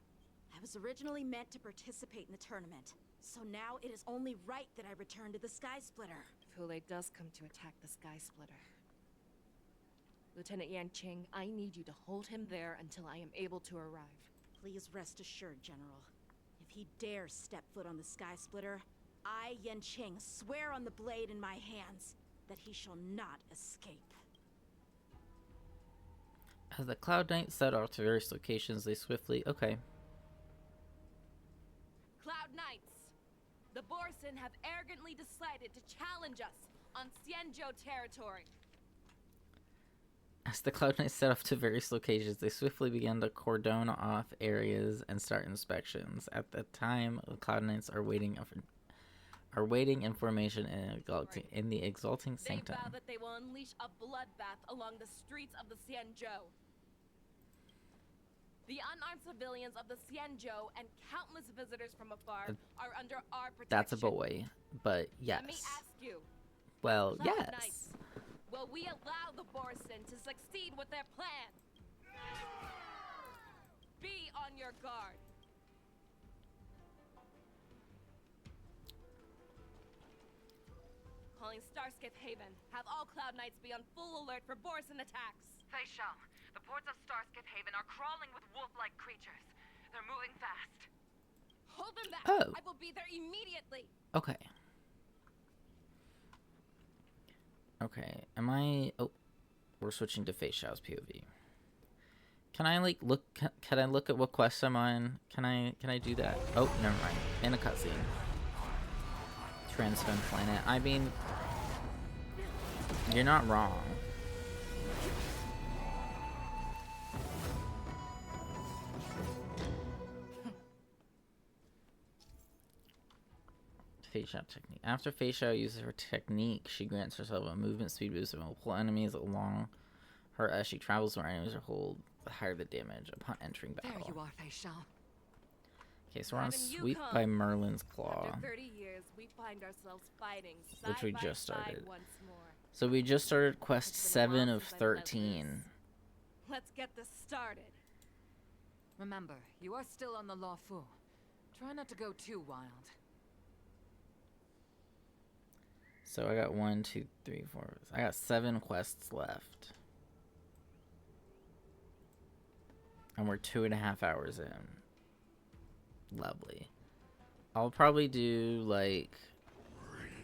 I was originally meant to participate in the tournament, so now it is only right that I return to the Sky Splitter. If Hulei does come to attack the Sky Splitter, Lieutenant Yanqing, I need you to hold him there until I am able to arrive. Please rest assured, General. If he dares step foot on the Sky Splitter, I, Yanqing, swear on the blade in my hands that he shall not escape. As the Cloud Knights set off to various locations, they swiftly... Okay. Cloud Knights! The Borson have arrogantly decided to challenge us on Xianzhou territory. As the Cloud Knights set off to various locations, they swiftly began to cordon off areas and start inspections. At the time, the Cloud Knights are waiting in formation in the Exalting Sanctum. They vow that they will unleash a bloodbath along the streets of the Xianzhou. The unarmed civilians of the Xianzhou and countless visitors from afar are under our protection. That's a boy, but yes. Let me ask you. Well, Cloud yes. Knights, will we allow the Borson to succeed with their plan? Be on your guard. Calling Starskiff Haven. Have all Cloud Knights be on full alert for Borson attacks. Fei Xiao, the ports of Starskiff Haven are crawling with wolf-like creatures. They're moving fast. Hold them back. Oh. I will be there immediately. Okay. Okay. Am I... Oh. We're switching to Fei Xiao's POV. Can I, like, look... Can I look at what quest I'm on? Can I do that? Oh, never mind. In a cutscene. Transfend planet. I mean... You're not wrong. Fei Xiao technique. After Fei Xiao uses her technique, she grants herself a movement speed boost and will pull enemies along her as she travels where enemies are hold. The higher the damage upon entering battle. There you are, Fei Xiao. Okay, so we're on Haven't you Sweep come? by Merlin's Claw, After 30 years, we find ourselves fighting side which we by just side started. once more. So we just started quest It's been a 7 while of since I've left 13. Let's get this started. Remember, you are still on the Law Fu. Try not to go too wild. So I got 1, 2, 3, 4. I got 7 quests left. And we're 2.5 hours in. Lovely. I'll probably do like...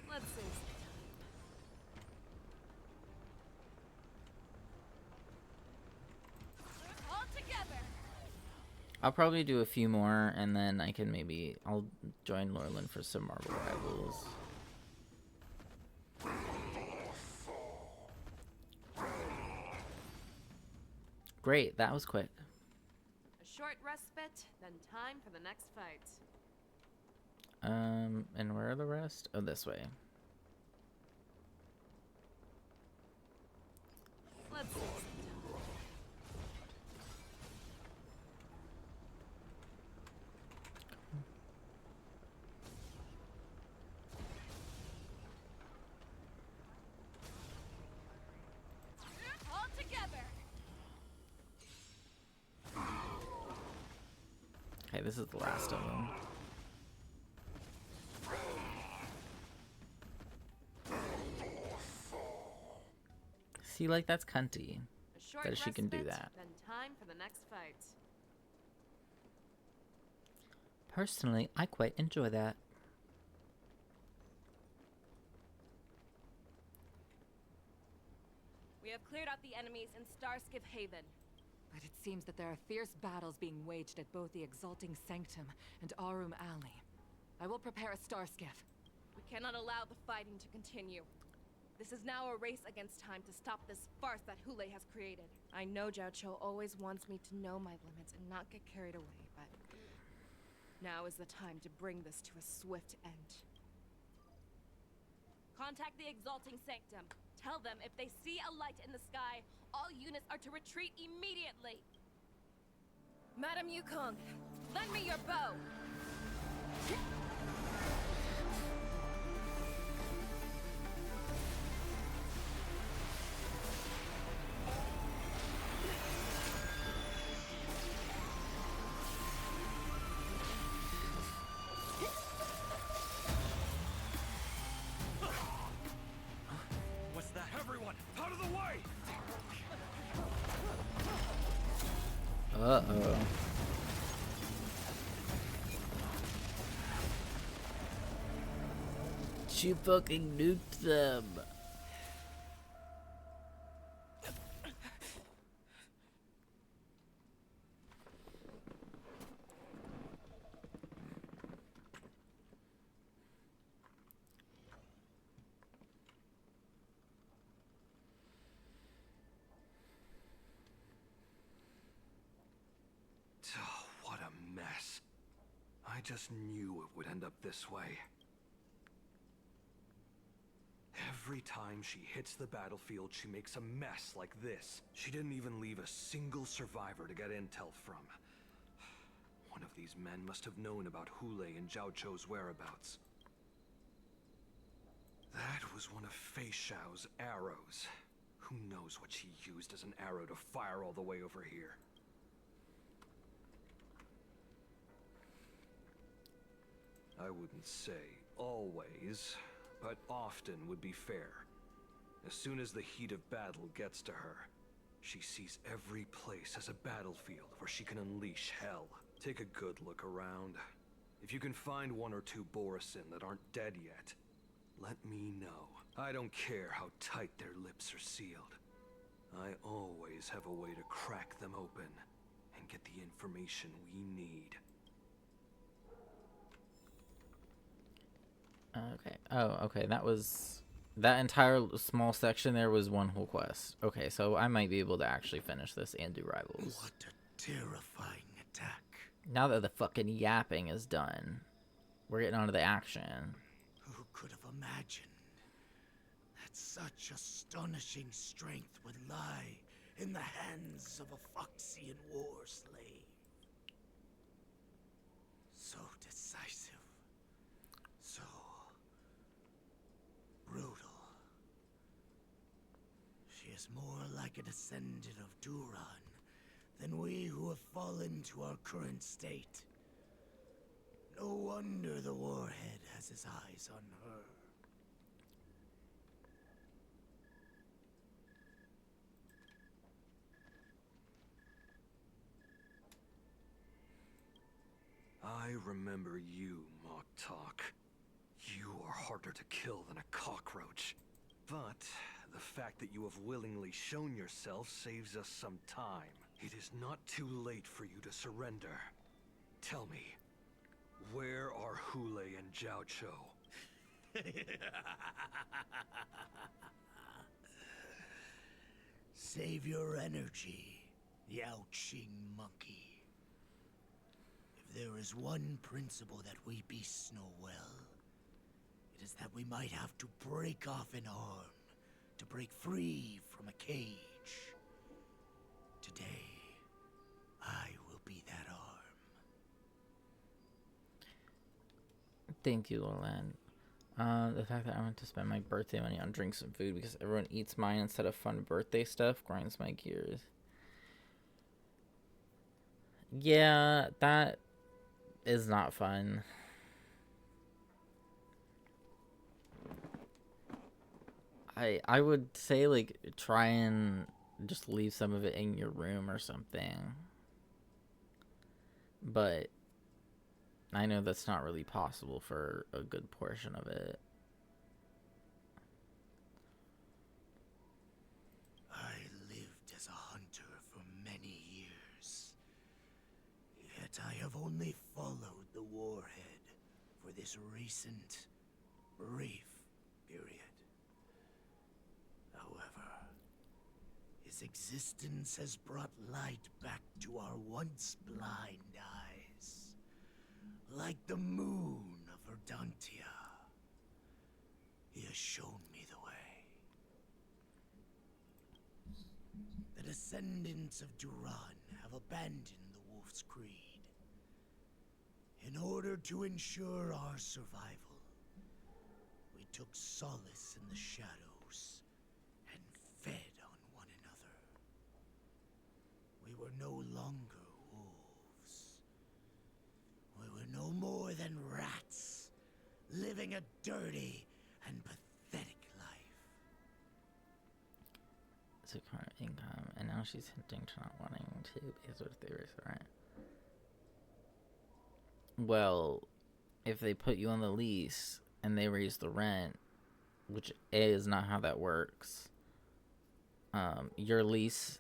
Let's see. All together. I'll probably do a few more, and then I can maybe... I'll join Lorlin for some Marvel Rivals. Great, that was quick. A short respite, then time for the next fight. And where are the rest? Oh, this way. Let's see. All together. Okay, this is the last of them. See, like, that's cunty. A short That she can do respite, that. Then time for the next fight. Personally, I quite enjoy that. We have cleared out the enemies in Starskiff Haven. But it seems that there are fierce battles being waged at both the Exalting Sanctum and Arum Alley. I will prepare a star skiff. We cannot allow the fighting to continue. This is now a race against time to stop this farce that Hulei has created. I know Xianzhou always wants me to know my limits and not get carried away, but now is the time to bring this to a swift end. Contact the Exalting Sanctum. Tell them if they see a light in the sky, all units are to retreat immediately. Madam Yukong, lend me your bow. What's that? Everyone, out of the way! Uh-oh. She fucking nuked them. Oh, what a mess. I just knew it would end up this way. Every time she hits the battlefield, she makes a mess like this. She didn't even leave a single survivor to get intel from. One of these men must have known about Hulei and Xiaochou's whereabouts. That was one of Fei Xiao's arrows. Who knows what she used as an arrow to fire all the way over here? I wouldn't say always, but often would be fair. As soon as the heat of battle gets to her, she sees every place as a battlefield where she can unleash hell. Take a good look around. If you can find one or two Borisin that aren't dead yet, let me know. I don't care how tight their lips are sealed. I always have a way to crack them open and get the information we need. Okay. Oh, okay. That entire small section there was one whole quest. Okay, so I might be able to actually finish this and do rivals. What a terrifying attack. Now that the fucking yapping is done, we're getting onto the action. Who could have imagined that such astonishing strength would lie in the hands of a Foxian war slave? So decisive. So brutal. She is more like a descendant of Duran than we who have fallen to our current state. No wonder the Warhead has his eyes on her. I remember you, Mock Talk. You are harder to kill than a cockroach. But the fact that you have willingly shown yourself saves us some time. It is not too late for you to surrender. Tell me, where are Hulei and Xiaochou? Save your energy, Yao Qing monkey. If there is one principle that we beasts know well, it is that we might have to break off an arm to break free from a cage. Today, I will be that arm. Thank you, Lolan. The fact that I want to spend my birthday money on drinks and food because everyone eats mine instead of fun birthday stuff grinds my gears. Yeah, that is not fun. I would say, like, try and just leave some of it in your room or something. But I know that's not really possible for a good portion of it. I lived as a hunter for many years. Yet I have only followed the Warhead for this recent, brief period. However, his existence has brought light back to our once blind eyes. Like the moon of Verdantia. He has shown me the way. The descendants of Duran have abandoned the Wolf's Creed. In order to ensure our survival, we took solace in the shadows and fed on one another. We were no longer wolves. We were no more than rats, living a dirty and pathetic life. So current income, and now she's hinting to not wanting to be sort of theories, right? Well, if they put you on the lease and they raise the rent, which is not how that works. Your lease,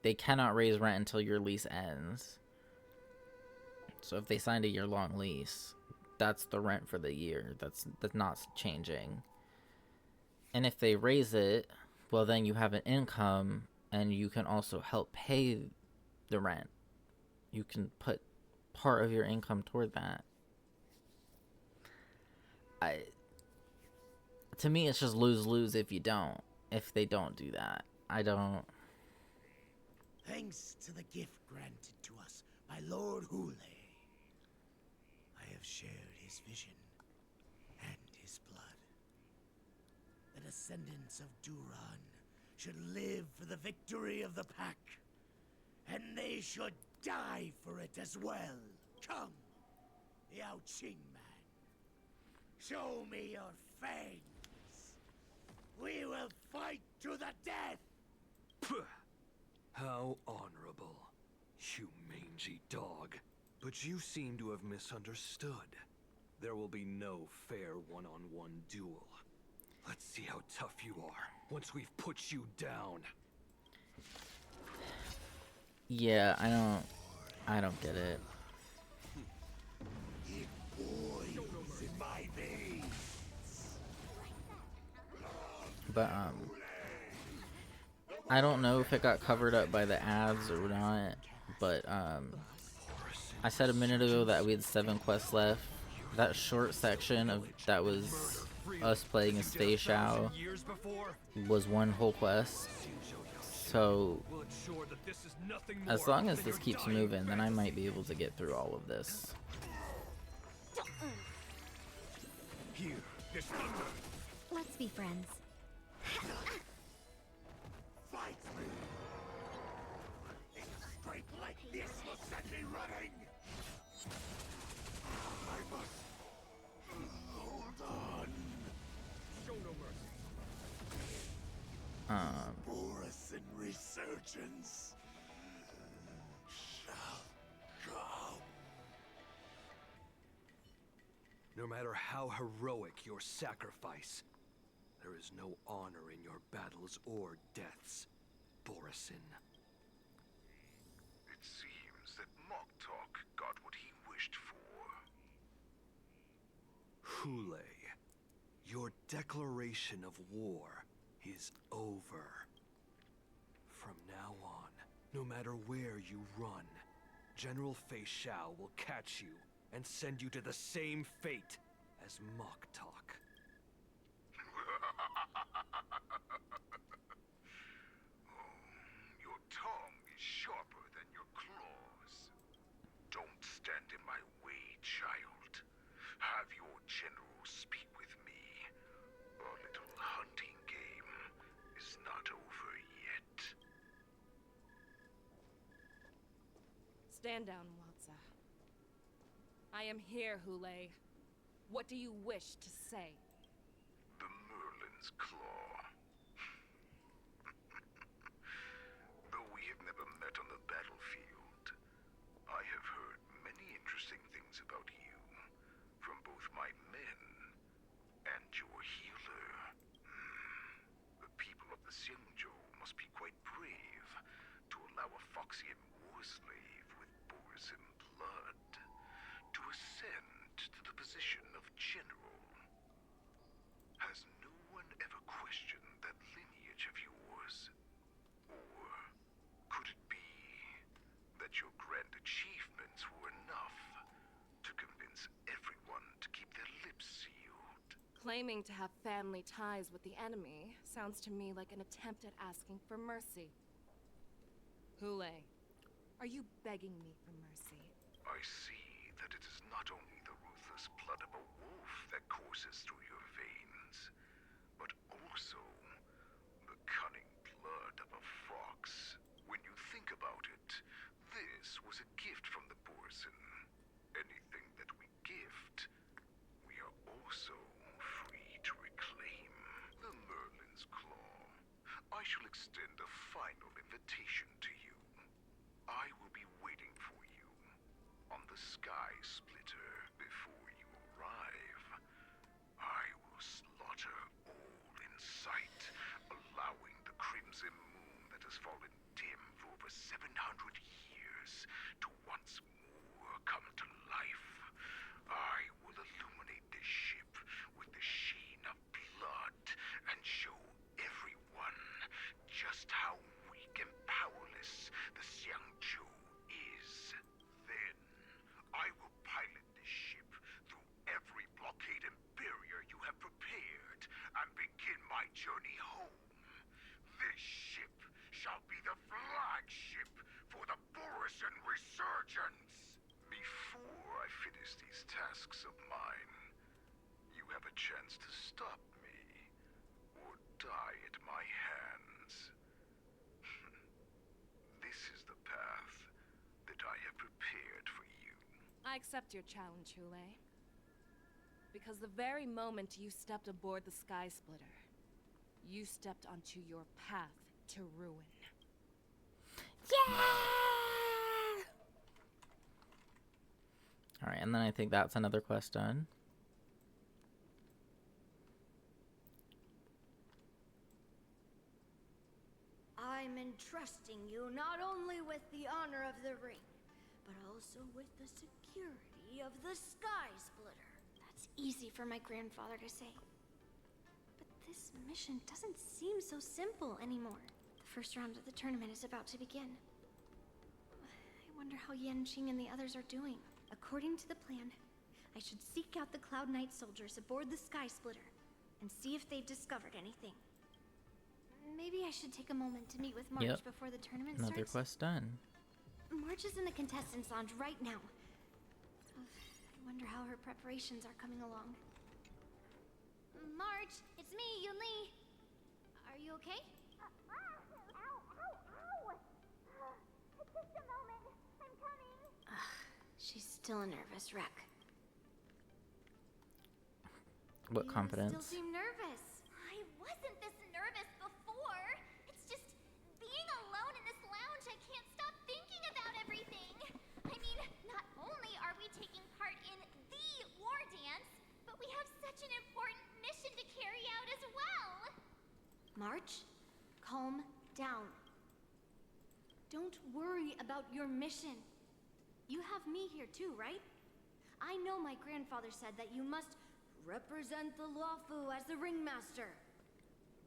they cannot raise rent until your lease ends. So if they signed a year-long lease, that's the rent for the year. That's not changing. And if they raise it, well, then you have an income, and you can also help pay the rent. You can put part of your income toward that. To me, it's just lose-lose if they don't do that. Thanks to the gift granted to us by Lord Hule, I have shared his vision and his blood. The descendants of Duran should live for the victory of the pack, and they should die for it as well. Come, Yao Qing man. Show me your fangs. We will fight to the death. How honorable, you mangy dog. But you seem to have misunderstood. There will be no fair one-on-one duel. Let's see how tough you are once we've put you down. Yeah, I don't get it. But I don't know if it got covered up by the ads or not, but I said a minute ago that we had 7 quests left. That short section of that was us playing as Fei Xiao was one whole quest. So as long as this keeps moving, then I might be able to get through all of this. Let's be friends. Fight me! A strike like this will set me running! I must hold on. Show no mercy. Boris in resurgence shall come. No matter how heroic your sacrifice, there is no honor in your battles or deaths, Borisin. It seems that Moktok got what he wished for. Hule, your declaration of war is over. From now on, no matter where you run, General Fei Xiao will catch you and send you to the same fate as Moktok. Your tongue is sharper than your claws. Don't stand in my way, child. Have your general speak with me. Our little hunting game is not over yet. Stand down, Watsa. I am here, Hule. What do you wish to say? The Merlin's Claw. Though we have never met on the battlefield, I have heard many interesting things about you from both my men and your healer. The people of the Xianzhou must be quite brave to allow a Foxian war slave with Borisin blood to ascend to the position of general. Has no one ever questioned that lineage of yours? Or could it be that your grand achievements were enough to convince everyone to keep their lips sealed? Claiming to have family ties with the enemy sounds to me like an attempt at asking for mercy. Hule, are you begging me for mercy? I see that it is not only the ruthless blood of a wolf that courses through your veins, but also the cunning blood of a fox. When you think about it, this was a gift from the Borson. Anything that we gift, we are also free to reclaim. The Merlin's Claw. I shall extend a final invitation to you. I will be waiting for you on the Sky Splitter before you arrive. I will slaughter all in sight, allowing the crimson moon that has fallen dim for over 700 years to once more come to life. I will illuminate this ship with the sheen of blood and show everyone just how weak and powerless the Xianzhou is. Then, I will pilot this ship through every blockade and barrier you have prepared and begin my journey home. This ship shall be the flagship for the Borison Resurgence. Before I finish these tasks of mine, you have a chance to stop me or die at my hands. This is the path that I have prepared for you. I accept your challenge, Hule. Because the very moment you stepped aboard the Sky Splitter, you stepped onto your path to ruin. Alright, and then I think that's another quest done. I'm entrusting you not only with the honor of the ring, but also with the security of the Sky Splitter. That's easy for my grandfather to say. But this mission doesn't seem so simple anymore. The first round of the tournament is about to begin. I wonder how Yanqing and the others are doing. According to the plan, I should seek out the Cloud Knight soldiers aboard the Sky Splitter and see if they've discovered anything. Maybe I should take a moment to meet with March before the tournament Another starts. quest done. March is in the contestants' lounge right now. I wonder how her preparations are coming along. March, it's me, Yunli. Are you okay? Ow, ow, ow! Just a moment, I'm coming. She's still a nervous wreck. What confidence? You still seem nervous. I wasn't this nervous before. It's just being alone in this lounge. I can't stop thinking about everything. I mean, not only are we taking part in the war dance, but we have such an important mission to carry out as well. March, calm down. Don't worry about your mission. You have me here too, right? I know my grandfather said that you must represent the Luofu as the ringmaster.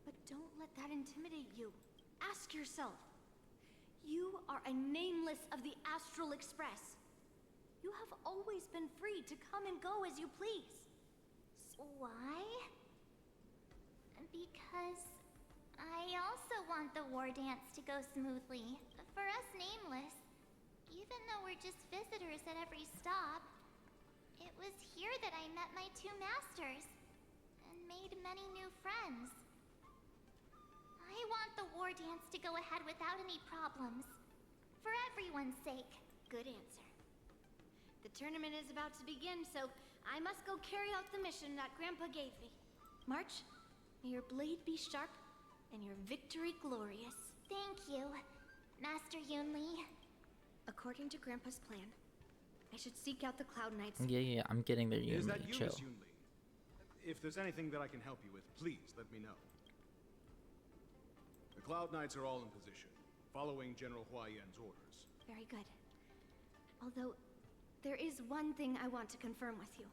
But don't let that intimidate you. Ask yourself. You are a nameless of the Astral Express. You have always been free to come and go as you please. Why? Because I also want the war dance to go smoothly. For us nameless, even though we're just visitors at every stop, it was here that I met my two masters and made many new friends. I want the war dance to go ahead without any problems. For everyone's sake. Good answer. The tournament is about to begin, so I must go carry out the mission that Grandpa gave me. March, may your blade be sharp and your victory glorious. Thank you, Master Yunli. According to Grandpa's plan, I should seek out the Cloud Knights. Yeah, I'm getting there, Is that Yunli. you, Chill. Miss Yunli? If there's anything that I can help you with, please let me know. The Cloud Knights are all in position, following General Hua Yan's orders. Very good. Although, there is one thing I want to confirm with you.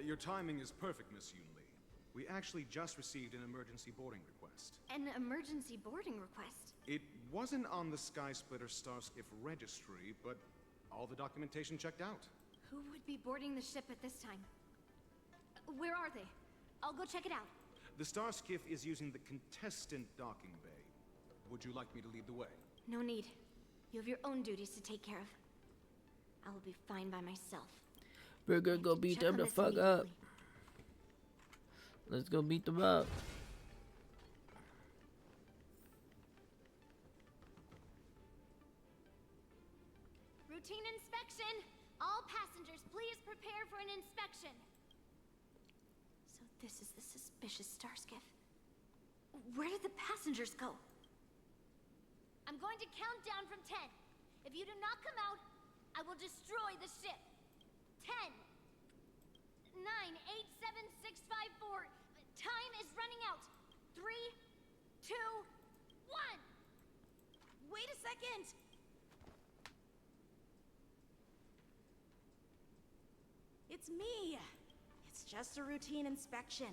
Your timing is perfect, Miss Yunli. We actually just received an emergency boarding request. An emergency boarding request? It wasn't on the Sky Splitter Starskiff registry, but All the documentation checked out. Who would be boarding the ship at this time? Where are they? I'll go check it out. The Star Skiff is using the contestant docking bay. Would you like me to lead the way? No need. You have your own duties to take care of. I will be fine by myself. We're gonna go beat them the fuck up. Let's go beat them up. Routine inspection! All passengers, please prepare for an inspection. So this is the suspicious Star Skiff. Where did the passengers go? I'm going to count down from 10. If you do not come out, I will destroy the ship. 10, 9, 8, 7, 6, 5, 4. Time is running out. 3, 2, 1. Wait a second! It's me! It's just a routine inspection.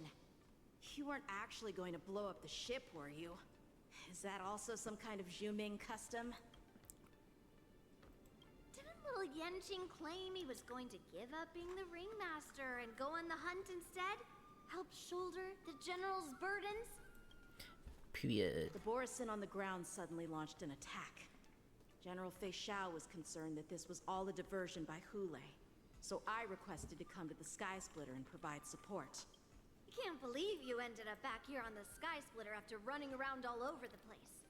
You weren't actually going to blow up the ship, were you? Is that also some kind of Zhuming custom? Didn't little Yanqing claim he was going to give up being the ringmaster and go on the hunt instead? Help shoulder the general's burdens? Period. The Borisin on the ground suddenly launched an attack. General Fei Xiao was concerned that this was all a diversion by Hule. So I requested to come to the Sky Splitter and provide support. I can't believe you ended up back here on the Sky Splitter after running around all over the place.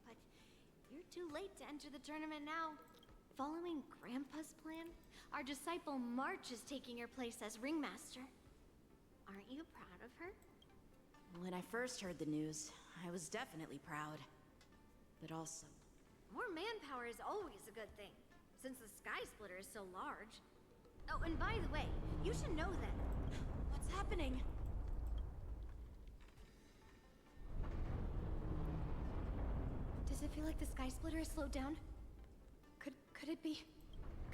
But you're too late to enter the tournament now. Following Grandpa's plan, our disciple March is taking your place as ringmaster. Aren't you proud of her? When I first heard the news, I was definitely proud. But also... more manpower is always a good thing, since the Sky Splitter is so large. Oh, and by the way, you should know that... What's happening? Does it feel like the Sky Splitter is slowed down? Could it be?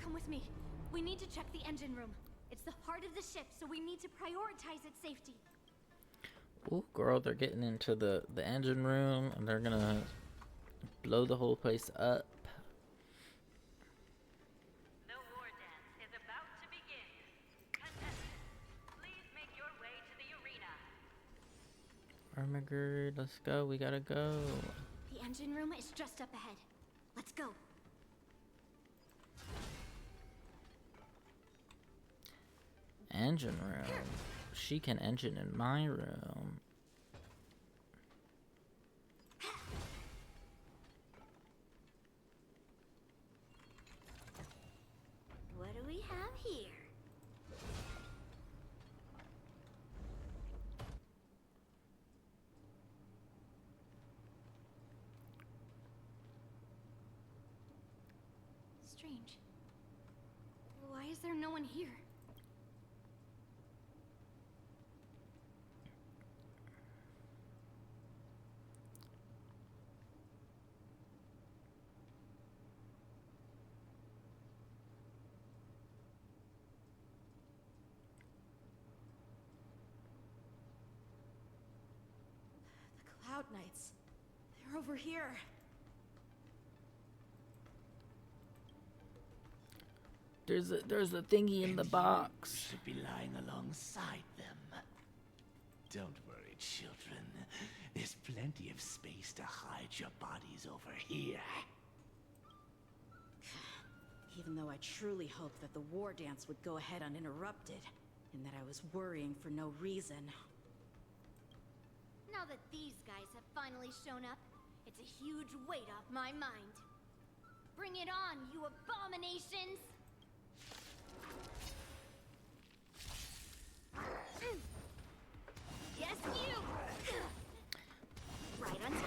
Come with me. We need to check the engine room. It's the heart of the ship, so we need to prioritize its safety. Oh, girl, they're getting into the engine room, and they're gonna blow the whole place up. The war dance is about to begin. Contestants, please make your way to the arena. Armigerd, let's go. We gotta go. The engine room is just up ahead. Let's go. Engine room. She can engine in my room. What do we have here? Strange. Why is there no one here? Cloud Knights. They're over here. There's a thingy in the box. Should be lying alongside them. Don't worry, children. There's plenty of space to hide your bodies over here. Even though I truly hoped that the war dance would go ahead uninterrupted, and that I was worrying for no reason. Now that these guys have finally shown up, it's a huge weight off my mind. Bring it on, you abominations! Yes, you! Right on time.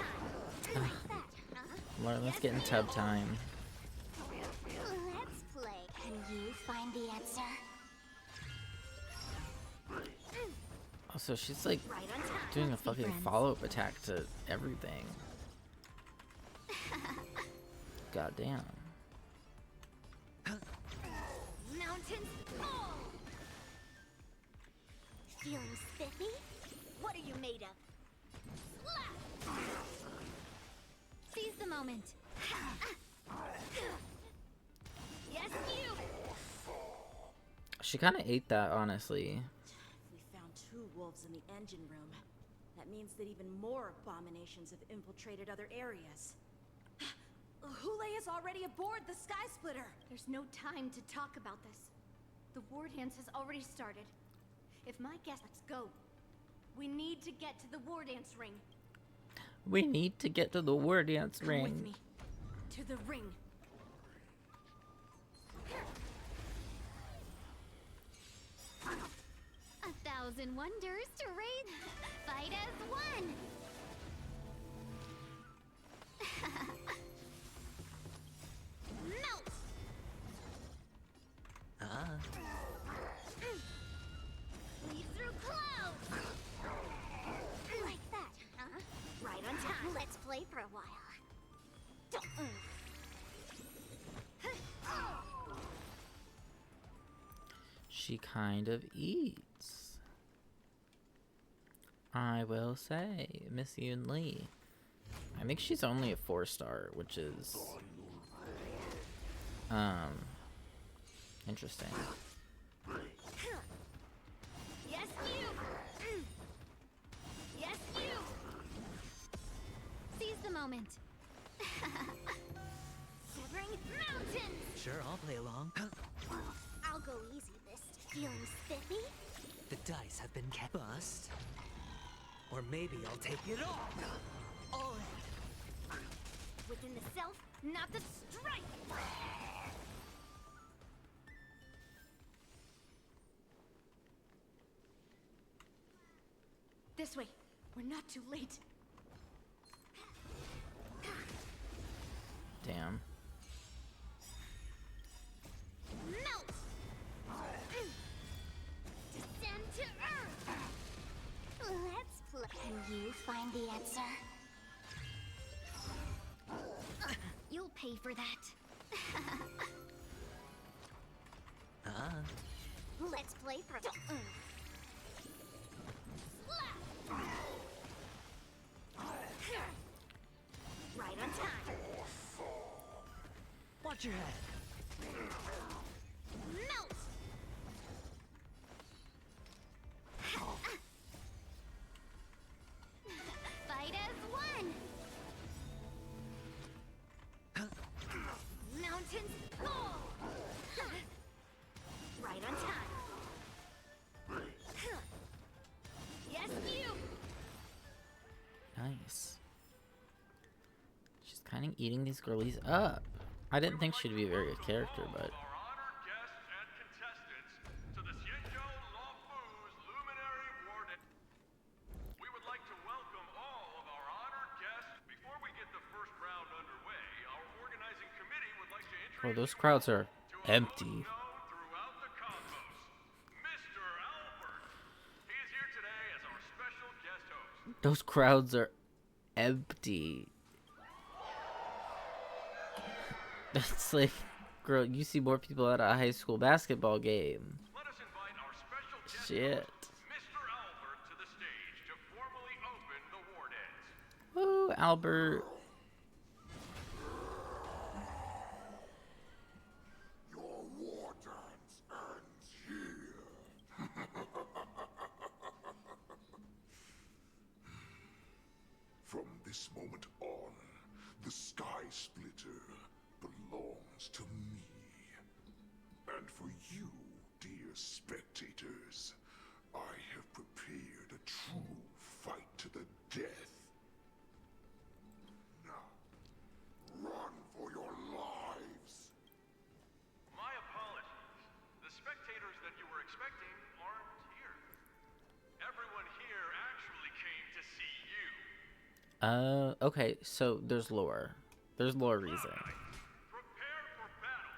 Like that, huh? Well, let's get in tub time. Let's play. Can you find the answer? Also, she's like Right on time. doing a Let's be fucking friends. follow-up attack to everything. Goddamn. Mountains fall! Feeling spiffy? What are you made of? Slap! Seize the moment. She kind of ate that, honestly. We found 2 wolves in the engine room. That means that even more abominations have infiltrated other areas. Hule is already aboard the Sky Splitter. There's no time to talk about this. The war dance has already started. If my guess, let's go. We need to get to the war dance ring. We need to get to the war dance Come ring. with me. To the ring. A thousand wonders to raid. Fight as one. Melt. Lead through clouds. Like that, huh? Right on time. Let's play for a while. She kind of eats. I will say, Miss Yoon Lee. I think she's only a 4-star, which is interesting. Yes, you. Yes, you. Seize the moment. Severing mountains. Sure, I'll play along. I'll go easy this. Feeling spiffy? The dice have been bust. Or maybe I'll take it all. All in. Within the self, not the strike. This way. We're not too late. Damn. Melt. Descend to earth. Let's play. Can you find the answer? You'll pay for that. Let's play for right on time. Watch your head. Melt. Fight as one. Mountains fall. Right on time. Yes, you. Nice. She's kind of eating these girlies up. I didn't think she'd be a very good character, but To the Xianzhou Luminary Wardance. We would like to welcome all of our honored guests. Before we get the first round underway, our organizing committee would like to oh, introduce those crowds are empty. throughout the cosmos, Mr. Albert. He is here today as our special guest host. Those crowds are empty. It's like, girl, you see more people at a high school basketball game. Let us invite our special guest Shit. host, Mr. Albert, to the stage to formally open the war dance. Woo, Albert. Your war dance ends here. From this moment on, the Sky Splitter belongs to me. And for you, dear spectators, I have prepared a true fight to the death. Now, run for your lives! My apologies. The spectators that you were expecting aren't here. Everyone here actually came to see you. Okay, so there's lore. There's lore reason. Prepare for battle.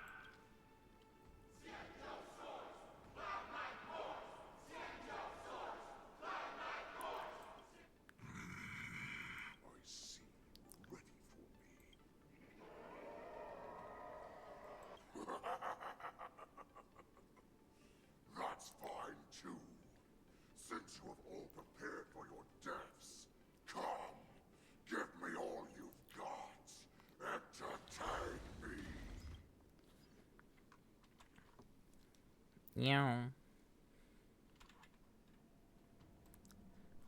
I see. Ready for me. That's fine too. Since you have all prepared for your deaths, come, give me all you've got. Entertain! Yeah.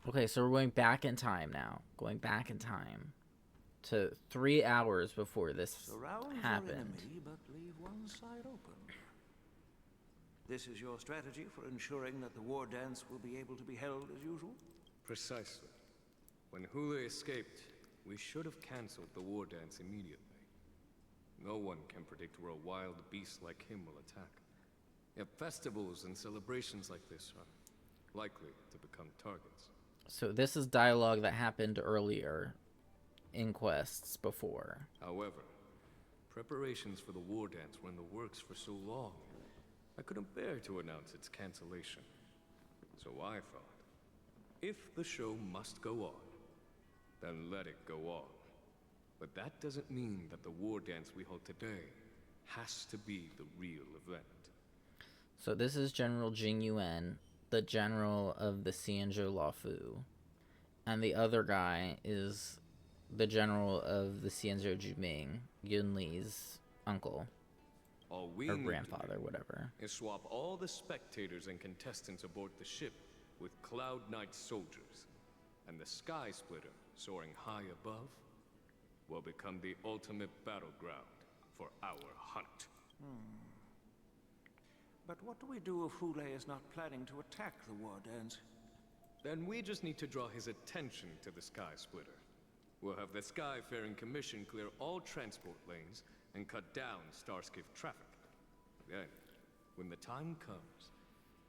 Okay, so we're going back in time now. Going back in time to 3 hours before this Surround your happened. enemy, but leave one side open. This is your strategy for ensuring that the war dance will be able to be held as usual? Precisely. When Hule escaped, we should have cancelled the war dance immediately. No one can predict where a wild beast like him will attack. Yet festivals and celebrations like this are likely to become targets. So this is dialogue that happened earlier in quests before. However, preparations for the war dance were in the works for so long, I couldn't bear to announce its cancellation. So I thought, if the show must go on, then let it go on. But that doesn't mean that the war dance we hold today has to be the real event. So this is General Jing Yuan, the general of the Xianzhou Lafu. And the other guy is the general of the Xianzhou Juming, Yun Li's uncle. All we or need grandfather, to do whatever. is swap all the spectators and contestants aboard the ship with Cloud Knight soldiers. And the Sky Splitter, soaring high above, will become the ultimate battleground for our hunt. But what do we do if Hule is not planning to attack the war dance? Then we just need to draw his attention to the Sky Splitter. We'll have the Skyfaring Commission clear all transport lanes and cut down Starskiff traffic. Then, when the time comes,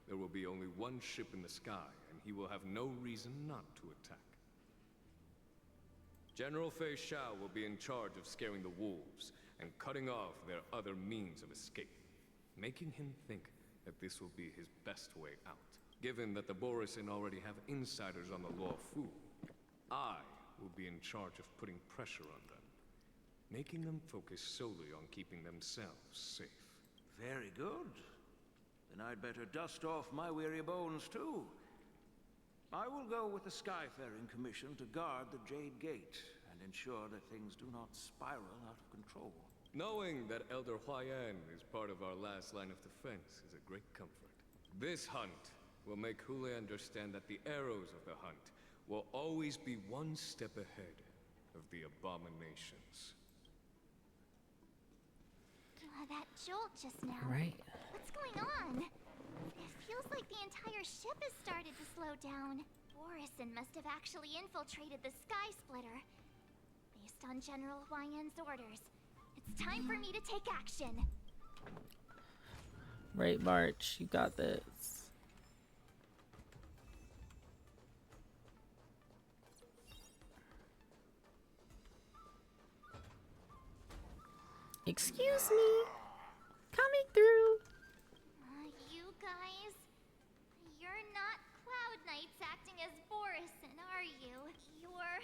there will be only one ship in the sky, and he will have no reason not to attack. General Fei Xiao will be in charge of scaring the wolves and cutting off their other means of escape, making him think that this will be his best way out. Given that the Borisin already have insiders on the Law Fu, I will be in charge of putting pressure on them, making them focus solely on keeping themselves safe. Very good. Then I'd better dust off my weary bones too. I will go with the Skyfaring Commission to guard the Jade Gate and ensure that things do not spiral out of control. Knowing that Elder Huayan is part of our last line of defense is a great comfort. This hunt will make Hule understand that the arrows of the hunt will always be one step ahead of the abominations. That jolt just now. Right. What's going on? It feels like the entire ship has started to slow down. Borisin must have actually infiltrated the Sky Splitter. Based on General Huayan's orders, it's time for me to take action. Right, March, you got this. Excuse me. Coming through. You guys, you're not Cloud Knights acting as Borisin, are you? You're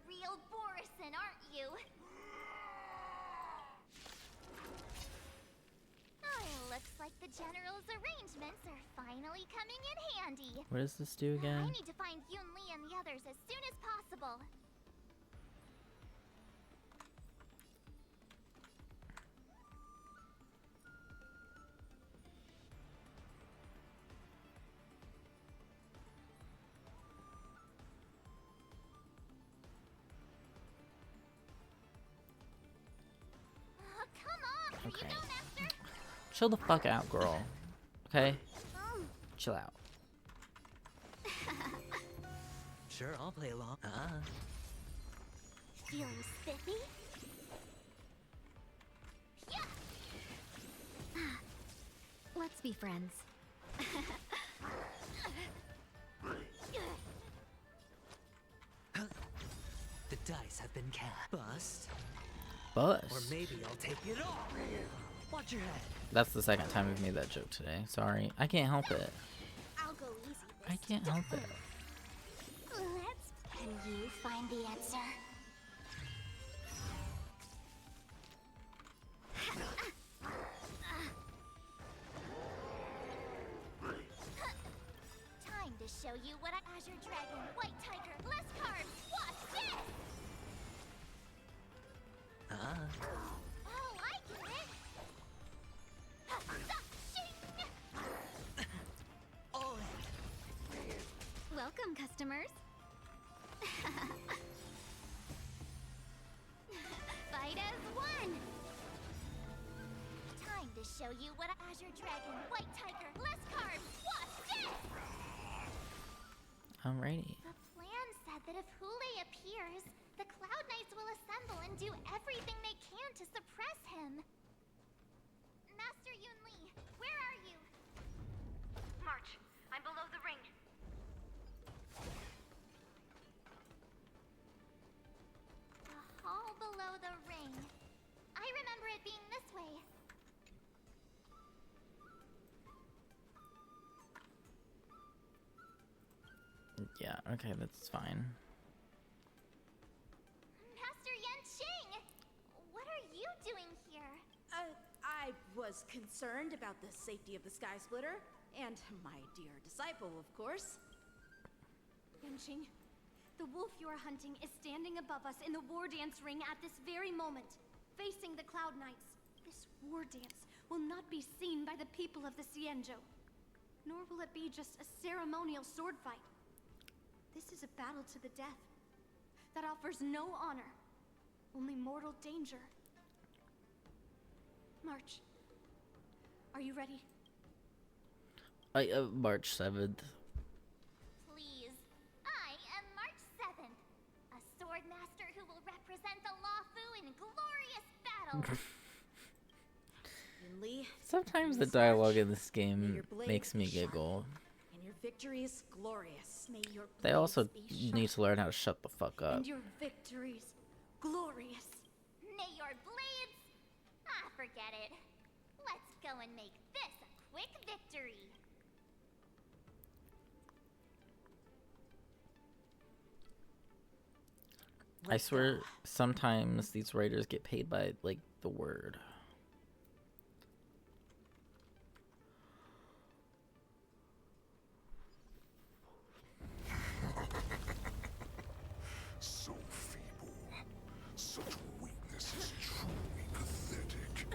real Borisin, aren't you? Oh, it looks like the General's arrangements are finally coming in handy. What does this do again? I need to find Yun Li and the others as soon as possible. Okay. Chill the fuck out, girl. Okay? Chill out. Sure, I'll play along. Feeling spiffy? Yeah. Let's be friends. The dice have been cast. Bust. Bust. Or maybe I'll take it all. Watch your head. That's the second time we've made that joke today. Sorry. I can't help it. I'll go easy. I can't help it. Can you find the answer? Time to show you what Azure Dragon, White Tiger, less carbs. Watch this! Oh, I get it! welcome, customers. Fight as one. Time to show you what Azure Dragon, White Tiger, less carbs, what's this? Alrighty. The plan said that if Hule appears, the Cloud Knights will assemble and do everything they can to suppress him. Master Yunli, where are you? March, I'm below the ring. The hall below the ring. I remember it being this way. Yeah, okay, that's fine. Master Yanqing! What are you doing here? I was concerned about the safety of the Sky Splitter, and my dear disciple, of course. Yanqing, the wolf you are hunting is standing above us in the war dance ring at this very moment, facing the Cloud Knights. This war dance will not be seen by the people of the Xianzhou, nor will it be just a ceremonial sword fight. This is a battle to the death that offers no honor, only mortal danger. March, are you ready? March 7th. Please. I am March 7th, a sword master who will represent the Luofu in glorious battle. Yunli, Sometimes the Miss dialogue March, in this may game your blade makes me be sharp, giggle. and your victories glorious. May your They blades also be sharp, need to learn how to shut the fuck up. And your victories glorious. May your blades... forget it. Let's go and make this a quick victory. I swear, sometimes these writers get paid by, like, the word. So feeble. Such weakness is truly pathetic.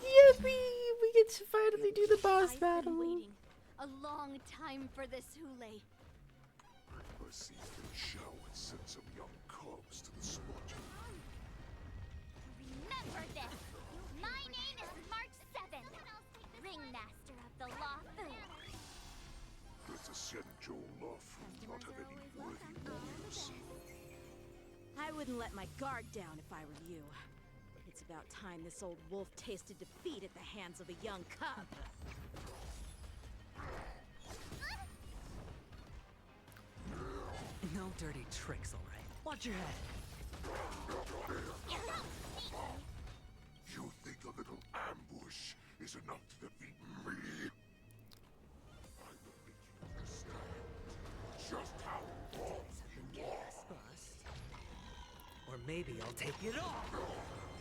Yippee! We get to finally do the boss I've battle. been waiting a long time for this, Hule. I perceive that Xiao had sent some young cubs to the spot. Remember this. My name is March 7th, Ringmaster of the Luofu. Does the Xianzhou Luofu not have any worthy warriors? I wouldn't let my guard down if I were you. It's about time this old wolf tasted defeat at the hands of a young cub. No dirty tricks, all right. Watch your head. You think a little ambush is enough to defeat me? I will make you understand just how wrong you are. Bust. Or maybe I'll take it off.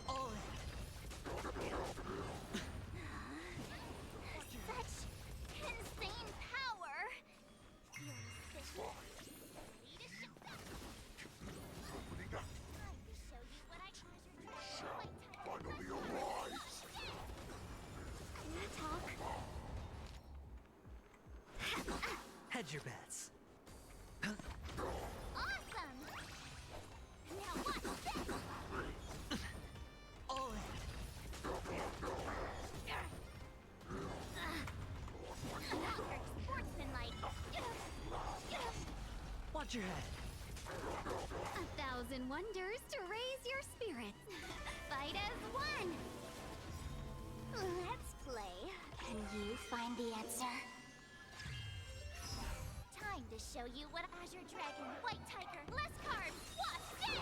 All in. Such insane power. Your decision. Leadership. Opening up. Time to show you what I treasure. Shall finally arise. Can you talk? Hedge your bets. Awesome. Now watch this. All in. Sportsmanlike. Watch your head. 1,000 wonders to raise your spirits. Fight as one. Let's play. Can you find the answer? Time to show you what Azure Dragon, White Tiger, less carbs, what's this?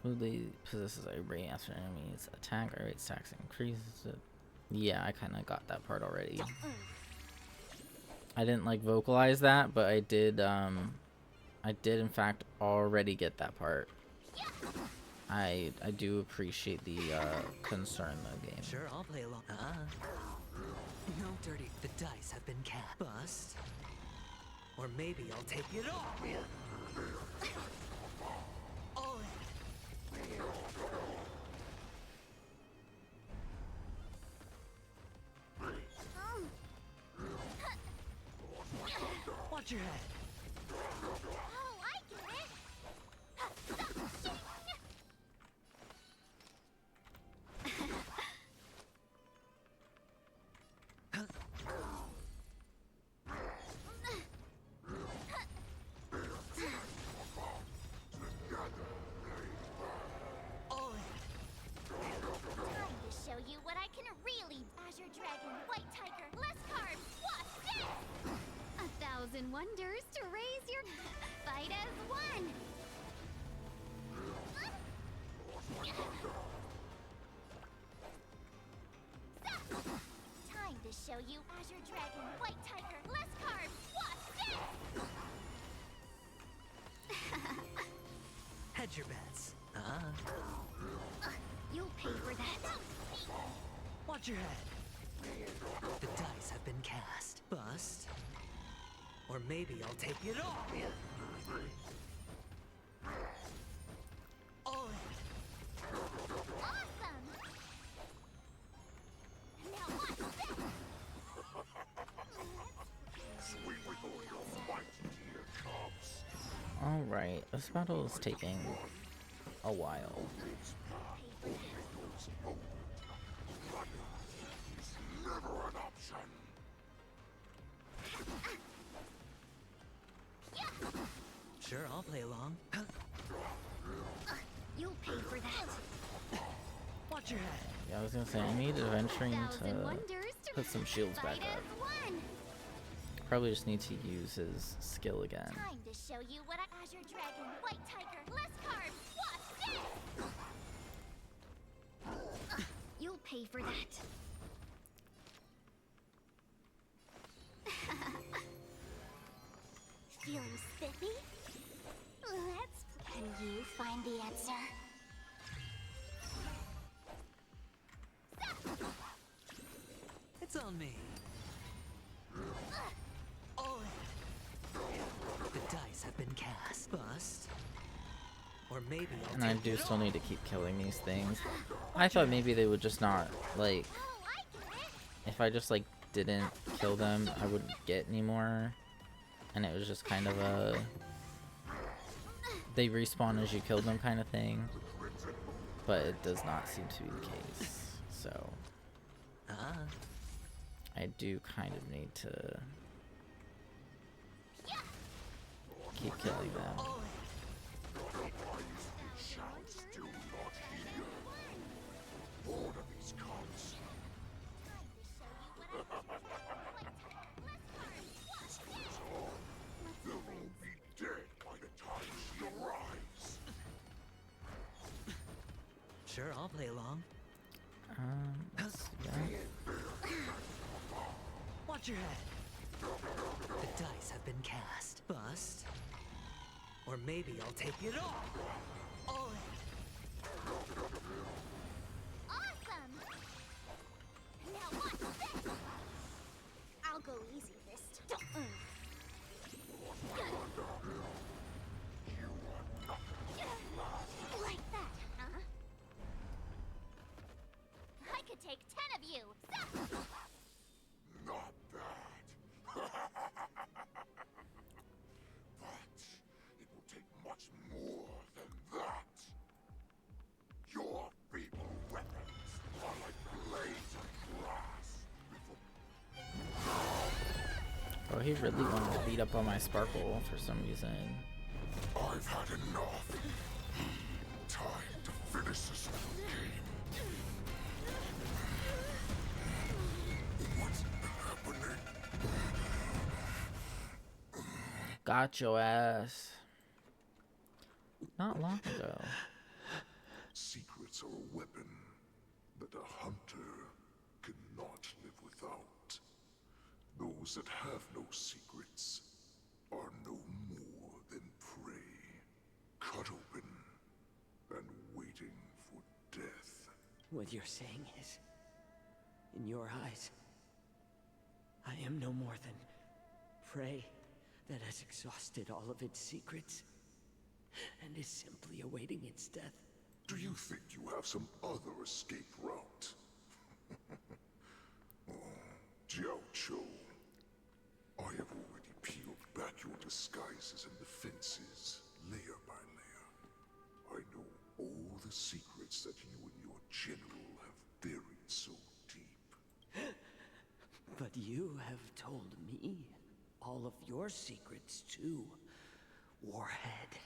Hule possesses a ray after enemies attack. Our rate stacks increases it. Yeah, I kind of got that part already. I didn't like vocalize that, but I did in fact already get that part. I do appreciate the concern though, game. Sure, I'll play along. No dirty. The dice have been cast. Bust. Or maybe I'll take it off. Watch your head. Oh, I get it. Time to show you what I can really. Azure Dragon, White Tiger, less carbs. What's this? 1,000 wonders to raise your fight as one. Time to show you Azure Dragon, White Tiger, less carbs. What's this? Hedge your bets. You'll pay for that. Watch your head. The dice have been cast. Bust. Or maybe I'll take it all. All in. Awesome! Now what's this? Alright, this battle is taking a while. Sure, I'll play along. You'll pay for that. Watch your head. Yeah, I was gonna say, I need adventuring 1,000 to wonders to put some shields back fight up. as one. Probably just need to use his skill again. Time to show you what I Azure Dragon, White Tiger, less carbs. What's this? You'll pay for that. Feeling spiffy? Let's. Can you find the answer? It's on me. All in. The dice have been cast. Bust. Or maybe I'll And I take do it still all. need to keep killing these things. I thought maybe they would just not, like... If I just, like, didn't kill them, I wouldn't get any more. And it was just kind of a... They respawn as you kill them kind of thing. But it does not seem to be the case. So... I do kind of need to... keep killing them. Sure, I'll play along. Yeah. Watch your head. The dice have been cast. Bust. Or maybe I'll take it all. All in. Awesome! Now what's this? I'll go easy this time. Like that, huh? I could take 10 of you. Not bad. But it will take much more than that. Your feeble weapons are like blades of grass. Oh, he really wanted to beat up on my Sparkle for some reason. I've had enough. Time to finish this little game. What's happening? Got your ass. Not long ago. Secrets are a weapon that a hunter cannot live without. Those that have no secrets are no more than prey, cut open and waiting for death. What you're saying is, in your eyes, I am no more than prey that has exhausted all of its secrets and is simply awaiting its death. Do you think you have some other escape route? Oh, Xianzhou, I have already peeled back your disguises and defenses, layer by layer. I know all the secrets that you and your general have buried so deep. But you have told me all of your secrets too, Warhead.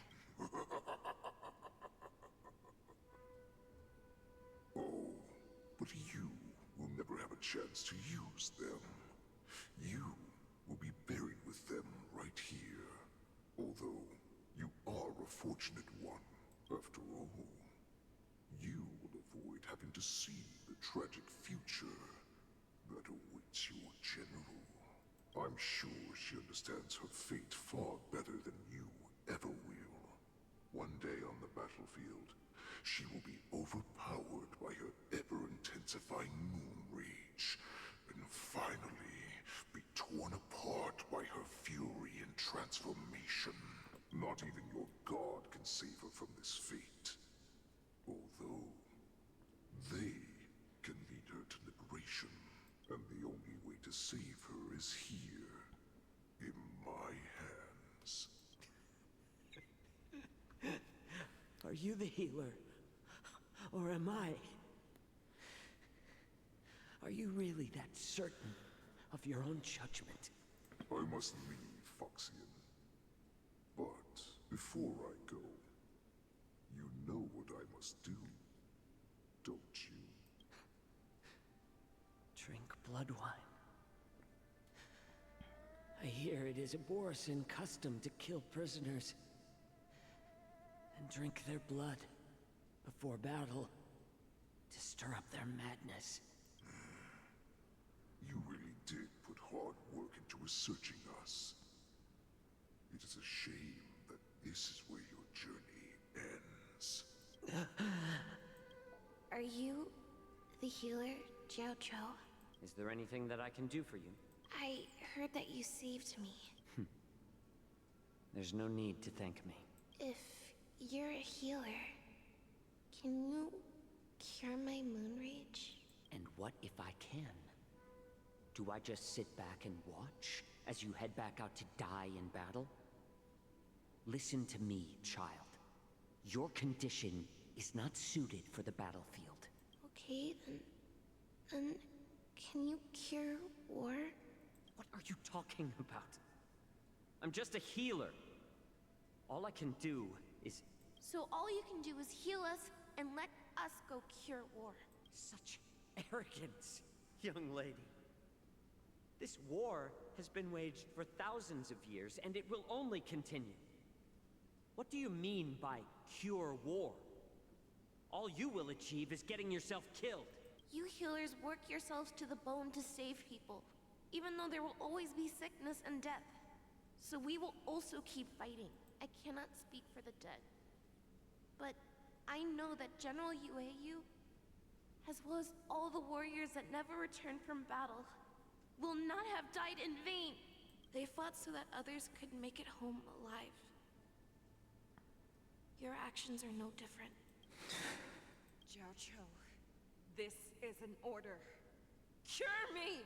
Oh, but you will never have a chance to use them. You will be buried with them right here. Although, you are a fortunate one, after all. You will avoid having to see the tragic future that awaits your general. I'm sure she understands her fate far better than you ever will. One day on the battlefield, she will be overpowered by her ever-intensifying moon rage, and finally be torn apart by her fury and transformation. Not even your god can save her from this fate. Although, they can lead her to liberation, and the only way to save her is here, in my hands. Are you the healer? Or am I? Are you really that certain of your own judgment? I must leave, Foxian. But before I go, you know what I must do, don't you? Drink blood wine. I hear it is a Borisan custom to kill prisoners and drink their blood before battle to stir up their madness. You really did put hard work into researching us. It is a shame that this is where your journey ends. Are you the healer, Xiaozhou? Is there anything that I can do for you? I heard that you saved me. There's no need to thank me. If you're a healer, can you cure my moon rage? And what if I can? Do I just sit back and watch as you head back out to die in battle? Listen to me, child. Your condition is not suited for the battlefield. Okay, then can you cure war? What are you talking about? I'm just a healer. All I can do is... So all you can do is heal us and let us go cure war. Such arrogance, young lady. This war has been waged for thousands of years, and it will only continue. What do you mean by cure war? All you will achieve is getting yourself killed. You healers work yourselves to the bone to save people, even though there will always be sickness and death. So we will also keep fighting. I cannot speak for the dead. But I know that General Yueyu, as well as all the warriors that never returned from battle, will not have died in vain. They fought so that others could make it home alive. Your actions are no different. Xiaozhou, this is an order. Cure me!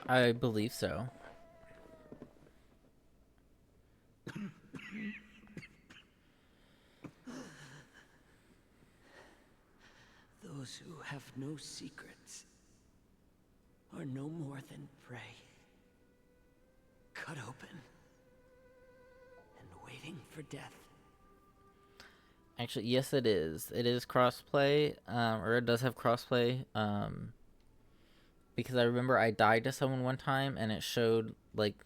I believe so. Those who have no secrets are no more than prey. Cut open and waiting for death. Actually, yes, it is. It is crossplay, or it does have crossplay. Because I remember I died to someone one time, and it showed like,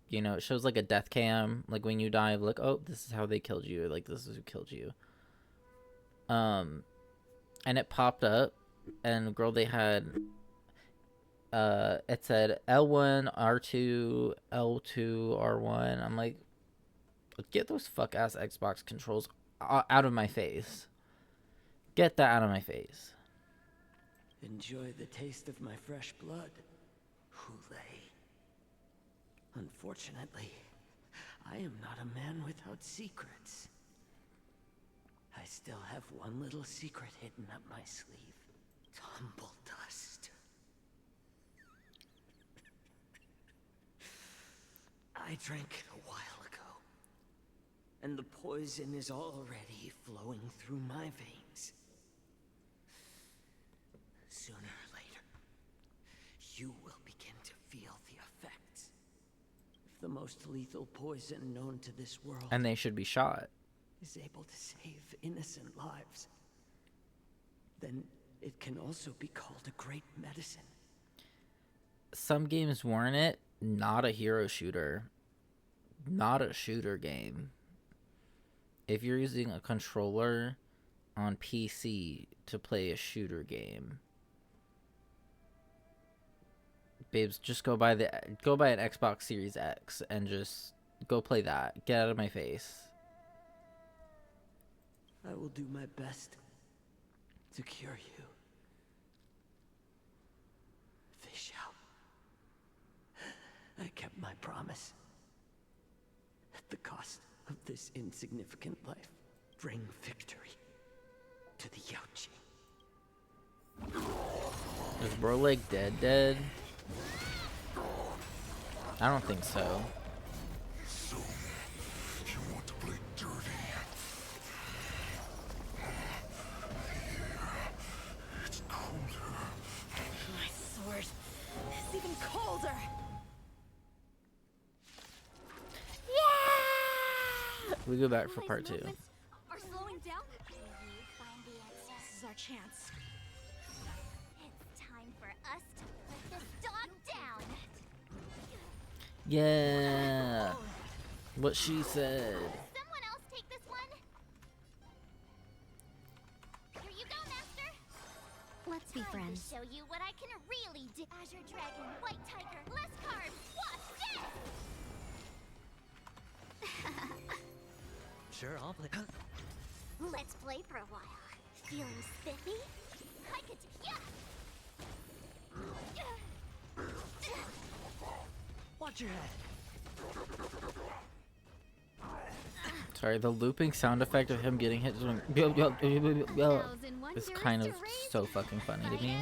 you know, it shows like a death cam, like when you die, like, oh, this is how they killed you, like this is who killed you. And it popped up, and girl, they had, it said L1, R2, L2, R1. I'm like, get those fuck ass Xbox controls out of my face. Get that out of my face. Enjoy the taste of my fresh blood, Hule. Unfortunately, I am not a man without secrets. I still have one little secret hidden up my sleeve. Tumble dust. I drank it a while ago, and the poison is already flowing through my veins. Sooner or later, you will begin to feel the effects. If the most lethal poison known to this world And they should be shot. is able to save innocent lives, then it can also be called a great medicine. Some games warrant it, not a hero shooter. Not a shooter game. If you're using a controller on PC to play a shooter game, babes, just go buy an Xbox Series X and just go play that. Get out of my face. I will do my best to cure you. Fish out. I kept my promise. At the cost of this insignificant life, bring victory to the Yaoqing. Is bro like dead? I don't think so. So, you want to play dirty? It's colder. My sword is even colder. We go back for part 2. Are slowing down? This is our chance. It's time for us to put this dog down. Yeah. What she said. Someone else take this one. Here you go, Master. Let's be Time friends. to show you what I can really do. Azure Dragon, White Tiger, less carbs. Watch this. Sure, I'll play. Let's play for a while. Feeling spiffy? I could. Yeah. Watch your head. Sorry, the looping sound effect of him getting hit is kind of so fucking funny to me.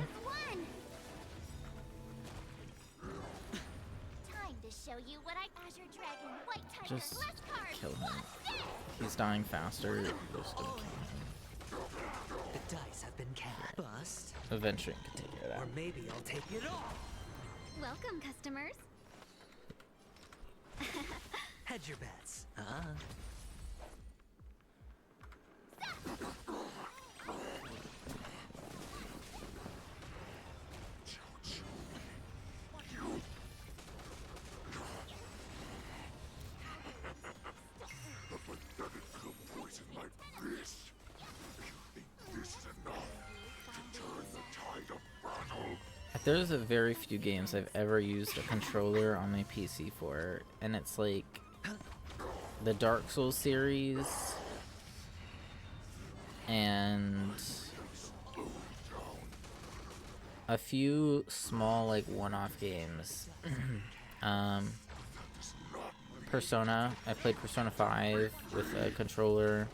Time to show you what I Azure Dragon, White Tiger, Just less carbs. kill him. He's dying faster. Just gonna kill him. The dice have been cast. Bust. Eventually, I can take it Or out. maybe I'll take it off. Welcome, customers. Hedge your bets. There's a very few games I've ever used a controller on my PC for, and it's like the Dark Souls series and a few small like one-off games. Persona, I played Persona 5 with a controller,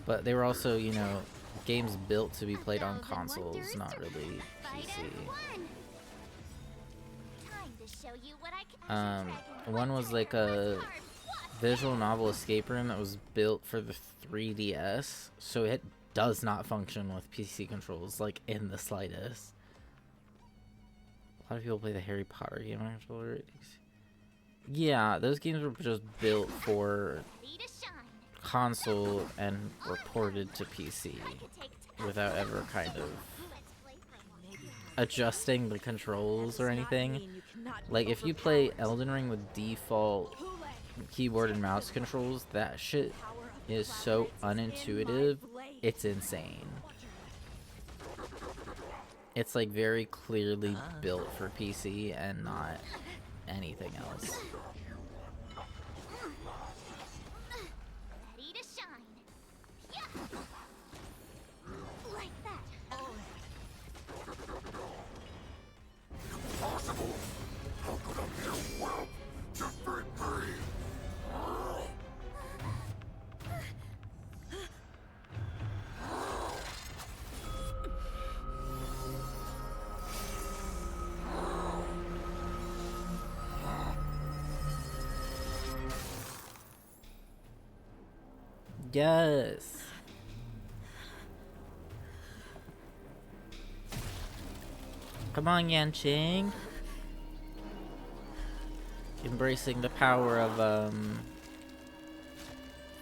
but they were also, you know, games built to be played on consoles, not really PC. One was like a visual novel escape room that was built for the 3DS, so it does not function with PC controls, like in the slightest. A lot of people play the Harry Potter game on controller. Yeah, those games were just built for console and were ported to PC without ever kind of adjusting the controls or anything. Like if you play Elden Ring with default keyboard and mouse controls, that shit is so unintuitive, it's insane. It's like very clearly built for PC and not anything else. Yes. Come on, Yanqing. Embracing the power of,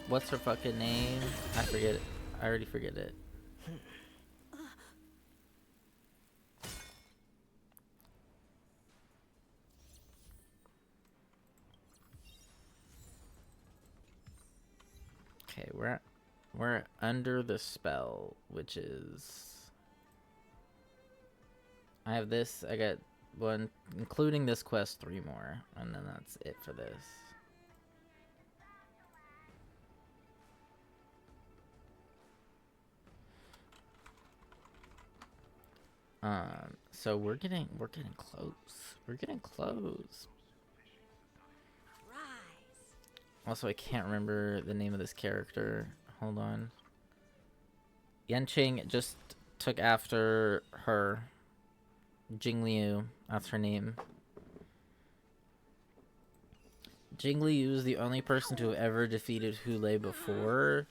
what's her fucking name? I forget it. I already forget it. Okay, we're under the spell, which is... I have this, I got one, including this quest, 3 more, and then that's it for this. So we're getting close. We're getting close. Also, I can't remember the name of this character. Hold on. Yanqing just took after her. Jingliu, that's her name. Jingliu is the only person to have ever defeated Hulei before,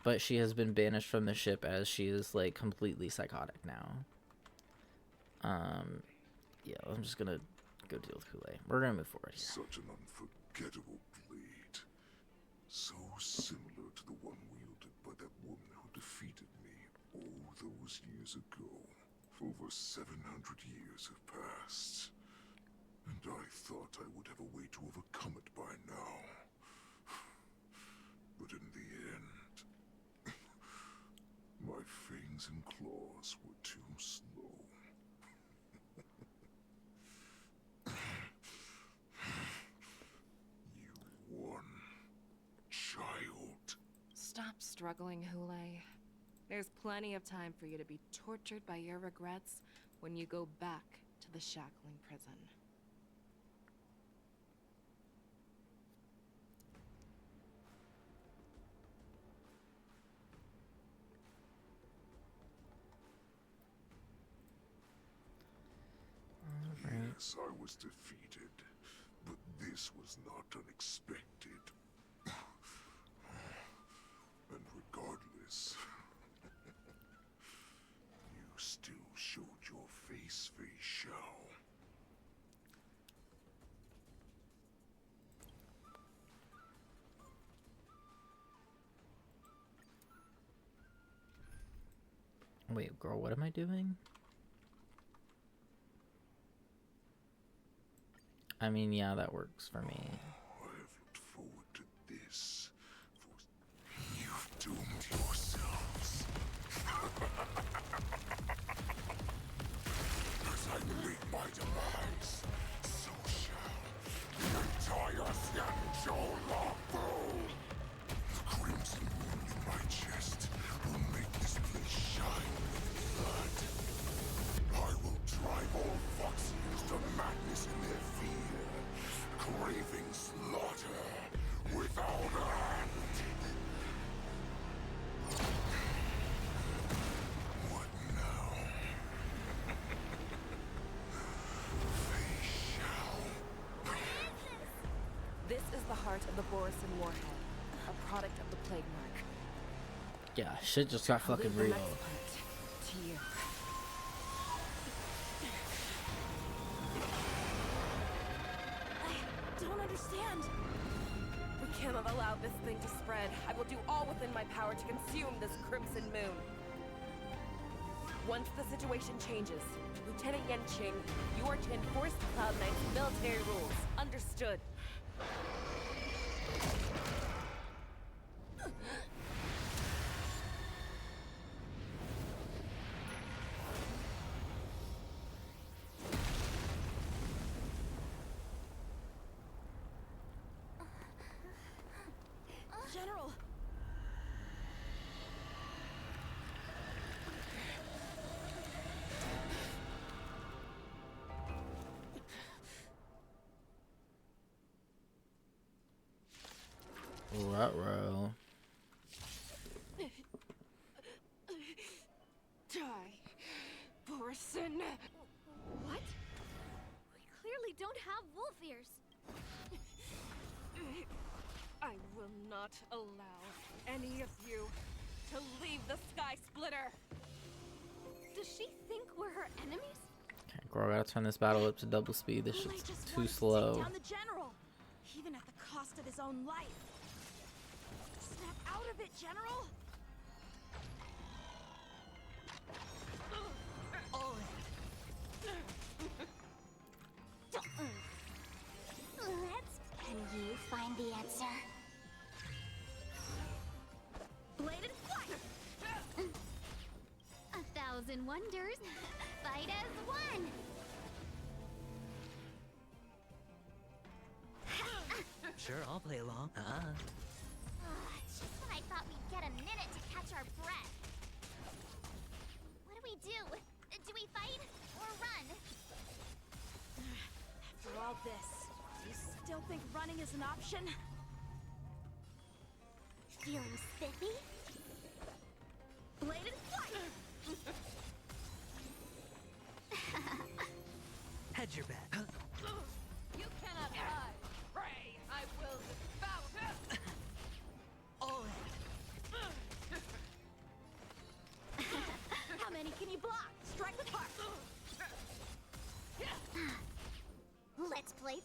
but she has been banished from the ship as she is like completely psychotic now. Yeah, I'm just gonna go deal with Hulei. We're gonna move forward here. Such an unforgettable blade. So similar to the one wielded by that woman who defeated me all those years ago. Over 700 years have passed, and I thought I would have a way to overcome it by now. But in the end, my fangs and claws were too slow. You won, child. Stop struggling, Hulei. There's plenty of time for you to be tortured by your regrets when you go back to the shackling prison. Yes, I was defeated, but this was not unexpected. And regardless, you still showed your face, Fei Xiao. Wait, girl, what am I doing? I mean, yeah, that works for me. I have looked forward to this. You've doomed yourselves. As I meet my demise, so shall the entire Xianzhou Wardance. The crimson moon in my chest will make this place shine with blood. I will drive all Foxians to madness in their fear, craving slaughter without end. What now? Fei Xiao. This is the heart of the Borison Warhead, a product of the Plague Mark. Yeah, shit just got I'll leave fucking the real. next part to you. I don't understand. We cannot allow this thing to spread. I will do all within my power to consume this Crimson Moon. Once the situation changes, Lieutenant Yanqing, you are to enforce Cloud9's military rules. Understood. General! Ruh-roh. Die, Borison. What? We clearly don't have wolf ears. I will not allow any of you to leave the Sky Splitter. Does she think we're her enemies? Okay, girl, I gotta turn this battle up to double speed. This Oolai shit's just too wanted to slow. take down the general, even at the cost of his own life. Snap out of it, General! Can you find the answer? Bladed flight! 1,000 wonders, fight as one! Sure, I'll play along. Just when I thought we'd get a minute to catch our breath. What do we do? Do we fight or run? After all this, do you still think running is an option? Feeling spiffy? Bladed flight! Hedge your bet. You cannot hide. Pray, I will devour. All in. How many can you block? Strike with heart! Let's play.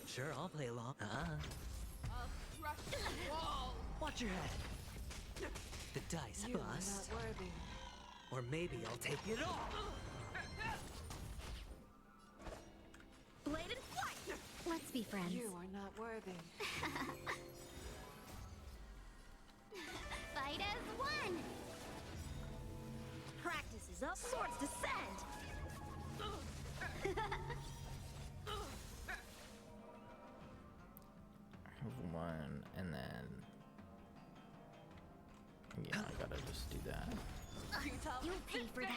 Sure, I'll play along. I'll crush the wall. Watch your head. The dice You are bust. not worthy. Or maybe I'll take it all. Bladed flight! Let's be friends. You are not worthy. Fight as one! Practice is up, swords descend! One, and then... Yeah, I gotta just do that. You'll pay for that.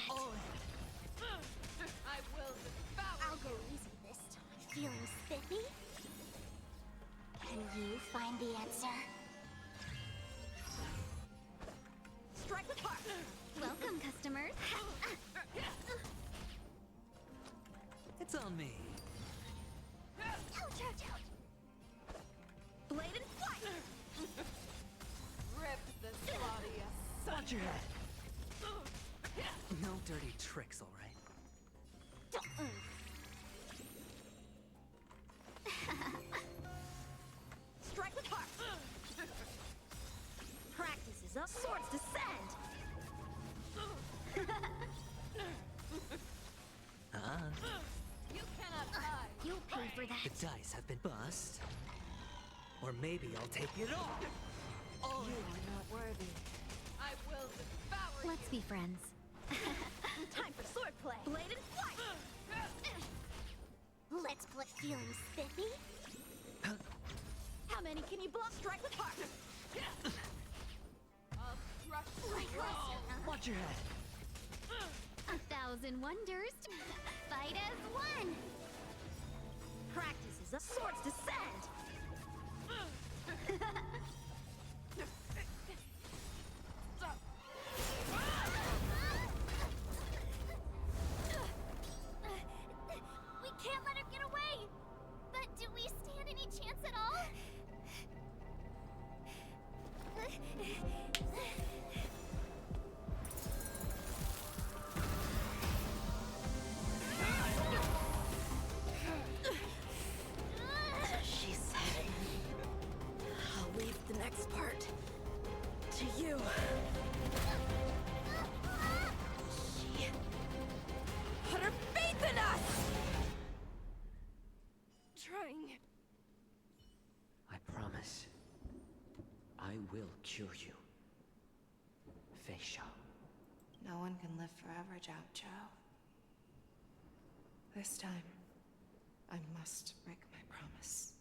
I will devour. I'll go easy this time. Feeling spiffy? Can you find the answer? Strike with heart! Welcome, customers. It's on me. Ouch, ouch, ouch. Bladed flight! Rip the Claudia. Watch your head. No dirty tricks, all right? Strike with heart! Practice is up, swords descend! You cannot hide. You'll pay for that. The dice have been bust. Or maybe I'll take it all. You are not worthy. I will devour. Let's be friends. Time for swordplay! Bladed flight! Let's play. Feeling spiffy? How many can you block? Strike with heart! I'll crush Like the wall. Watch your head. 1,000 wonders, fight as one! Practice is up, swords descend! We can't let her get away! But do we stand any chance at all? She said, I'll leave the next part to you. She put her faith in us! Trying. I promise. I will cure you. Fei Shao. No one can live forever, Zhao Zhao. This time, I must break my promise.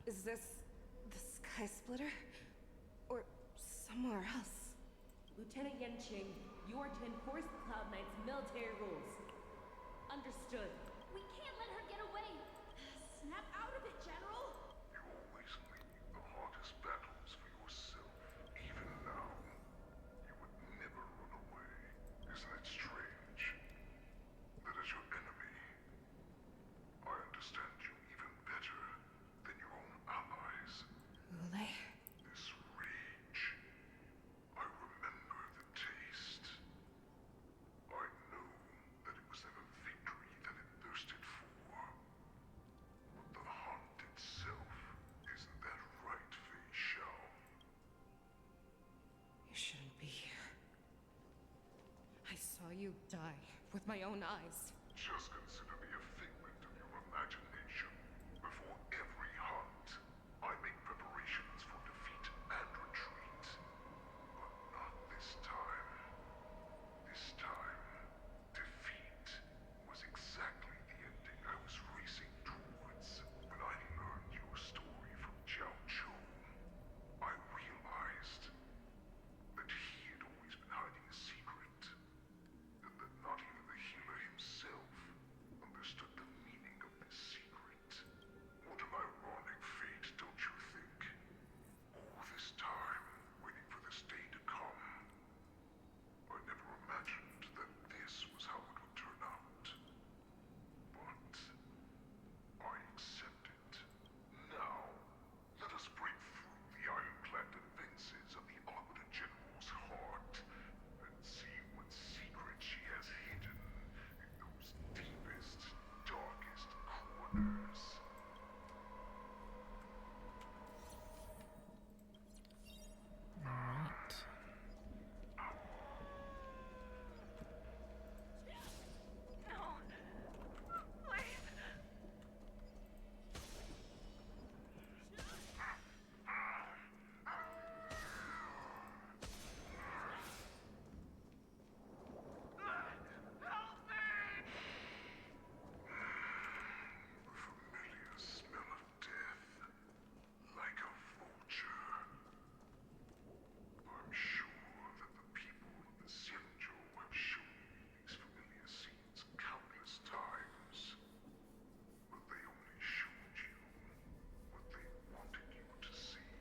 Is this the Sky Splitter? Or somewhere else? Lieutenant Yanqing, you are to enforce the Cloud Knight's military rules. Understood. We can't let her get away! Snap out of it, General! You always leave the hardest battles for yourself. Even now, you would never run away. you die with my own eyes. Just consider me a figment of your imagination. Before every hunt, I make preparations for defeat and retreat. But not this time. This time, defeat was exactly the ending I was racing towards. When I learned your story from Xianzhou, I realized that he had always been hiding a secret, and that not even the healer himself understood the meaning of this secret. What an ironic fate, don't you think? All this time, waiting for this day to come. I never imagined that this was how it would turn out. But I accept it. Now, let us break through the ironclad defenses of the Arbiter General's heart and see what secret she has hidden in those deepest, darkest corners. Alright. The familiar smell of death, like a vulture. I'm sure that the people of the Xianzhou have shown you these familiar scenes countless times. But they only showed you what they wanted you to see.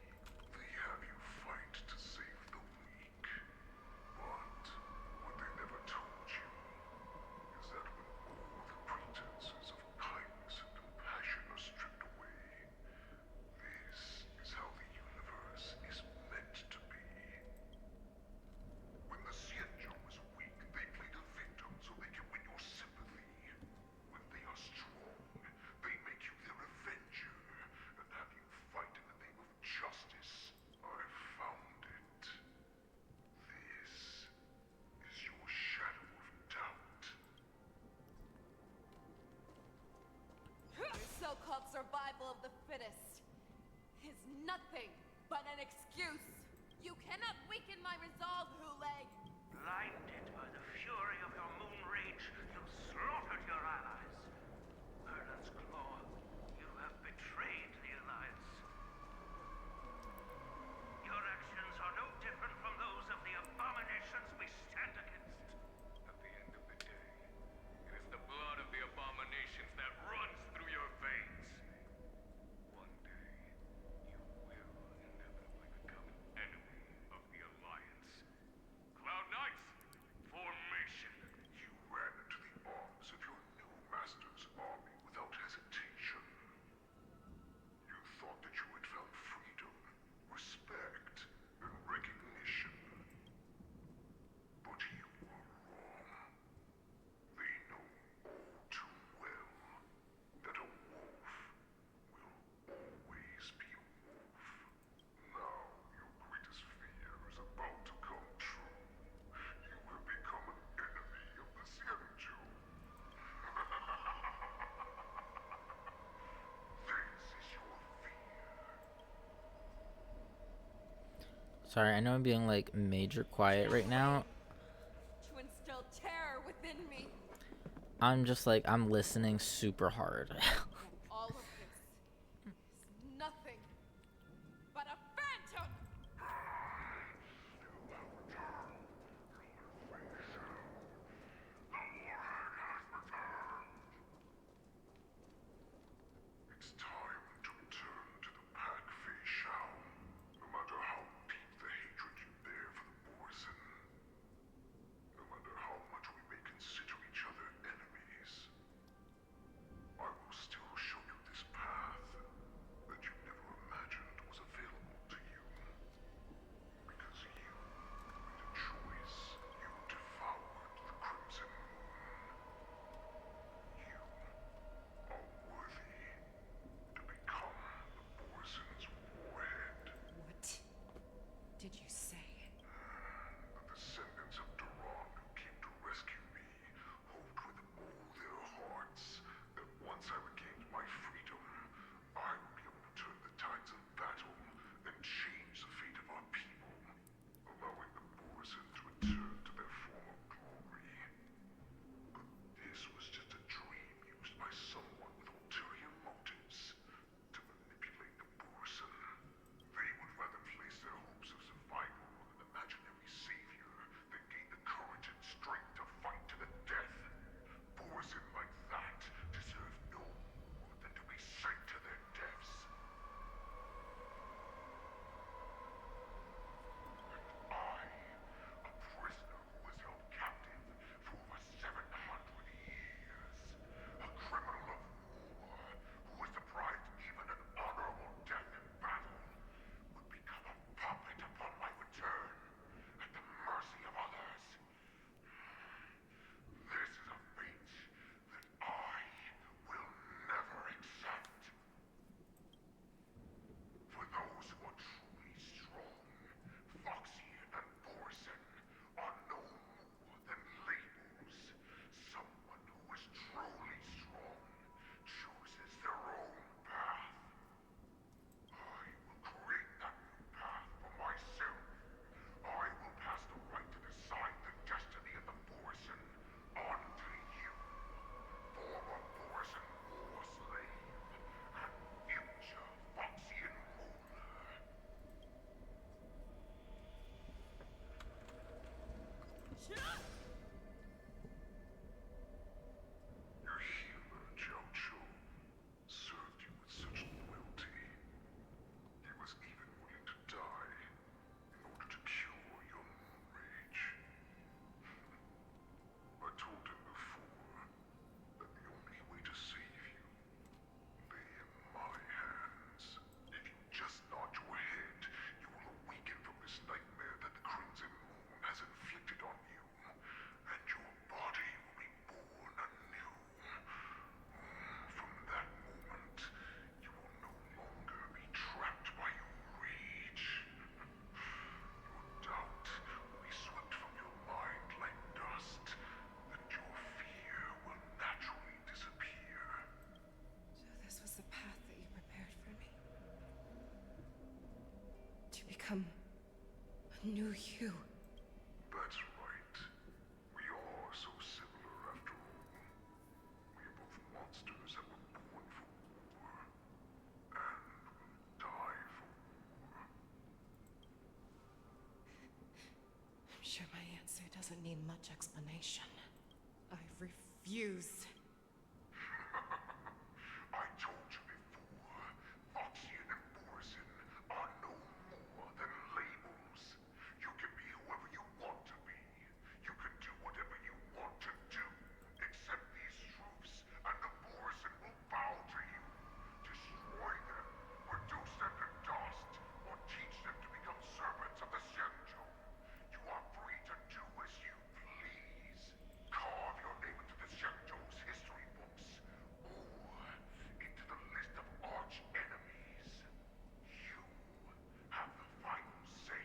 They have you fight to save the weak. But what they never told you is that when all the pretenses of kindness and compassion are stripped away, this is how the universe is meant to be. When the Xianzhou is weak, they play the victim so they can win your sympathy. When they are strong, they make you their avenger and have you fight in the name of justice. I found it. This is your shadow of doubt. Your so-called survival of the fittest is nothing but an excuse. You cannot weaken my resolve, Huleg. Blinded by the fury of your moon rage, you slaughtered your allies. Merlin's Claw, you have betrayed the Alliance. Your actions are no different from those of the abominations we stand against. At the end of the day, it is the blood of the abominations that runs through your veins. One day, you will inevitably become an enemy of the Alliance. Cloud Knights, formation! You ran into the arms of your new master's army without hesitation. You thought that you had found freedom, respect, and recognition. But you were wrong. They know all too well that a wolf will always be a wolf. Now your greatest fear is about to come true. You have become an enemy of the Xianzhou. This is your fear. Sorry, I know I'm being like major quiet right now. To instill terror within me. I'm just like, I'm listening super hard. All of this is nothing but a phantom. It's time to return to the pack, Fei Shao. No matter how deep the hatred you bear for the Borzen. No matter how much we may consider each other enemies. I will still Your healer, Xianzhou, served you with such loyalty. He was even willing to die in order to cure your moon rage. I told him before that the only way to save you lay in my hands. If you just nod your head, you will awaken from this nightmare that the Crimson Moon has inflicted on you, and your body will be born anew. From that moment, you will no longer be trapped by your rage. Your doubt will be swept from your mind like dust, and your fear will naturally disappear. So this was the path that you prepared for me? To become a new you? That's right. We are so similar after all. We are both monsters that were born for war, and will die for war. I'm sure my answer doesn't need much explanation. I refuse. I told you before, Foxian and Borison are no more than labels. You can be whoever you want to be. You can do whatever you want to do. Except these truths, and the Borison will bow to you. Destroy them, reduce them to dust, or teach them to become servants of the Xianzhou. You are free to do as you please. Carve your name into the Xianzhou's history books, or into the list of arch enemies. You have the final say.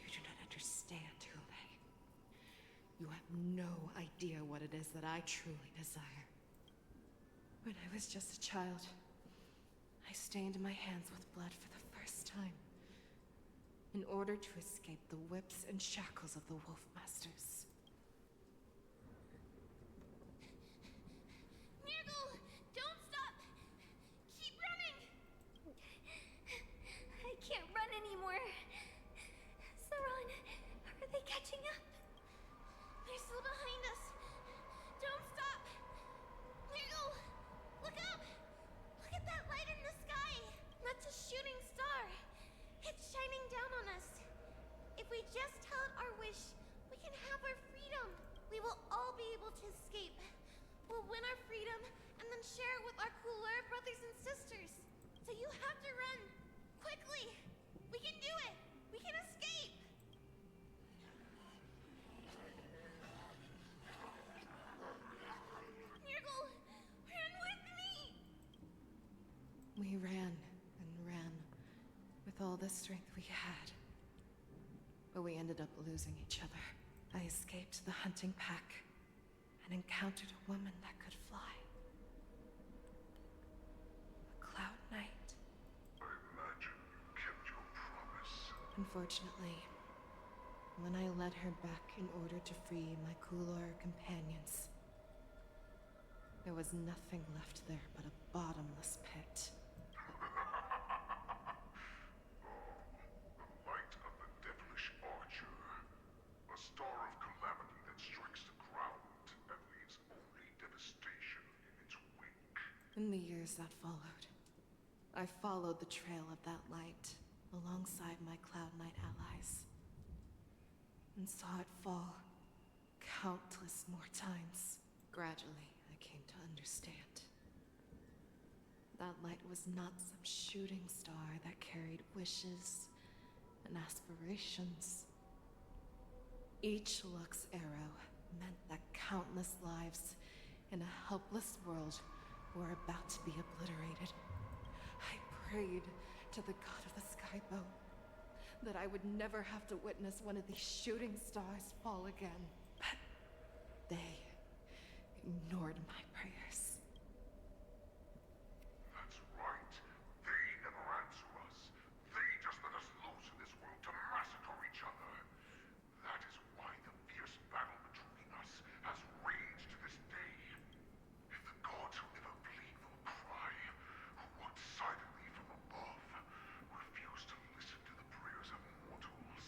You do not understand, Hule. You have no idea what it is that I truly desire. When I was just a child, I stained my hands with blood for the first time, in order to escape the whips and shackles of the Wolf Masters. Nirgal, don't stop! Keep running! I can't run anymore. Sauron, are they catching up? They're still behind us. Don't stop! Nirgal, look up! Look at that light in the sky! That's a shooting star. It's shining down on us. If we just tell it our wish, we can have our freedom. We will all be able to escape. We'll win our freedom and then share it with our cooler brothers and sisters. So you have to run. Quickly! We can do it! We can escape! Nirgal, run with me! We ran and ran with all the strength we had. But we ended up losing each other. I escaped the hunting pack and encountered a woman that could fly. A Cloud Knight. I imagine you kept your promise. Unfortunately, when I led her back in order to free my Kulor companions, there was nothing left there but a bottomless pit. The light of the devilish archer. A star of calamity that strikes the ground and leaves only devastation in its wake. In the years that followed, I followed the trail of that light alongside my Cloud Knight allies, and saw it fall countless more times. Gradually, I came to understand. That light was not some shooting star that carried wishes and aspirations. Each Lux arrow meant that countless lives in a helpless world were about to be obliterated. I prayed to the god of the Skybow that I would never have to witness one of these shooting stars fall again. But they ignored my prayers. That's right. They never answer us. They just let us loose in this world to massacre each other. That is why the fierce battle between us has raged to this day. If the gods who never bleed will cry, who walk silently from above, refuse to listen to the prayers of mortals,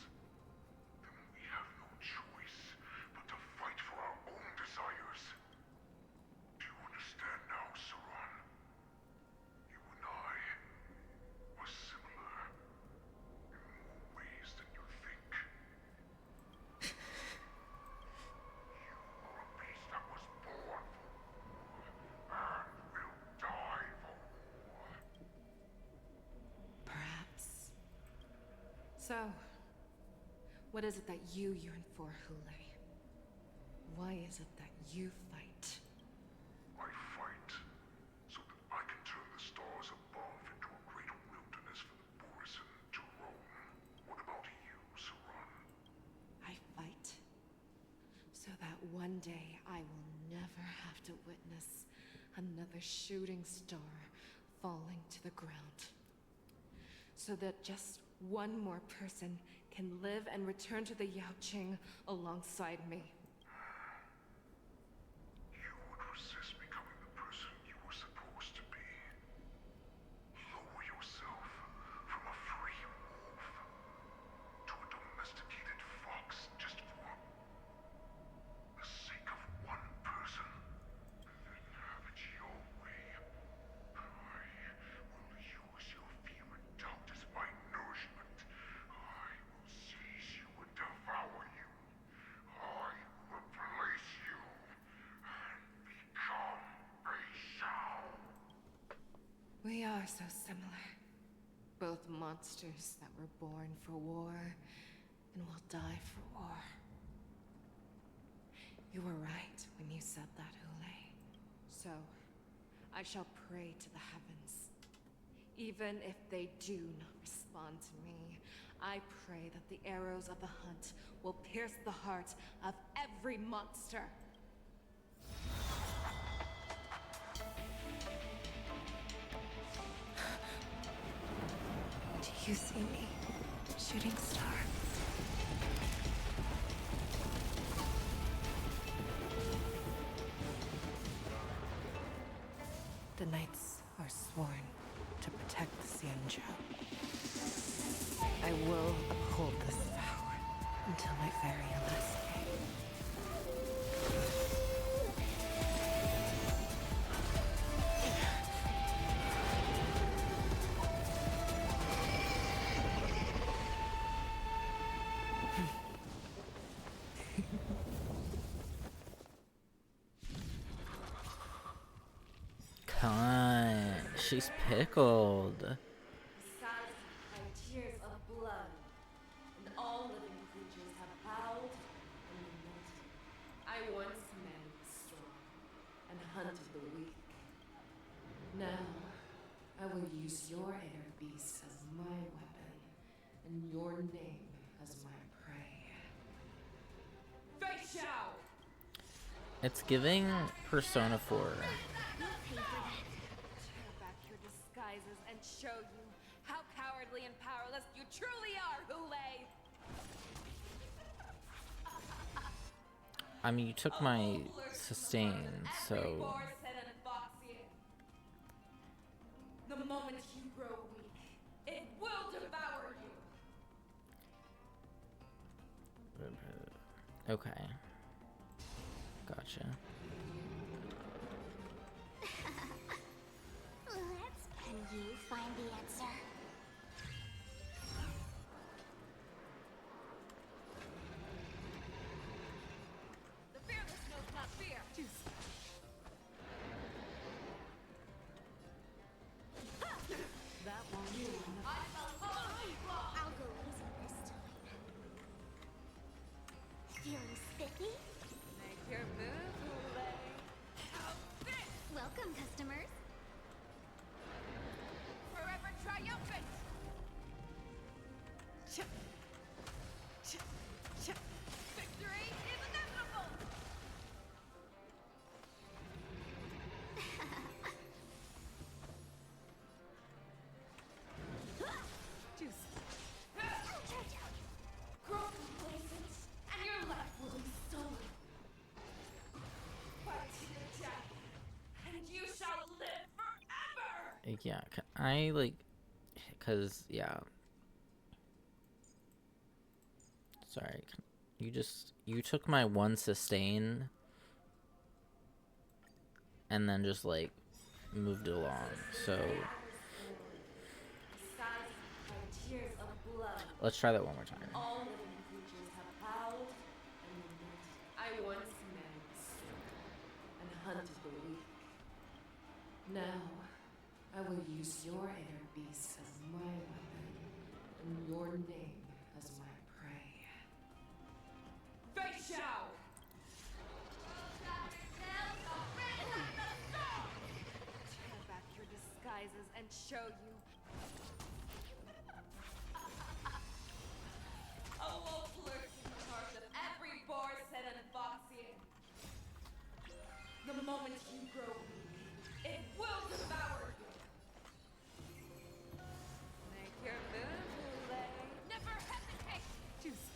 then we have no choice So, what is it that you yearn for, Hule? Why is it that you fight? I fight so that I can turn the stars above into a great wilderness for the Borisin to roam. What about you, Saran? I fight so that one day I will never have to witness another shooting star falling to the ground. So that just one more person can live and return to the Yaoqing alongside me. You would resist becoming the person you were supposed to be. Lower yourself from a free wolf to a domesticated fox just for the sake of one person. Then have it your way. I will use your fear and doubt as my nourishment. I will seize you and devour you. I will replace you and become a Xiao. We are so similar. Both monsters that were born for war and will die for war. You were right when you said that, Hule. So, I shall pray to the heavens. Even if they do not respond to me, I pray that the arrows of the hunt will pierce the heart of every monster. Do you see me, shooting star? The knights are sworn to protect Xianzhou. I will uphold this vow until my very last day. Con, she's pickled. Satisfied by tears of blood, and all living creatures have howled and lamented. I once men was strong and hunted the weak. Now, I will use your inner beast as my weapon, and your name as my prey. Fei Xiao! It's giving Persona 4. Tear back your disguises and show you how cowardly and powerless you truly are, Hule! I mean, you took my sustain, so... The moment you grow weak, it will devour you! Okay. Gotcha. Can you find the answer? The fearless knows not fear. That won't do. I'll go easy this time. Feeling spiffy? Make your move, Hule! Welcome, customers. Forever triumphant. Victory is inevitable. Grow complacent, and your life will be stolen. Fight to the death, and you shall live forever. Yeah, can I, like... Because, yeah. Sorry. You took my one sustain... and then just, like, moved it along, so... Satisfied by tears of blood, Let's try that one more time. all living creatures have howled and lamented. I once men was strong and hunted the weak. Now, I will use your inner beast as my weapon, and your name show you. A wolf lurks in the heart of every boar's head and foxian. The moment you grow weak, it will devour you. Make your move, Hule. Never hesitate! Juice.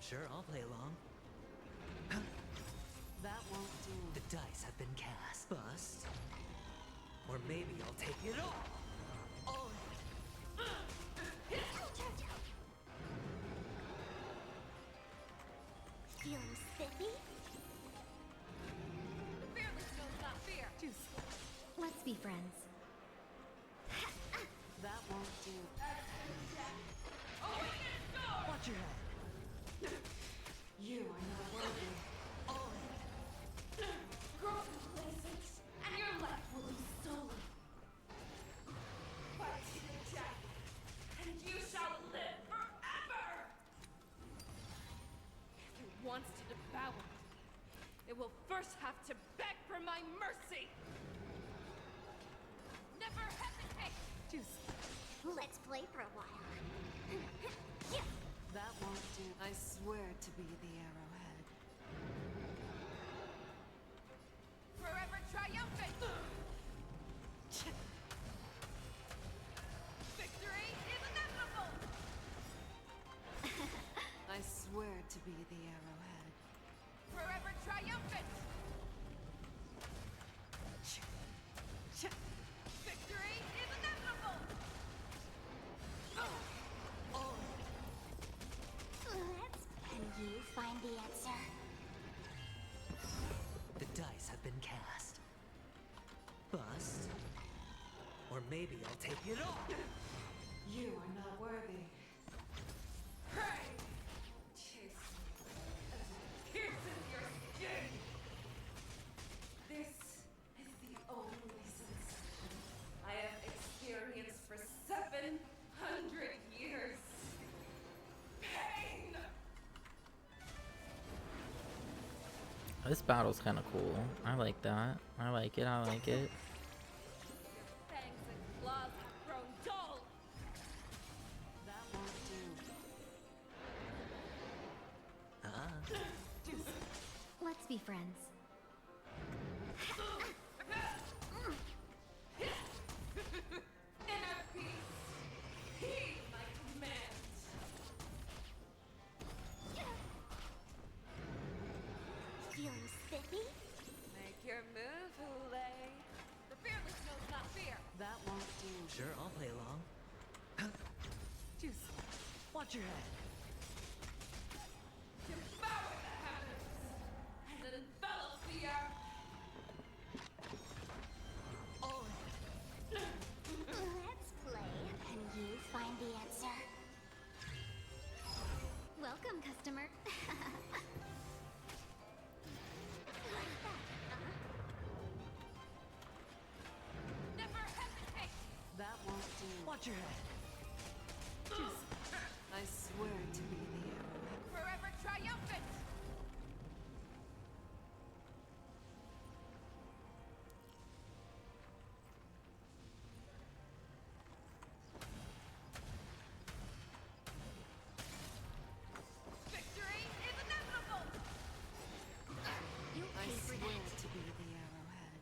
Sure, I'll play along. That won't do. The dice have been cast. Bust. Or maybe I'll take it all. All Feeling spiffy? The fearless knows not fear. Juice. Let's be friends. That won't do. Watch your head. You are not worthy. All Grow complacent, and your life will be stolen. Fight to the death, and you shall live forever! If it wants to devour, it will first have to beg for my mercy! Never hesitate! Juice. Let's play for a while. That won't do. I swear to be the arrowhead. Forever triumphant! Victory is inevitable! I swear to be the arrowhead. Forever triumphant! Victory is inevitable! Can you find the answer? The dice have been cast. Bust. Or maybe I'll take it all. You are not worthy. Pray! Chase me as it pierces your skin! This is the only sensation I have experienced for 700 years. Pain! This battle's kind of cool. I like that. I like it. I like it. Fangs and claws have grown dull! That won't do. Let's be friends. Inner peace! Heed my commands! Feeling spiffy? Make your move, Hule. The fearless knows not fear. That won't do. Sure, I'll play along. Juice. Watch your head. Devour the heavens and envelop the earth. All Let's play. Can you find the answer? Welcome, customer. Like that, Never hesitate! That won't do. Watch your head. I swear to be the arrowhead. Forever triumphant! Victory is inevitable! You I pay for swear that. to be the arrowhead.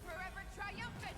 Forever triumphant!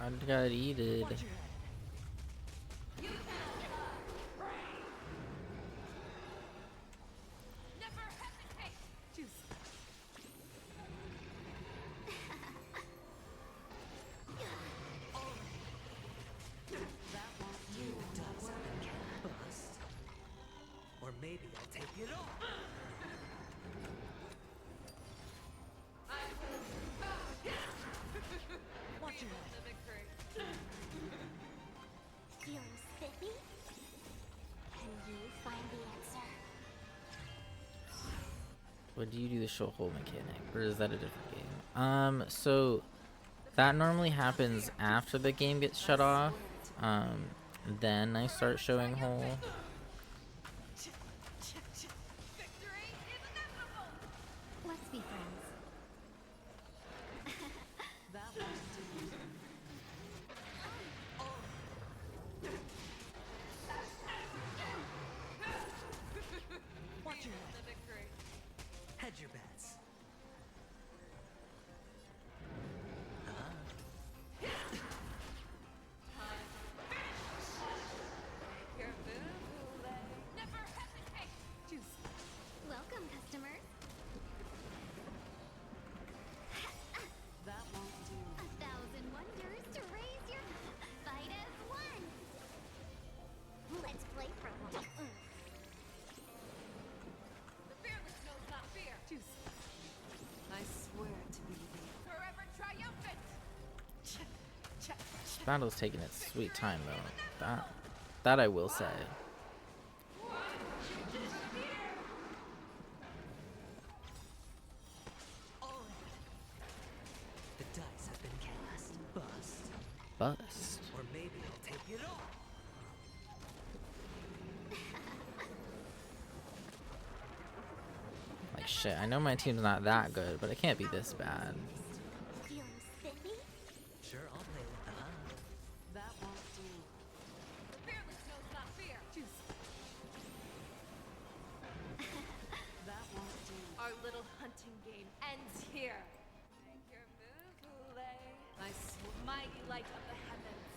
I got eated. Or maybe I'll take it all. Watch your head. Feeling spiffy? Can you find the answer? What do you do the show hole mechanic, or is that a different game? So that normally happens after the game gets shut off. Then I start showing hole. Let's be friends. Watch your head. Hedge your bets. Welcome, customers. That won't do. 1,000 wonders to raise your fight as one. Let's play for a moment. The fearless knows not fear. I swear to be with you. Forever triumphant. This battle's taking its sweet time though. That I will say. The dice have been cast. Bust. Bust. Or maybe I'll take it all. Like shit, I know my team's not that good, but it can't be this bad. Feeling spiffy? Sure, I'll play with the hunt. That won't do. The fearless knows not fear. That won't do. Our little hunting game ends here. Make your move, Boulay. I swear. Mighty light of the heavens,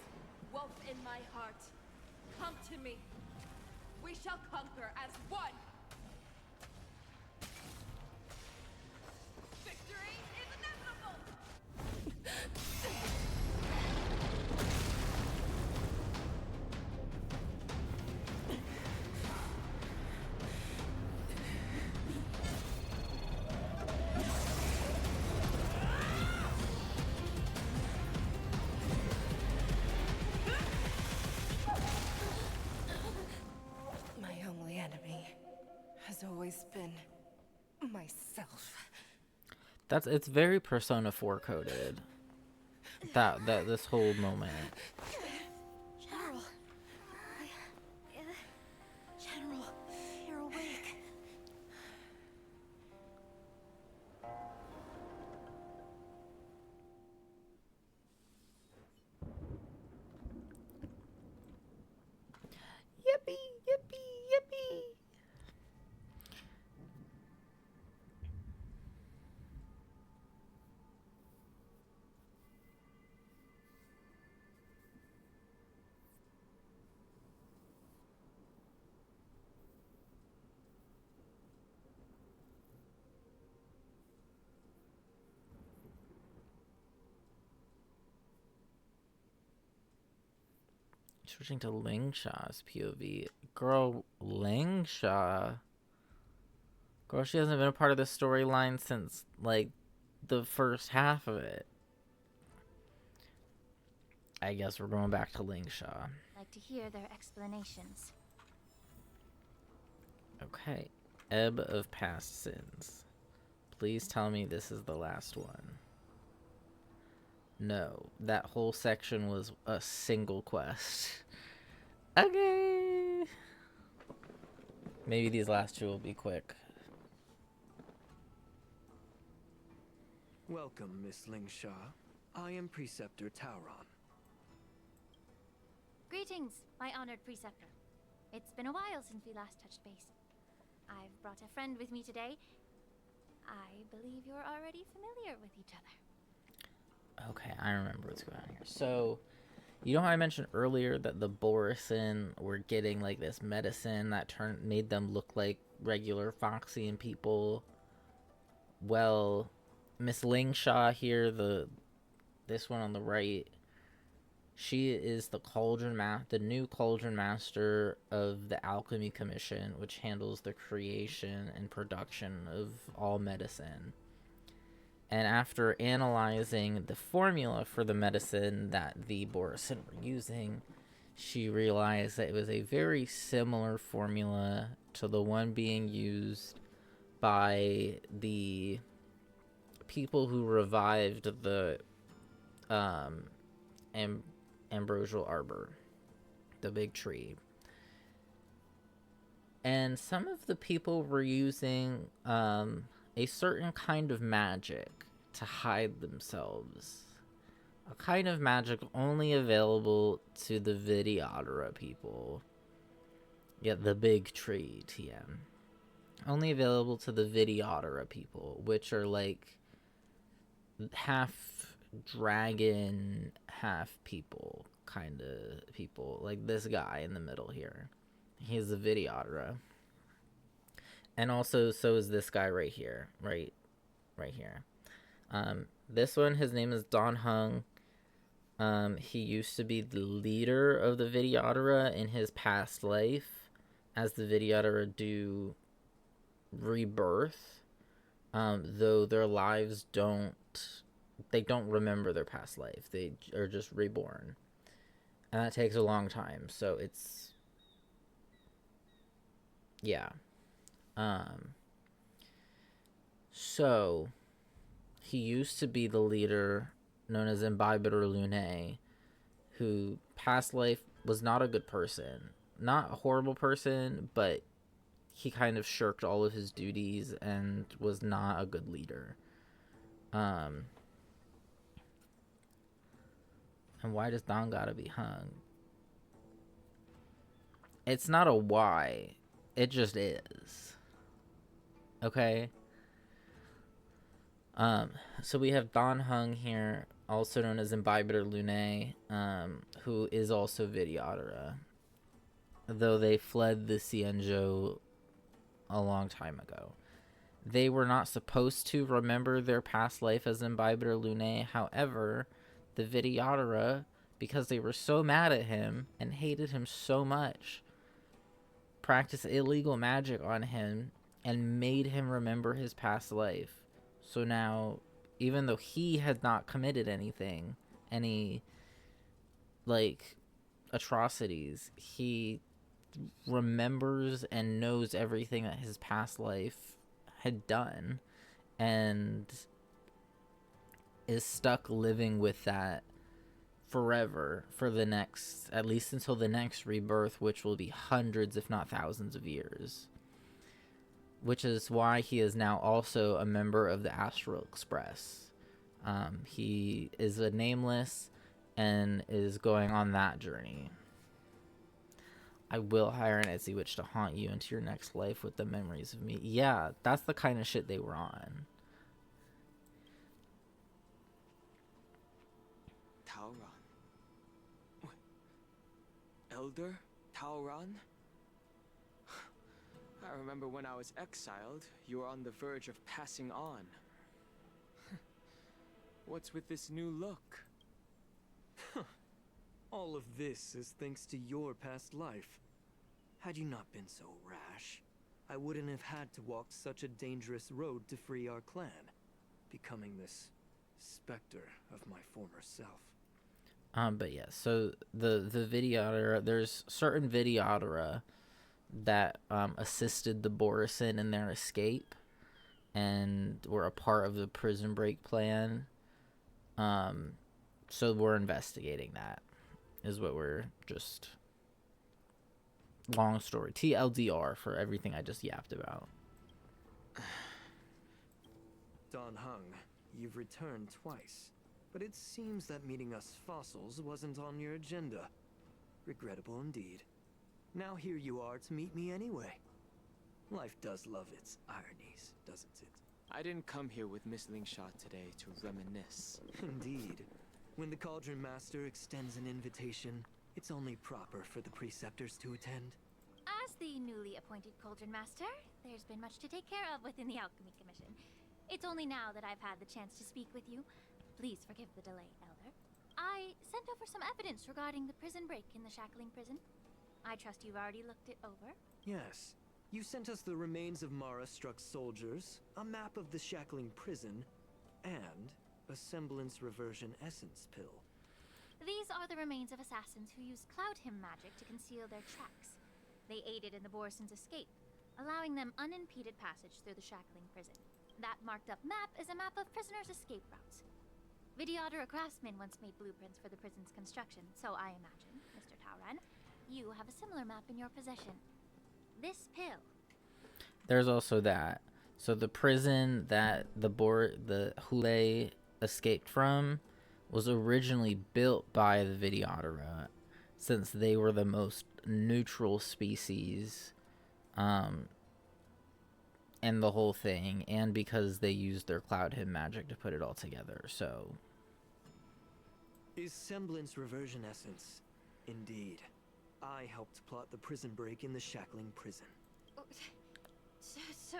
wolf in my heart, come to me. We shall conquer as one. Victory is inevitable. My only enemy has always been myself. It's very Persona 4 coded. That this whole moment. General. General, you're awake. Yippee, yippee, yippee. Switching to Lingshaw's POV. Girl, Lingshaw. Girl, she hasn't been a part of the storyline since, like, the first half of it. I guess we're going back to Lingshaw. Like to hear their explanations. Okay. Ebb of Past Sins. Please tell me this is the last one. No, that whole section was a single quest. Okay. Maybe these last two will be quick. Welcome, Miss Lingshaw. I am Preceptor Tauron. Greetings, my honored preceptor. It's been a while since we last touched base. I've brought a friend with me today. I believe you're already familiar with each other. Okay, I remember what's going on here. So, you know how I mentioned earlier that the Borisin were getting like this medicine that made them look like regular Foxian people? Well, Miss Lingshaw here, this one on the right, she is the new Cauldron Master of the Alchemy Commission, which handles the creation and production of all medicine. And after analyzing the formula for the medicine that the Borisin were using, she realized that it was a very similar formula to the one being used by the people who revived the ambrosial arbor, the big tree. And some of the people were using a certain kind of magic to hide themselves. A kind of magic only available to the Vidyadhara people. Yeah, the big tree, TM. Only available to the Vidyadhara people, which are like half dragon, half people kind of people. Like this guy in the middle here. He's a Vidyadhara. And also, so is this guy right here. Right here. This one, his name is Don Hung. He used to be the leader of the Vidyadhara in his past life, as the Vidyadhara do rebirth, though their lives don't remember their past life. They are just reborn. And that takes a long time, so it's... yeah. So, he used to be the leader known as Imbibitor Lunae, who past life was not a good person. Not a horrible person, but he kind of shirked all of his duties and was not a good leader. And why does Don gotta be hung? It's not a why. It just is. Okay? So we have Don Hung here, also known as Imbibitor Lunae, who is also Vidyadhara. Though they fled the Xianzhou a long time ago. They were not supposed to remember their past life as Imbibitor Lunae. However, the Vidyadhara, because they were so mad at him and hated him so much, practiced illegal magic on him and made him remember his past life. So now, even though he had not committed anything, any, like, atrocities, he remembers and knows everything that his past life had done and is stuck living with that forever for the next, at least until the next rebirth, which will be hundreds if not thousands of years. Which is why he is now also a member of the Astral Express. He is a nameless and is going on that journey. I will hire an Etsy witch to haunt you into your next life with the memories of me. Yeah, that's the kind of shit they were on. Tauron. Elder Tauron? I remember when I was exiled, you were on the verge of passing on. What's with this new look? All of this is thanks to your past life. Had you not been so rash, I wouldn't have had to walk such a dangerous road to free our clan, becoming this specter of my former self. But yeah, so the Vidyadhara, there's certain Vidyadhara that assisted the Borisin in their escape and were a part of the prison break plan. So we're investigating that, is what we're just... long story. TLDR for everything I just yapped about. Don Hung, you've returned twice, but it seems that meeting us fossils wasn't on your agenda. Regrettable indeed. Now here you are to meet me anyway. Life does love its ironies, doesn't it? I didn't come here with Miss Lingsha today to reminisce. Indeed. When the Cauldron Master extends an invitation, it's only proper for the preceptors to attend. As the newly appointed Cauldron Master, there's been much to take care of within the Alchemy Commission. It's only now that I've had the chance to speak with you. Please forgive the delay, Elder. I sent over some evidence regarding the prison break in the Shackling prison. I trust you've already looked it over. Yes. You sent us the remains of Mara-struck soldiers, a map of the Shackling prison, and a semblance reversion essence pill. These are the remains of assassins who used Cloud Hymn magic to conceal their tracks. They aided in the Borisons' escape, allowing them unimpeded passage through the Shackling prison. That marked-up map is a map of prisoners' escape routes. Vidyadhara craftsmen once made blueprints for the prison's construction, so I imagine, Mr. Tauran, you have a similar map in your possession. This pill. There's also that. So the prison that the Hule escaped from was originally built by the Vidyadhara, since they were the most neutral species in the whole thing, and because they used their Cloud Hymn magic to put it all together. So Is semblance reversion essence. Indeed. I helped plot the prison break in the Shackling prison. So,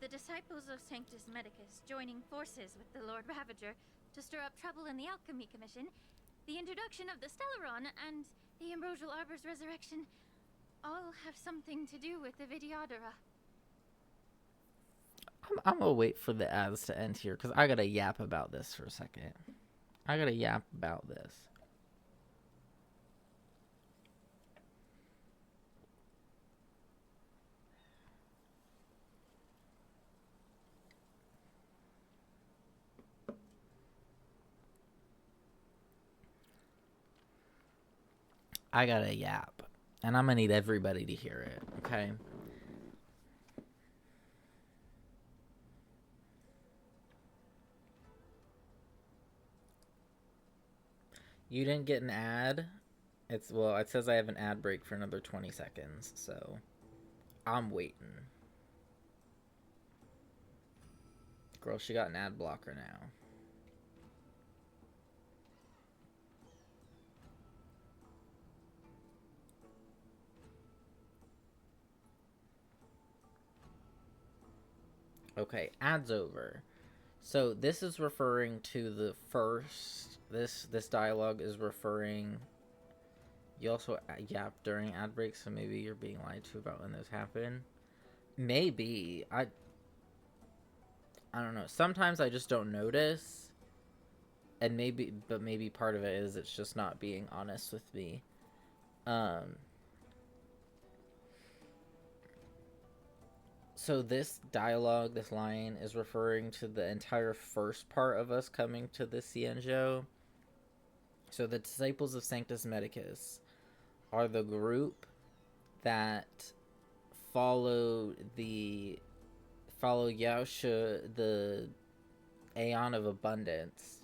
the disciples of Sanctus Medicus joining forces with the Lord Ravager to stir up trouble in the Alchemy Commission, the introduction of the Stellaron, and the Ambrosial Arbor's resurrection all have something to do with the Vidyadhara. I'm gonna wait for the ads to end here, because I gotta yap about this for a second. I gotta yap about this. I gotta yap, and I'm gonna need everybody to hear it, okay? You didn't get an ad. Well, it says I have an ad break for another 20 seconds, so I'm waiting. Girl, she got an ad blocker now. Okay, ads over. So this is referring to the first. This dialogue is referring. You also yap during ad breaks, so maybe you're being lied to about when those happen. Maybe I don't know. Sometimes I just don't notice, and maybe part of it is it's just not being honest with me. So this dialogue, this line, is referring to the entire first part of us coming to the Xianzhou. So the Disciples of Sanctus Medicus are the group that follow Yaoshe, the Aeon of Abundance,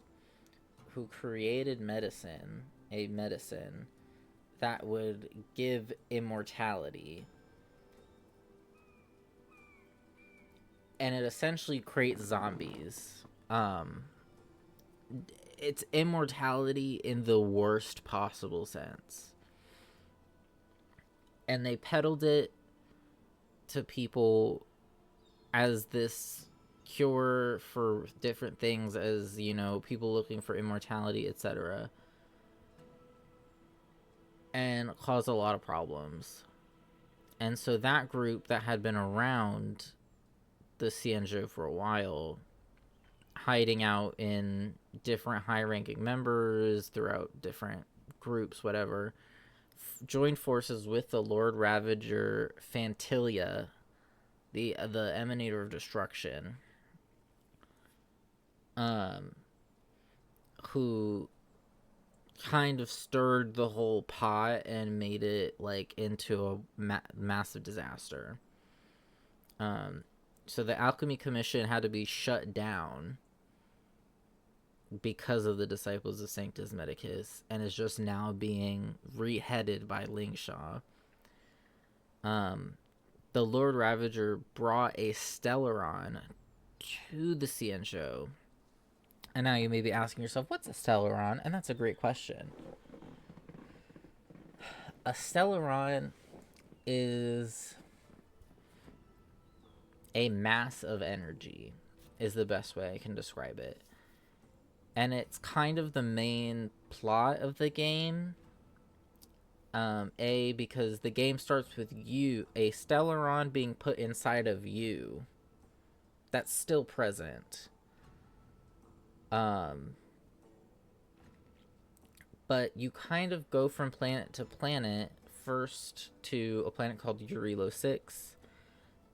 who created a medicine that would give immortality. And it essentially creates zombies. It's immortality in the worst possible sense. And they peddled it to people as this cure for different things, as, you know, people looking for immortality, etc. And caused a lot of problems. And so that group that had been around the Xianzhou for a while, hiding out in different high-ranking members throughout different groups, whatever, joined forces with the Lord Ravager Fantilia, the Emanator of Destruction, who kind of stirred the whole pot and made it like into a massive disaster. So the Alchemy Commission had to be shut down because of the Disciples of Sanctus Medicus, and is just now being reheaded by Lingsha. The Lord Ravager brought a Stellaron to the Xianzhou. And now you may be asking yourself, what's a Stellaron? And that's a great question. A Stellaron is a mass of energy, is the best way I can describe it. And it's kind of the main plot of the game. Because the game starts with you, a Stellaron being put inside of you. That's still present. But you kind of go from planet to planet, first to a planet called Eurilo 6,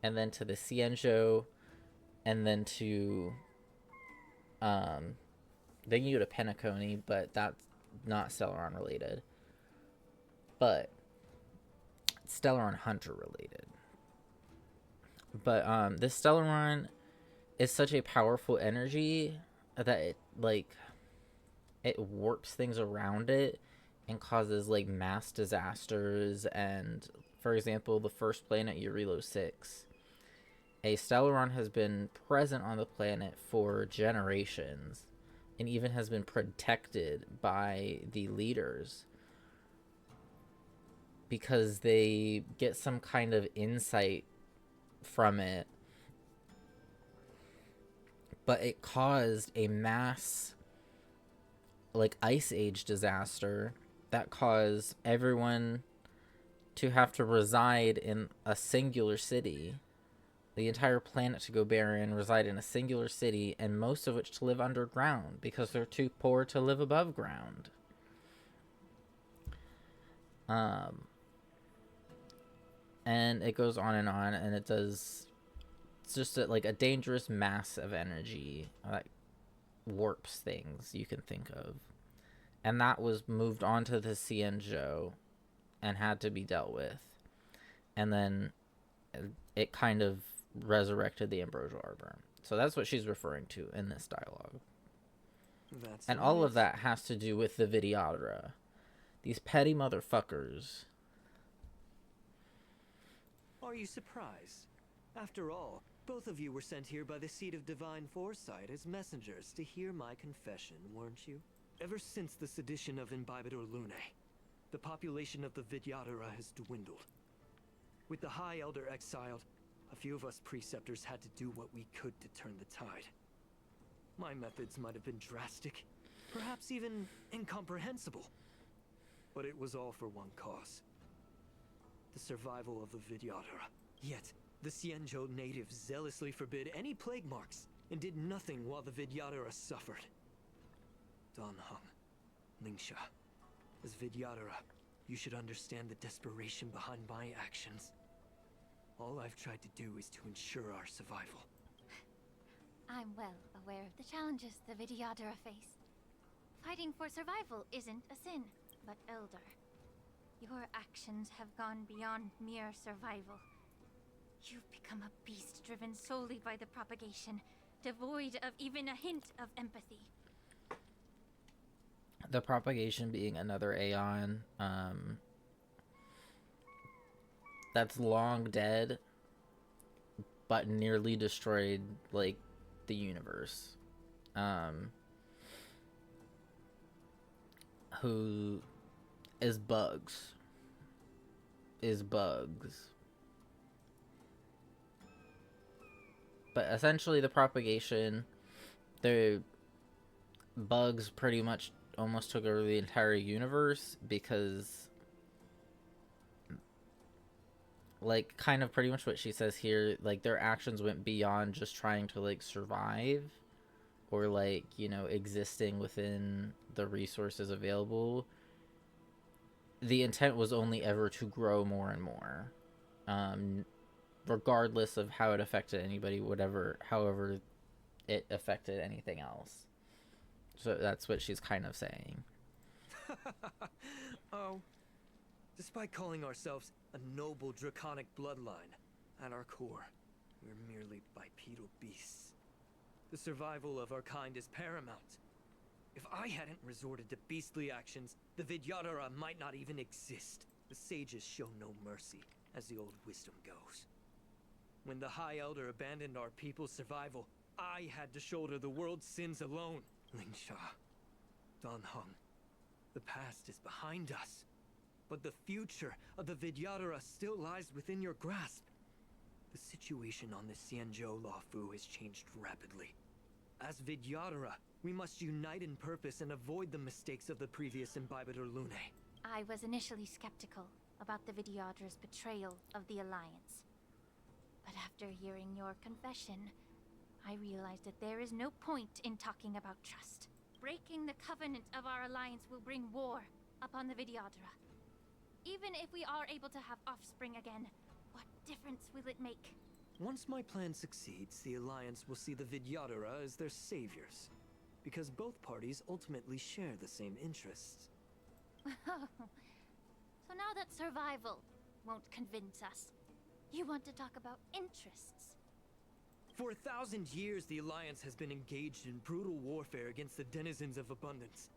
and then to the Xianzhou, and then to, then you go to Penacony, but that's not Stellaron related. But Stellaron Hunter related. But this Stellaron is such a powerful energy that it warps things around it and causes like mass disasters. And for example, the first planet, Eurilo 6, a Stellaron has been present on the planet for generations and even has been protected by the leaders because they get some kind of insight from it. But it caused a mass, like, ice age disaster that caused everyone to have to reside in a singular city. The entire planet to go barren, reside in a singular city, and most of which to live underground because they're too poor to live above ground. And it goes on, and it does. It's just a dangerous mass of energy that warps things you can think of. And that was moved onto the Xianzhou and had to be dealt with. And then it kind of resurrected the Ambrosial Arbor. So that's what she's referring to in this dialogue. And all of that has to do with the Vidyadhara. These petty motherfuckers. Are you surprised? After all, both of you were sent here by the Seat of Divine Foresight as messengers to hear my confession, weren't you? Ever since the sedition of Imbibidor Lunae, the population of the Vidyadhara has dwindled. With the High Elder exiled, a few of us preceptors had to do what we could to turn the tide. My methods might have been drastic, perhaps even incomprehensible. But it was all for one cause. The survival of the Vidyadhara. Yet, the Xianzhou natives zealously forbid any plague marks and did nothing while the Vidyadhara suffered. Danheng, Lingsha, as Vidyadhara, you should understand the desperation behind my actions. All I've tried to do is to ensure our survival. I'm well aware of the challenges the Vidyadhara face. Fighting for survival isn't a sin, but elder. Your actions have gone beyond mere survival. You've become a beast driven solely by the propagation, devoid of even a hint of empathy. The propagation being another Aeon that's long dead, but nearly destroyed, like, the universe. Who is bugs. But essentially the propagation, the bugs pretty much almost took over the entire universe because, like, kind of pretty much what she says here, like, their actions went beyond just trying to, like, survive or, like, you know, existing within the resources available. The intent was only ever to grow more and more, regardless of how it affected anybody, however it affected anything else. So that's what she's kind of saying. Oh. Despite calling ourselves a noble draconic bloodline, at our core, we're merely bipedal beasts. The survival of our kind is paramount. If I hadn't resorted to beastly actions, the Vidyadhara might not even exist. The sages show no mercy, as the old wisdom goes. When the High Elder abandoned our people's survival, I had to shoulder the world's sins alone. Lingsha, Dan Heng, the past is behind us. But the future of the Vidyadhara still lies within your grasp. The situation on the Xianzhou Lawfu has changed rapidly. As Vidyadhara, we must unite in purpose and avoid the mistakes of the previous Imbibitor Lunae. I was initially skeptical about the Vidyadhara's betrayal of the Alliance. But after hearing your confession, I realized that there is no point in talking about trust. Breaking the covenant of our alliance will bring war upon the Vidyadhara. Even if we are able to have offspring again, what difference will it make? Once my plan succeeds, the Alliance will see the Vidyadhara as their saviors. Because both parties ultimately share the same interests. So now that survival won't convince us, you want to talk about interests? For 1,000 years, the Alliance has been engaged in brutal warfare against the denizens of abundance.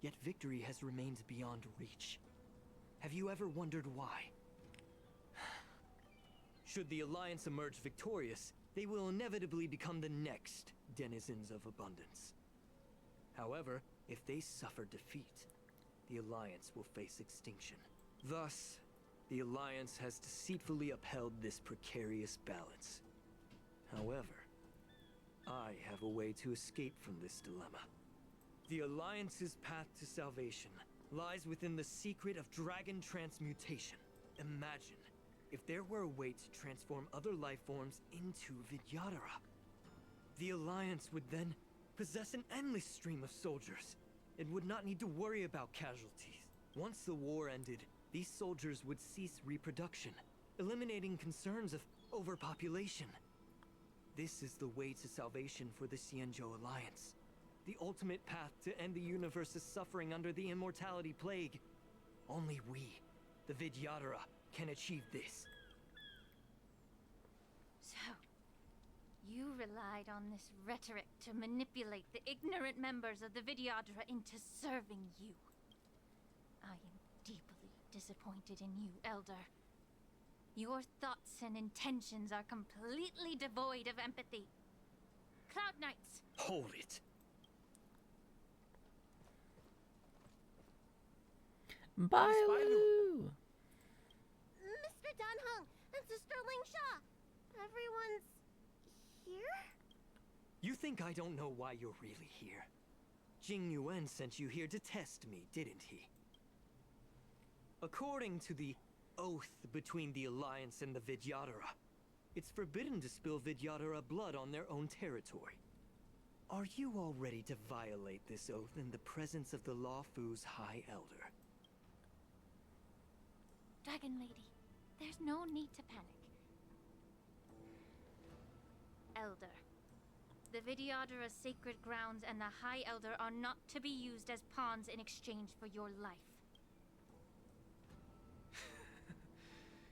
Yet victory has remained beyond reach. Have you ever wondered why? Should the Alliance emerge victorious, they will inevitably become the next denizens of abundance. However, if they suffer defeat, the Alliance will face extinction. Thus, the Alliance has deceitfully upheld this precarious balance. However, I have a way to escape from this dilemma. The Alliance's path to salvation lies within the secret of dragon transmutation. Imagine if there were a way to transform other life forms into Vidyadhara. The Alliance would then possess an endless stream of soldiers. It would not need to worry about casualties. Once the war ended, these soldiers would cease reproduction, eliminating concerns of overpopulation. This is the way to salvation for the Xianzhou Alliance. The ultimate path to end the universe's suffering under the immortality plague. Only we, the Vidyadhara, can achieve this. So, you relied on this rhetoric to manipulate the ignorant members of the Vidyadhara into serving you. I am deeply disappointed in you, Elder. Your thoughts and intentions are completely devoid of empathy. Cloud Knights! Hold it! Bailu! Mr. Dunhung and Sister Lingsha! Everyone's here? You think I don't know why you're really here? Jing Yuan sent you here to test me, didn't he? According to the oath between the Alliance and the Vidyadhara, it's forbidden to spill Vidyadhara blood on their own territory. Are you all ready to violate this oath in the presence of the Lawfu's High Elder? Dragon Lady, there's no need to panic. Elder, the Vidyadhara's sacred grounds and the High Elder are not to be used as pawns in exchange for your life.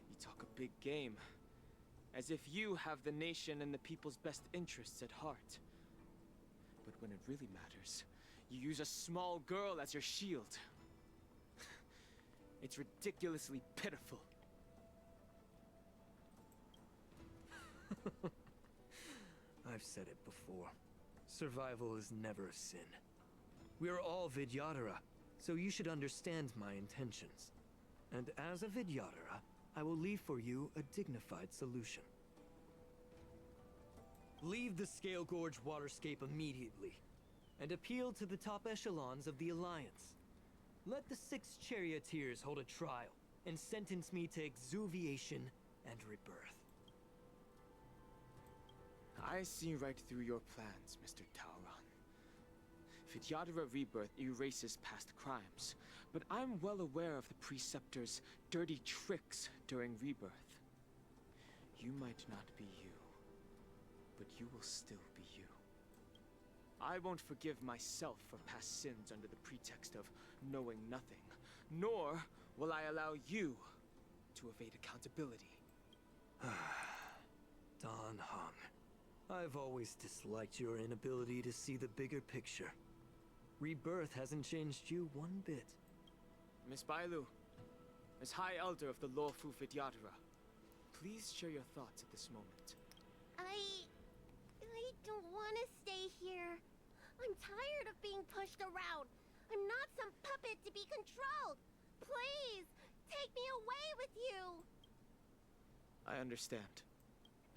You talk a big game. As if you have the nation and the people's best interests at heart. But when it really matters, you use a small girl as your shield. It's ridiculously pitiful. I've said it before. Survival is never a sin. We're all Vidyadhara, so you should understand my intentions. And as a Vidyadhara, I will leave for you a dignified solution. Leave the Scale Gorge waterscape immediately, and appeal to the top echelons of the Alliance. Let the 6 charioteers hold a trial, and sentence me to exuviation and rebirth. I see right through your plans, Mr. Tauron. Vidyadhara rebirth erases past crimes, but I'm well aware of the Preceptor's dirty tricks during rebirth. You might not be you, but you will still be you. I won't forgive myself for past sins under the pretext of knowing nothing, nor will I allow you to evade accountability. Dan Heng, I've always disliked your inability to see the bigger picture. Rebirth hasn't changed you one bit. Miss Bailu, as High Elder of the Lawfu Vidyadhara, please share your thoughts at this moment. I don't want to stay here. I'm tired of being pushed around. I'm not some puppet to be controlled. Please, take me away with you. I understand.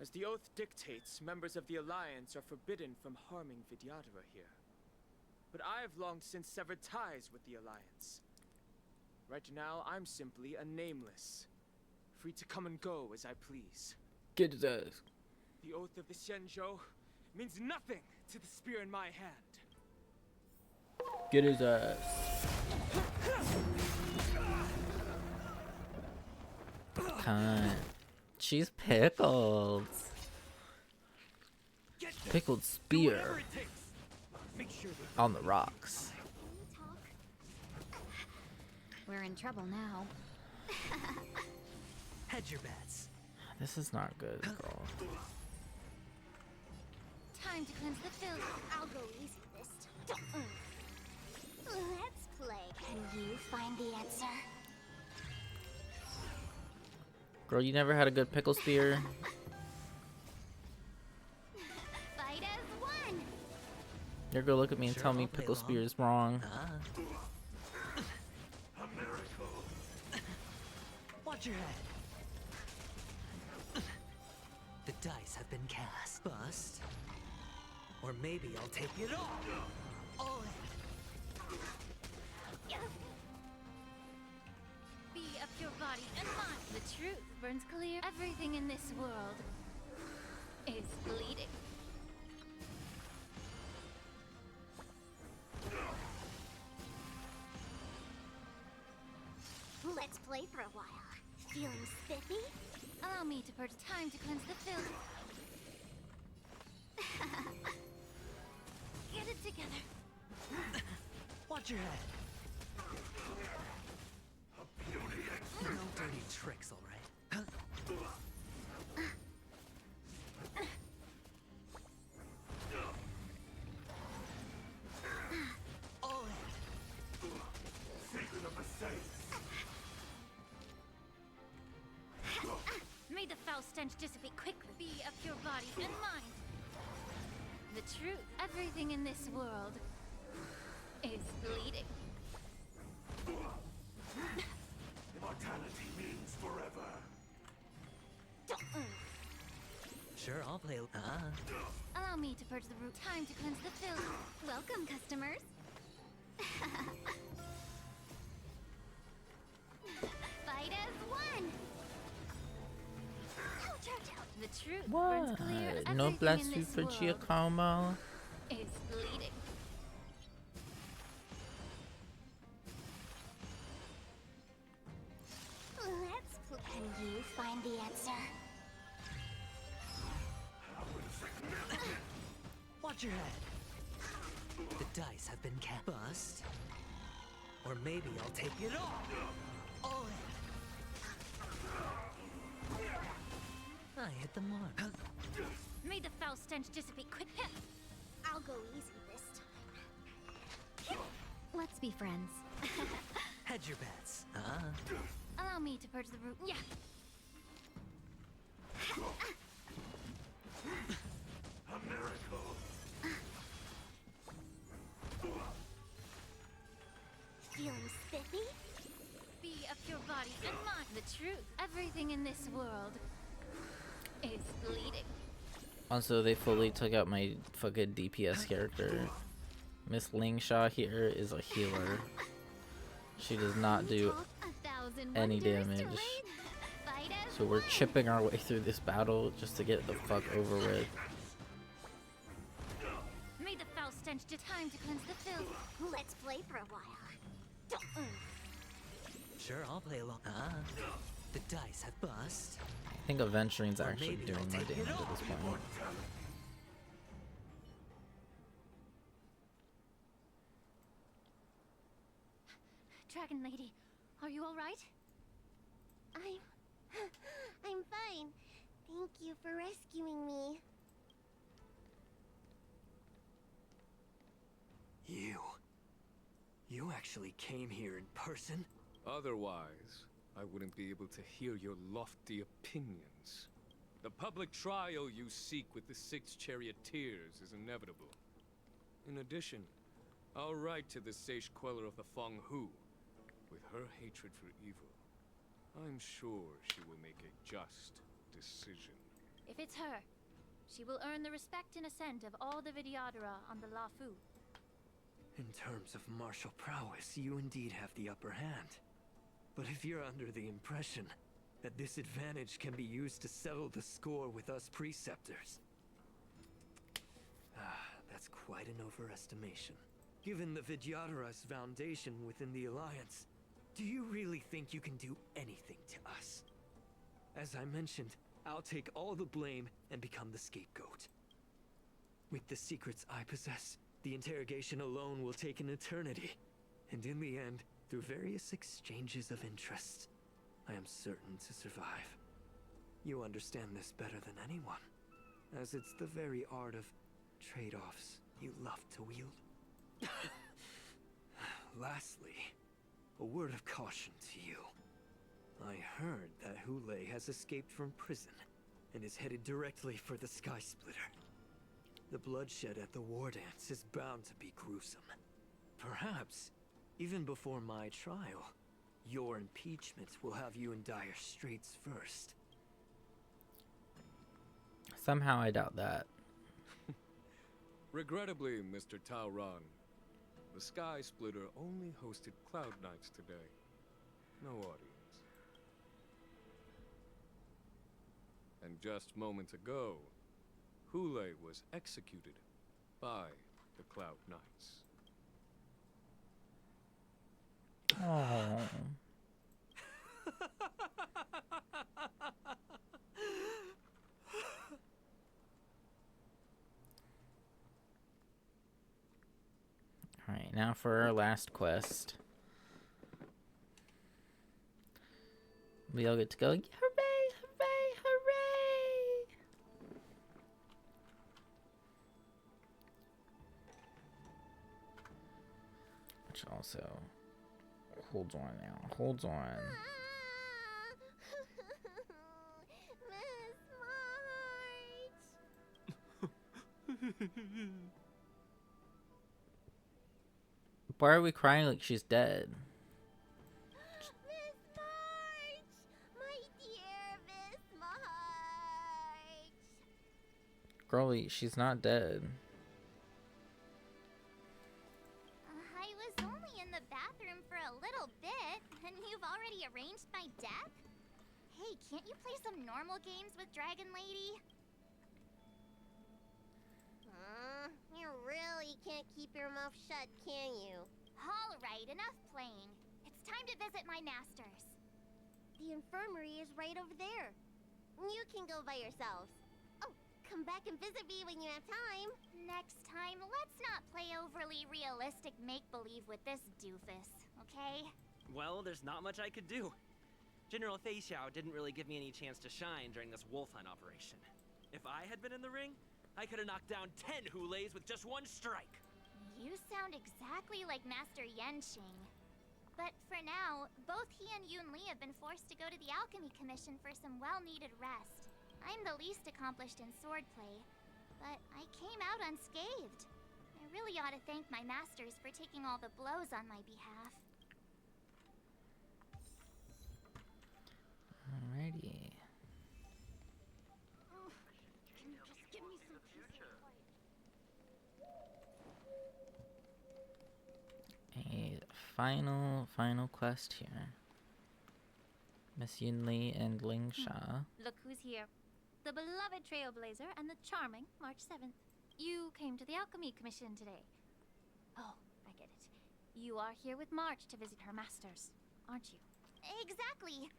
As the oath dictates, members of the Alliance are forbidden from harming Vidyadhara here. But I've long since severed ties with the Alliance. Right now, I'm simply a nameless, free to come and go as I please. Get his ass. The oath of the Xianzhou means nothing to the spear in my hand. Get his ass. Cunt. She's pickled. Pickled spear on the rocks. We're in trouble now. Hedge your bets. This is not good, girl. Time to cleanse the filth. I'll go easy this time. Let's play. Can you find the answer? Girl, you never had a good pickle spear? Fight as one. You're gonna look at me and tell me pickle spear is wrong. A miracle. Watch your head. The dice have been cast. Bust. Or maybe I'll take it all. All in. Be of your body and mind. The truth burns clear. Everything in this world is bleeding. Let's play for a while. Feeling spiffy? Allow me to purge time to cleanse the filth. Get it together. Watch your head. No dirty tricks, all right? All in. Secret of the saints. May the foul stench dissipate quickly. Be of your body and mind. The truth, everything in this world is bleeding. Immortality means forever. Sure, I'll play. Allow me to purge the root. Time to cleanse the filth. Welcome, customers. Fight as one. Ouch, ouch, ouch. The truth What? burns clear. No Everything blood in sweet this for world Giacomo. is bleeding. Let's play. Can you find the answer? Watch your head. The dice have been cast. Bust. Or maybe I'll take it all. All in. I hit the mark. May the foul stench dissipate quick. I'll go easy this time. Let's be friends. Hedge your bets. Allow me to purge the root. Yeah. A miracle. Feeling spiffy? Be of your body and mind. The truth, everything in this world is bleeding. Also, they fully took out my fucking DPS character. Miss Lingshaw here is a healer. She does not do any damage. So we're chipping our way through this battle just to get the fuck over with. May the foul stench time to cleanse the filth. Let's play for a while. Sure, I'll play along. The dice have bust. I think Aventurine's Or actually maybe doing I'll more take damage it at all. this point. Dragon Lady, are you all right? I'm fine. Thank you for rescuing me. You actually came here in person? Otherwise, I wouldn't be able to hear your lofty opinions. The public trial you seek with the 6 charioteers is inevitable. In addition, I'll write to the sage queller of the Feng Hu. With her hatred for evil, I'm sure she will make a just decision. If it's her, she will earn the respect and assent of all the Vidyadhara on the Lafu. In terms of martial prowess, you indeed have the upper hand. But if you're under the impression that this advantage can be used to settle the score with us preceptors, that's quite an overestimation. Given the Vidyadhara's foundation within the Alliance, do you really think you can do anything to us? As I mentioned, I'll take all the blame and become the scapegoat. With the secrets I possess, the interrogation alone will take an eternity. And in the end, through various exchanges of interest, I am certain to survive. You understand this better than anyone, as it's the very art of trade-offs you love to wield. Lastly, a word of caution to you. I heard that Hule has escaped from prison and is headed directly for the Sky Splitter. The bloodshed at the Wardance is bound to be gruesome. Perhaps, even before my trial, your impeachment will have you in dire straits first. Somehow I doubt that. Regrettably, Mr. Taoran, the Sky Splitter only hosted Cloud Knights today. No audience. And just moments ago, Hule was executed by the Cloud Knights. Oh. Alright, now for our last quest. We all get to go, hooray, hooray, hooray! Which also, hold on now, hold on. Miss March! Why are we crying like she's dead? Miss March! My dear Miss March! Girlie, she's not dead. I was only in the bathroom for a little bit, and you've already arranged my death? Hey, can't you play some normal games with Dragon Lady? You really can't keep your mouth shut, can you? Alright, enough playing. It's time to visit my masters. The infirmary is right over there. You can go by yourselves. Oh, come back and visit me when you have time. Next time, let's not play overly realistic make-believe with this doofus, okay? Well, there's not much I could do. General Fei Xiao didn't really give me any chance to shine during this wolf hunt operation. If I had been in the ring, I could have knocked down 10 Huleis with just one strike. You sound exactly like Master Yanqing. But for now, both he and Yun Li have been forced to go to the Alchemy Commission for some well-needed rest. I'm the least accomplished in swordplay, but I came out unscathed. I really ought to thank my masters for taking all the blows on my behalf. Alrighty. Can you just give me some peace and quiet? A final quest here. Miss Yunli and Ling Sha. Look who's here. The beloved Trailblazer and the charming March 7th. You came to the Alchemy Commission today. Oh, I get it. You are here with March to visit her masters, aren't you? Exactly.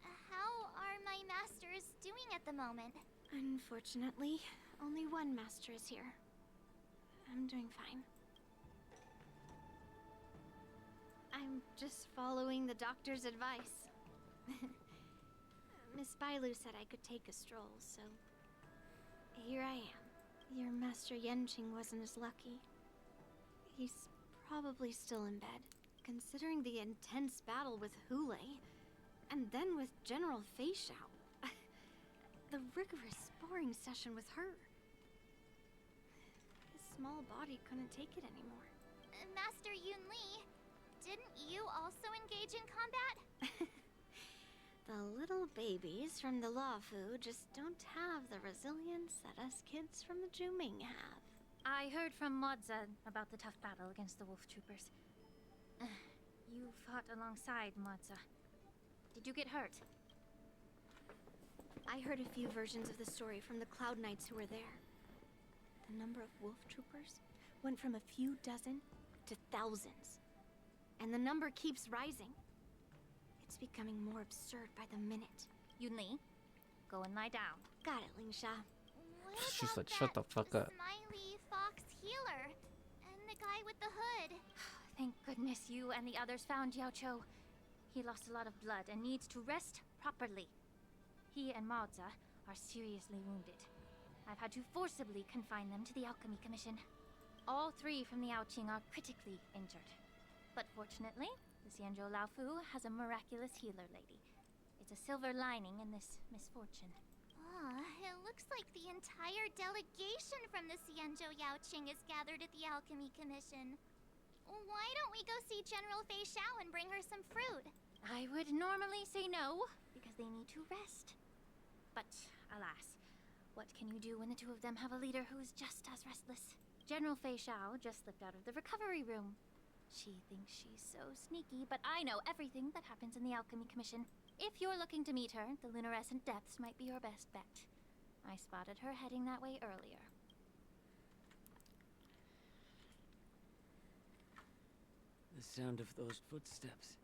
How are my masters doing at the moment? Unfortunately, only one master is here. I'm doing fine. I'm just following the doctor's advice. Miss Bailu said I could take a stroll, so here I am. Your Master Yanqing wasn't as lucky. He's probably still in bed, considering the intense battle with Hule, and then with General Fei Xiao. the rigorous sparring session with her. His small body couldn't take it anymore. Master Yun Li, didn't you also engage in combat? The little babies from the Luofu just don't have the resilience that us kids from the Zhuming have. I heard from Modza about the tough battle against the wolf troopers. You fought alongside Modza. Did you get hurt? I heard a few versions of the story from the Cloud Knights who were there. The number of wolf troopers went from a few dozen to thousands. And the number keeps rising. It's becoming more absurd by the minute. Yun Li, go and lie down. Got it, Lingsha. She's like, shut the fuck up. Smiley fox healer. And the guy with the hood. Thank goodness you and the others found Xianzhou. He lost a lot of blood and needs to rest properly. He and Maoza are seriously wounded. I've had to forcibly confine them to the Alchemy Commission. All 3 from the Yaoqing are critically injured. But fortunately, the Xianzhou Laofu has a miraculous healer lady. It's a silver lining in this misfortune. It looks like the entire delegation from the Xianzhou Yaoqing is gathered at the Alchemy Commission. Why don't we go see General Fei Xiao and bring her some fruit? I would normally say no, because they need to rest. But, alas, what can you do when the 2 of them have a leader who is just as restless? General Fei Xiao just slipped out of the recovery room. She thinks she's so sneaky, but I know everything that happens in the Alchemy Commission. If you're looking to meet her, the Lunarescent Depths might be your best bet. I spotted her heading that way earlier. The sound of those footsteps.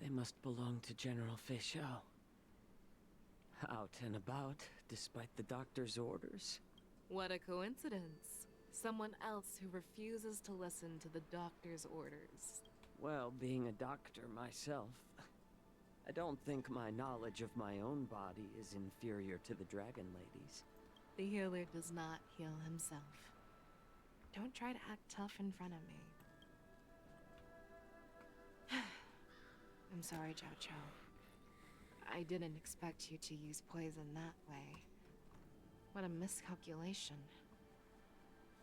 They must belong to General Fei Xiao. Out and about, despite the doctor's orders. What a coincidence. Someone else who refuses to listen to the doctor's orders. Well, being a doctor myself, I don't think my knowledge of my own body is inferior to the Dragon Lady's. The healer does not heal himself. Don't try to act tough in front of me. I'm sorry, Xiaoqiu. I didn't expect you to use poison that way. What a miscalculation.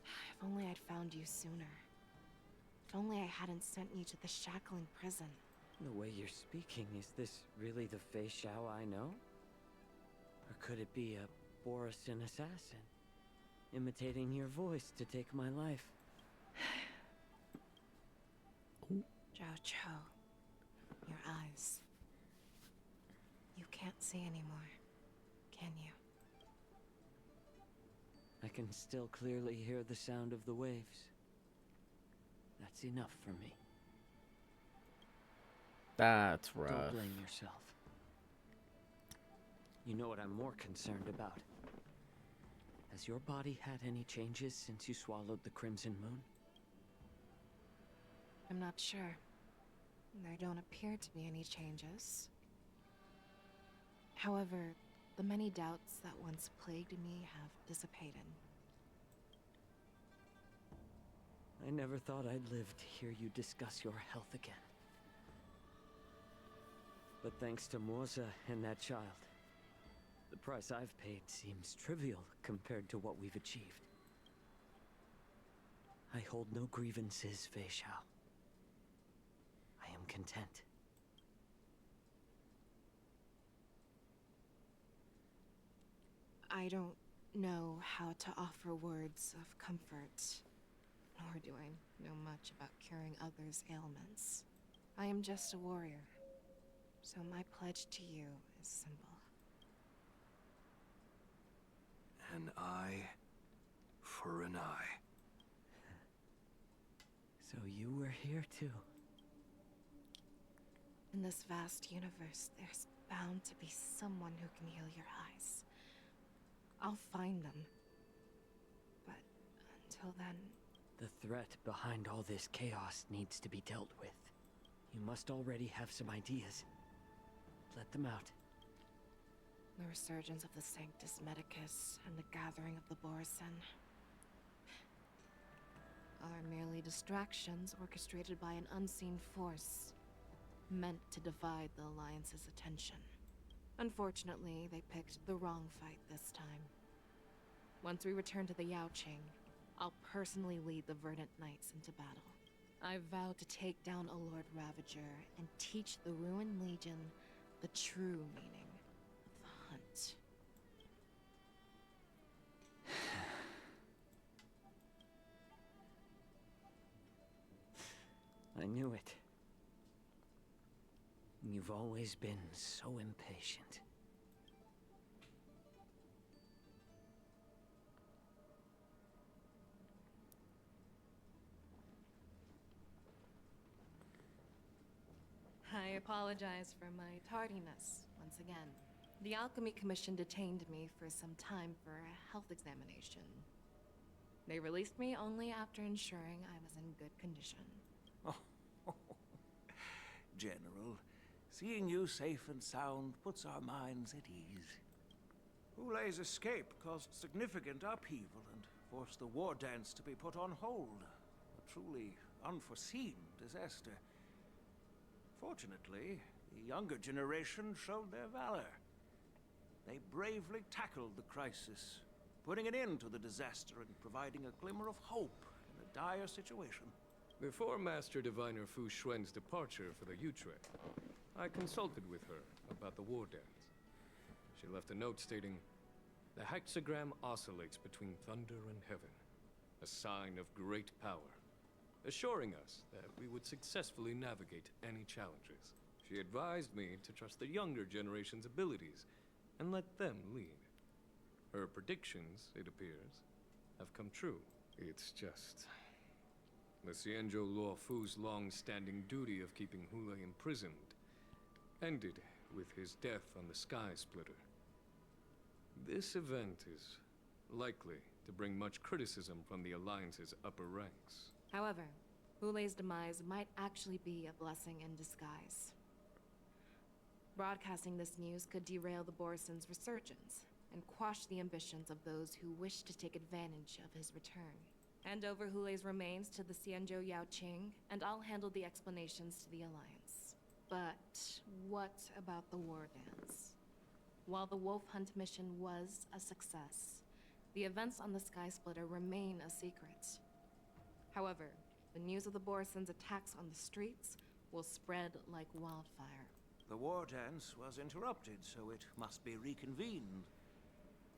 If only I'd found you sooner. If only I hadn't sent you to the shackling prison. The way you're speaking, is this really the Fei Xiao I know? Or could it be a Borisin assassin, imitating your voice to take my life? Xiaoqiu, your eyes. You can't see anymore, can you? I can still clearly hear the sound of the waves. That's enough for me. That's rough. Don't blame yourself. You know what I'm more concerned about? Has your body had any changes since you swallowed the Crimson Moon? I'm not sure. There don't appear to be any changes. However, the many doubts that once plagued me have dissipated. I never thought I'd live to hear you discuss your health again. But thanks to Moza and that child, the price I've paid seems trivial compared to what we've achieved. I hold no grievances, Fei Xiao. I am content. I don't know how to offer words of comfort, nor do I know much about curing others' ailments. I am just a warrior, so my pledge to you is simple. An eye for an eye. So you were here too. In this vast universe, there's bound to be someone who can heal your eyes. I'll find them. But until then... The threat behind all this chaos needs to be dealt with. You must already have some ideas. Let them out. The resurgence of the Sanctus Medicus and the gathering of the Borisin are merely distractions orchestrated by an unseen force, meant to divide the Alliance's attention. Unfortunately, they picked the wrong fight this time. Once we return to the Yaoqing, I'll personally lead the Verdant Knights into battle. I vow to take down a Lord Ravager and teach the Ruined Legion the true meaning of the hunt. I knew it. You've always been so impatient. I apologize for my tardiness once again. The Alchemy Commission detained me for some time for a health examination. They released me only after ensuring I was in good condition. General, seeing you safe and sound puts our minds at ease. Hulei's escape caused significant upheaval and forced the war dance to be put on hold. A truly unforeseen disaster. Fortunately, the younger generation showed their valor. They bravely tackled the crisis, putting an end to the disaster and providing a glimmer of hope in a dire situation. Before Master Diviner Fu Xuan's departure for the Yutre, I consulted with her about the war dance. She left a note stating, "The hexagram oscillates between thunder and heaven, a sign of great power," assuring us that we would successfully navigate any challenges. She advised me to trust the younger generation's abilities and let them lead. Her predictions, it appears, have come true. It's just... the Xianzhou Luofu's long-standing duty of keeping Hulei imprisoned ended with his death on the Sky Splitter. This event is likely to bring much criticism from the Alliance's upper ranks. However, Hulei's demise might actually be a blessing in disguise. Broadcasting this news could derail the Borison's resurgence and quash the ambitions of those who wish to take advantage of his return. Hand over Hulei's remains to the Xianzhou Yaoqing, and I'll handle the explanations to the Alliance. But what about the war dance? While the Wolf Hunt mission was a success, the events on the Sky Splitter remain a secret. However, the news of the Borison's attacks on the streets will spread like wildfire. The war dance was interrupted, so it must be reconvened.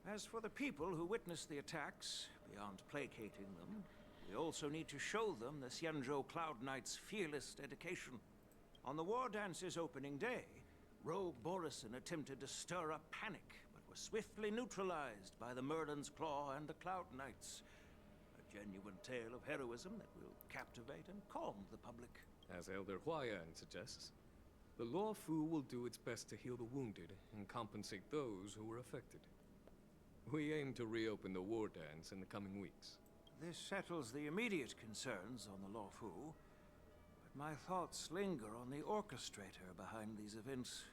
As for the people who witnessed the attacks, beyond placating them, we also need to show them the Xianzhou Cloud Knight's fearless dedication. On the war dance's opening day, Rogue Borison attempted to stir up panic, but was swiftly neutralized by the Merlin's Claw and the Cloud Knights. A genuine tale of heroism that will captivate and calm the public. As Elder Huayan suggests, the Luofu will do its best to heal the wounded and compensate those who were affected. We aim to reopen the war dance in the coming weeks. This settles the immediate concerns on the Luofu, but my thoughts linger on the orchestrator behind these events.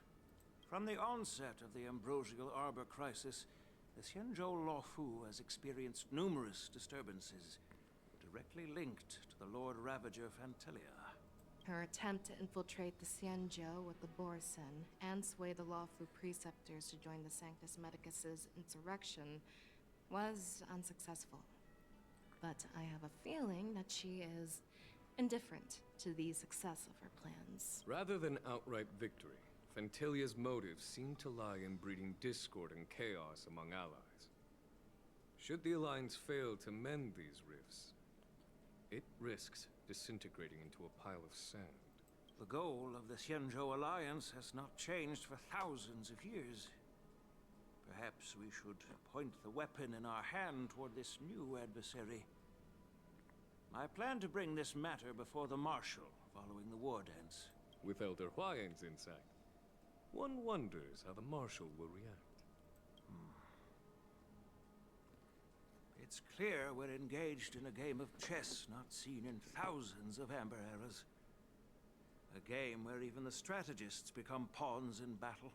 From the onset of the Ambrosial Arbor crisis, the Xianzhou Luofu has experienced numerous disturbances, directly linked to the Lord Ravager Fantelia. Her attempt to infiltrate the Xianzhou with the Borison and sway the Luofu preceptors to join the Sanctus Medicus's insurrection was unsuccessful. But I have a feeling that she is indifferent to the success of her plans. Rather than outright victory, Fantelia's motives seem to lie in breeding discord and chaos among allies. Should the Alliance fail to mend these rifts, it risks disintegrating into a pile of sand. The goal of the Xianzhou Alliance has not changed for thousands of years. Perhaps we should point the weapon in our hand toward this new adversary. I plan to bring this matter before the Marshal following the war dance. With Elder Huayan's insight, one wonders how the Marshal will react. It's clear we're engaged in a game of chess not seen in thousands of Amber Eras. A game where even the strategists become pawns in battle.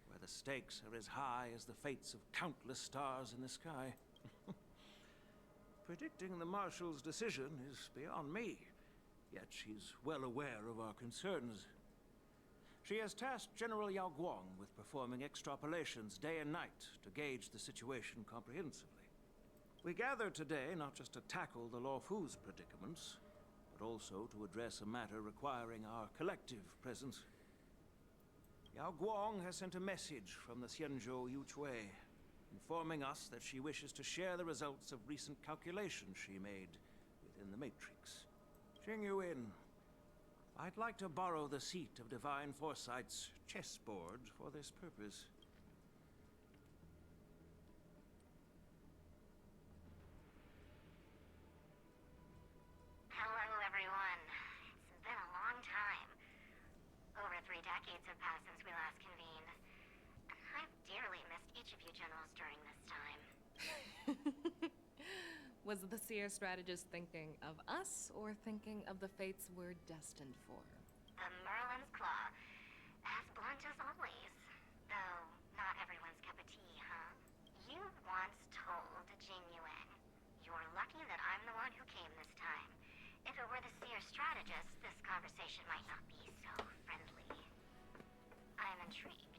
Where the stakes are as high as the fates of countless stars in the sky. Predicting the Marshal's decision is beyond me, yet she's well aware of our concerns. She has tasked General Yao Guang with performing extrapolations day and night to gauge the situation comprehensively. We gathered today not just to tackle the Luofu's predicaments, but also to address a matter requiring our collective presence. Yao Guang has sent a message from the Xianzhou Yuchui, informing us that she wishes to share the results of recent calculations she made within the Matrix. Jing Yuan, I'd like to borrow the seat of Divine Foresight's chessboard for this purpose. Hello, everyone. It's been a long time. Over 3 decades have passed since we last convened. And I've dearly missed each of you generals during this time. Was the seer strategist thinking of us or thinking of the fates we're destined for? The Merlin's Claw. As blunt as always. Though, not everyone's cup of tea, huh? You once told Jing Yuan, "You're lucky that I'm the one who came this time. If it were the seer strategist, this conversation might not be so friendly." I'm intrigued.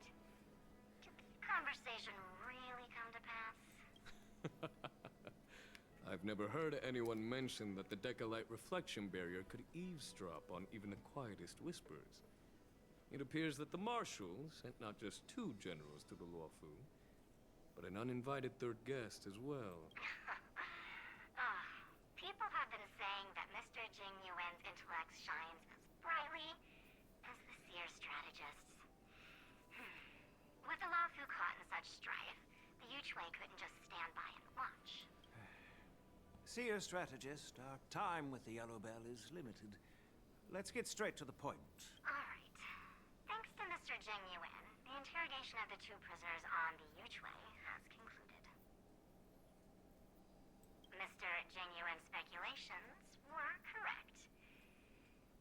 Did the conversation really come to pass? I've never heard anyone mention that the Decalite reflection barrier could eavesdrop on even the quietest whispers. It appears that the Marshal sent not just 2 generals to the Luofu, but an uninvited 3rd guest as well. People have been saying that Mr. Jing Yuan's intellect shines as brightly as the seer strategist's. With the Luofu caught in such strife, the Yuchui couldn't just stand by and watch. Seer strategist, our time with the Yellow Bell is limited. Let's get straight to the point. Alright. Thanks to Mr. Jing Yuan, the interrogation of the 2 prisoners on the Yuchui has concluded. Mr. Jing Yuan's speculations were correct.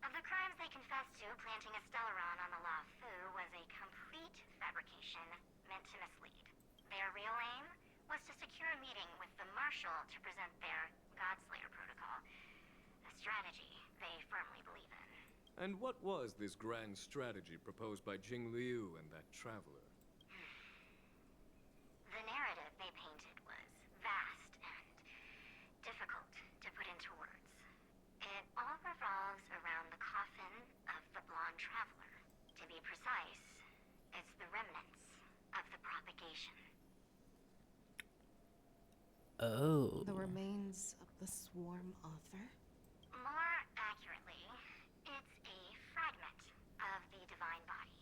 Of the crimes they confessed to, planting a Stellaron on the Luofu was a complete fabrication meant to mislead. Their real aim was to secure a meeting with the Marshal to present their Godslayer protocol, a strategy they firmly believe in. And what was this grand strategy proposed by Jing Liu and that traveler? The narrative they painted was vast and difficult to put into words. It all revolves around the coffin of the blonde traveler. To be precise, it's the remnants of the propagation. Oh. The remains of the swarm author? More accurately, it's a fragment of the divine body.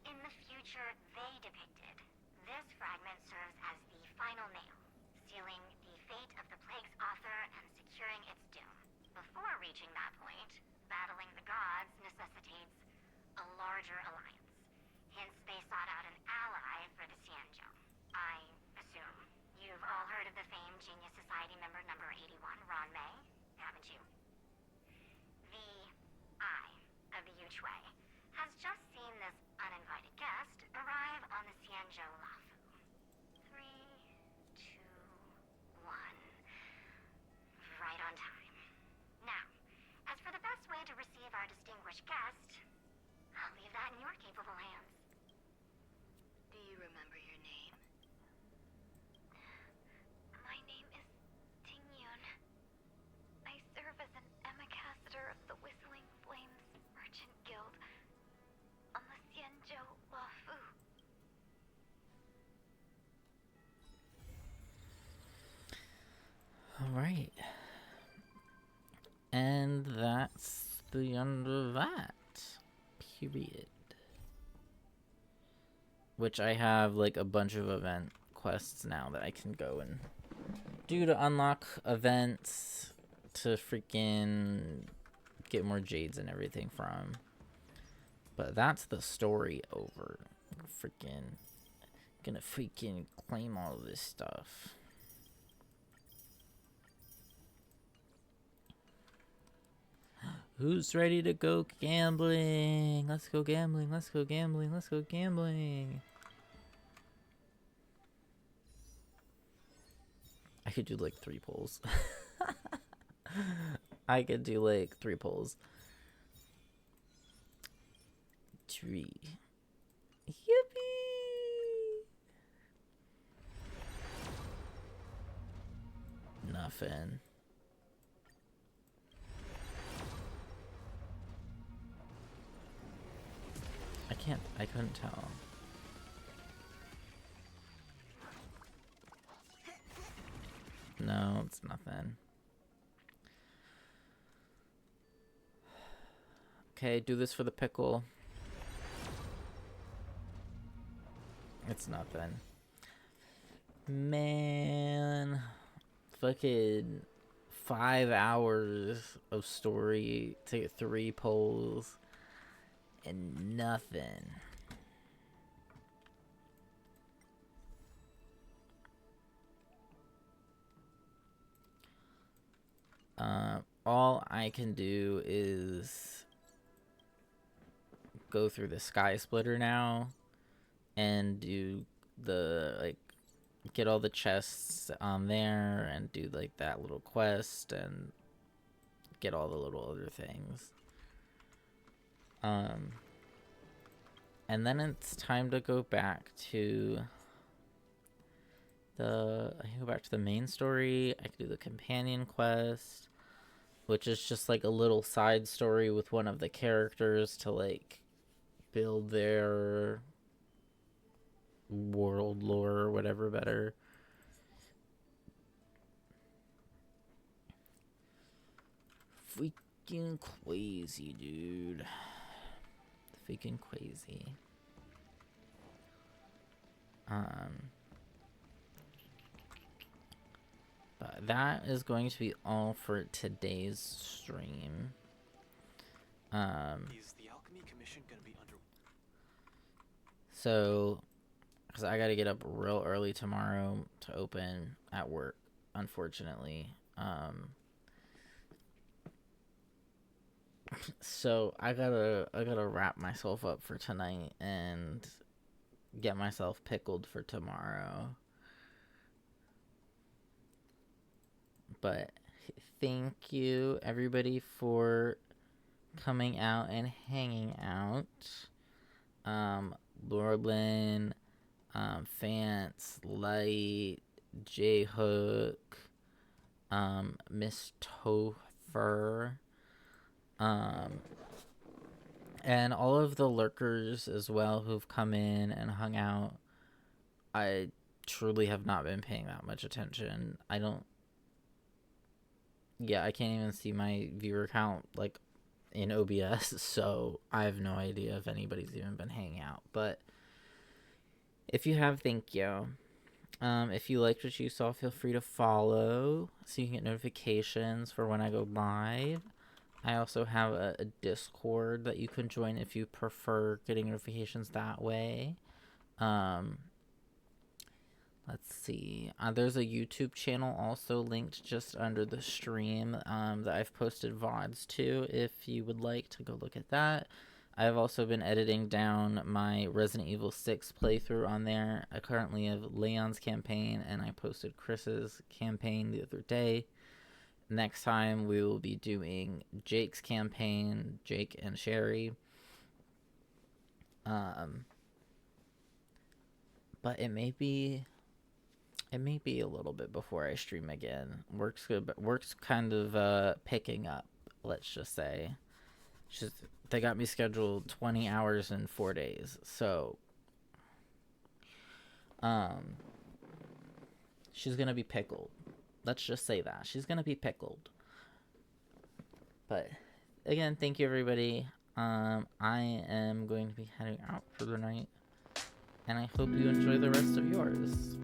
In the future they depicted, this fragment serves as the final nail, sealing the fate of the plague's author and securing its doom. Before reaching that point, battling the gods necessitates a larger alliance. Hence, they sought out an ally for the Xianzhou. I assume you've all heard of the famed Genius Society member number 81, Ron Mei, haven't you? The Eye of the Yuchui has just seen this uninvited guest arrive on the Xianzhou Luofu. 3, 2, 1. Right on time. Now, as for the best way to receive our distinguished guest, I'll leave that in your capable hands. Do you remember your name? My name is Ting Yun. I serve as an ambassador of the Whistling Flames Merchant Guild on the Xianzhou Luofu. Alright. And that's the end of that. Period. Which I have like a bunch of event quests now that I can go and do to unlock events to freaking get more jades and everything from. But that's the story over. Freaking gonna freaking claim all of this stuff. Who's ready to go gambling? Let's go gambling, let's go gambling, let's go gambling. I could do like 3 polls. I could do like 3 polls. tree. Yippee! Nothing. I couldn't tell. No, it's nothing. Okay, do this for the pickle. It's nothing. Man. Fucking 5 hours of story to get 3 polls. And nothing. All I can do is go through the Sky Splitter now and do the, like, get all the chests on there and do, like, that little quest and get all the little other things. And then it's time to go back to I can go back to the main story. I can do the companion quest, which is just like a little side story with one of the characters to like build their world lore or whatever better. Freaking crazy, dude. Freaking crazy. But that is going to be all for today's stream. Is the Alchemy Commission gonna be under? So, because I gotta get up real early tomorrow to open at work, unfortunately. So I gotta wrap myself up for tonight and get myself pickled for tomorrow. But thank you everybody for coming out and hanging out. Lorblin, Fance, Light, J Hook, Miss Topher, and all of the lurkers as well who've come in and hung out. I truly have not been paying that much attention. I can't even see my viewer count like in OBS, so I have no idea if anybody's even been hanging out. But if you have, thank you. If you liked what you saw, feel free to follow so you can get notifications for when I go live. I also have a Discord that you can join if you prefer getting notifications that way. Let's see. There's a YouTube channel also linked just under the stream that I've posted VODs to if you would like to go look at that. I've also been editing down my Resident Evil 6 playthrough on there. I currently have Leon's campaign and I posted Chris's campaign the other day. Next time we will be doing Jake's campaign, Jake and Sherry. But it may be a little bit before I stream again. Work's good, but work's kind of picking up, let's just say. They got me scheduled 20 hours in 4 days. So she's gonna be pickled. Let's just say that. She's gonna be pickled. But again, thank you everybody. I am going to be heading out for the night. And I hope you enjoy the rest of yours.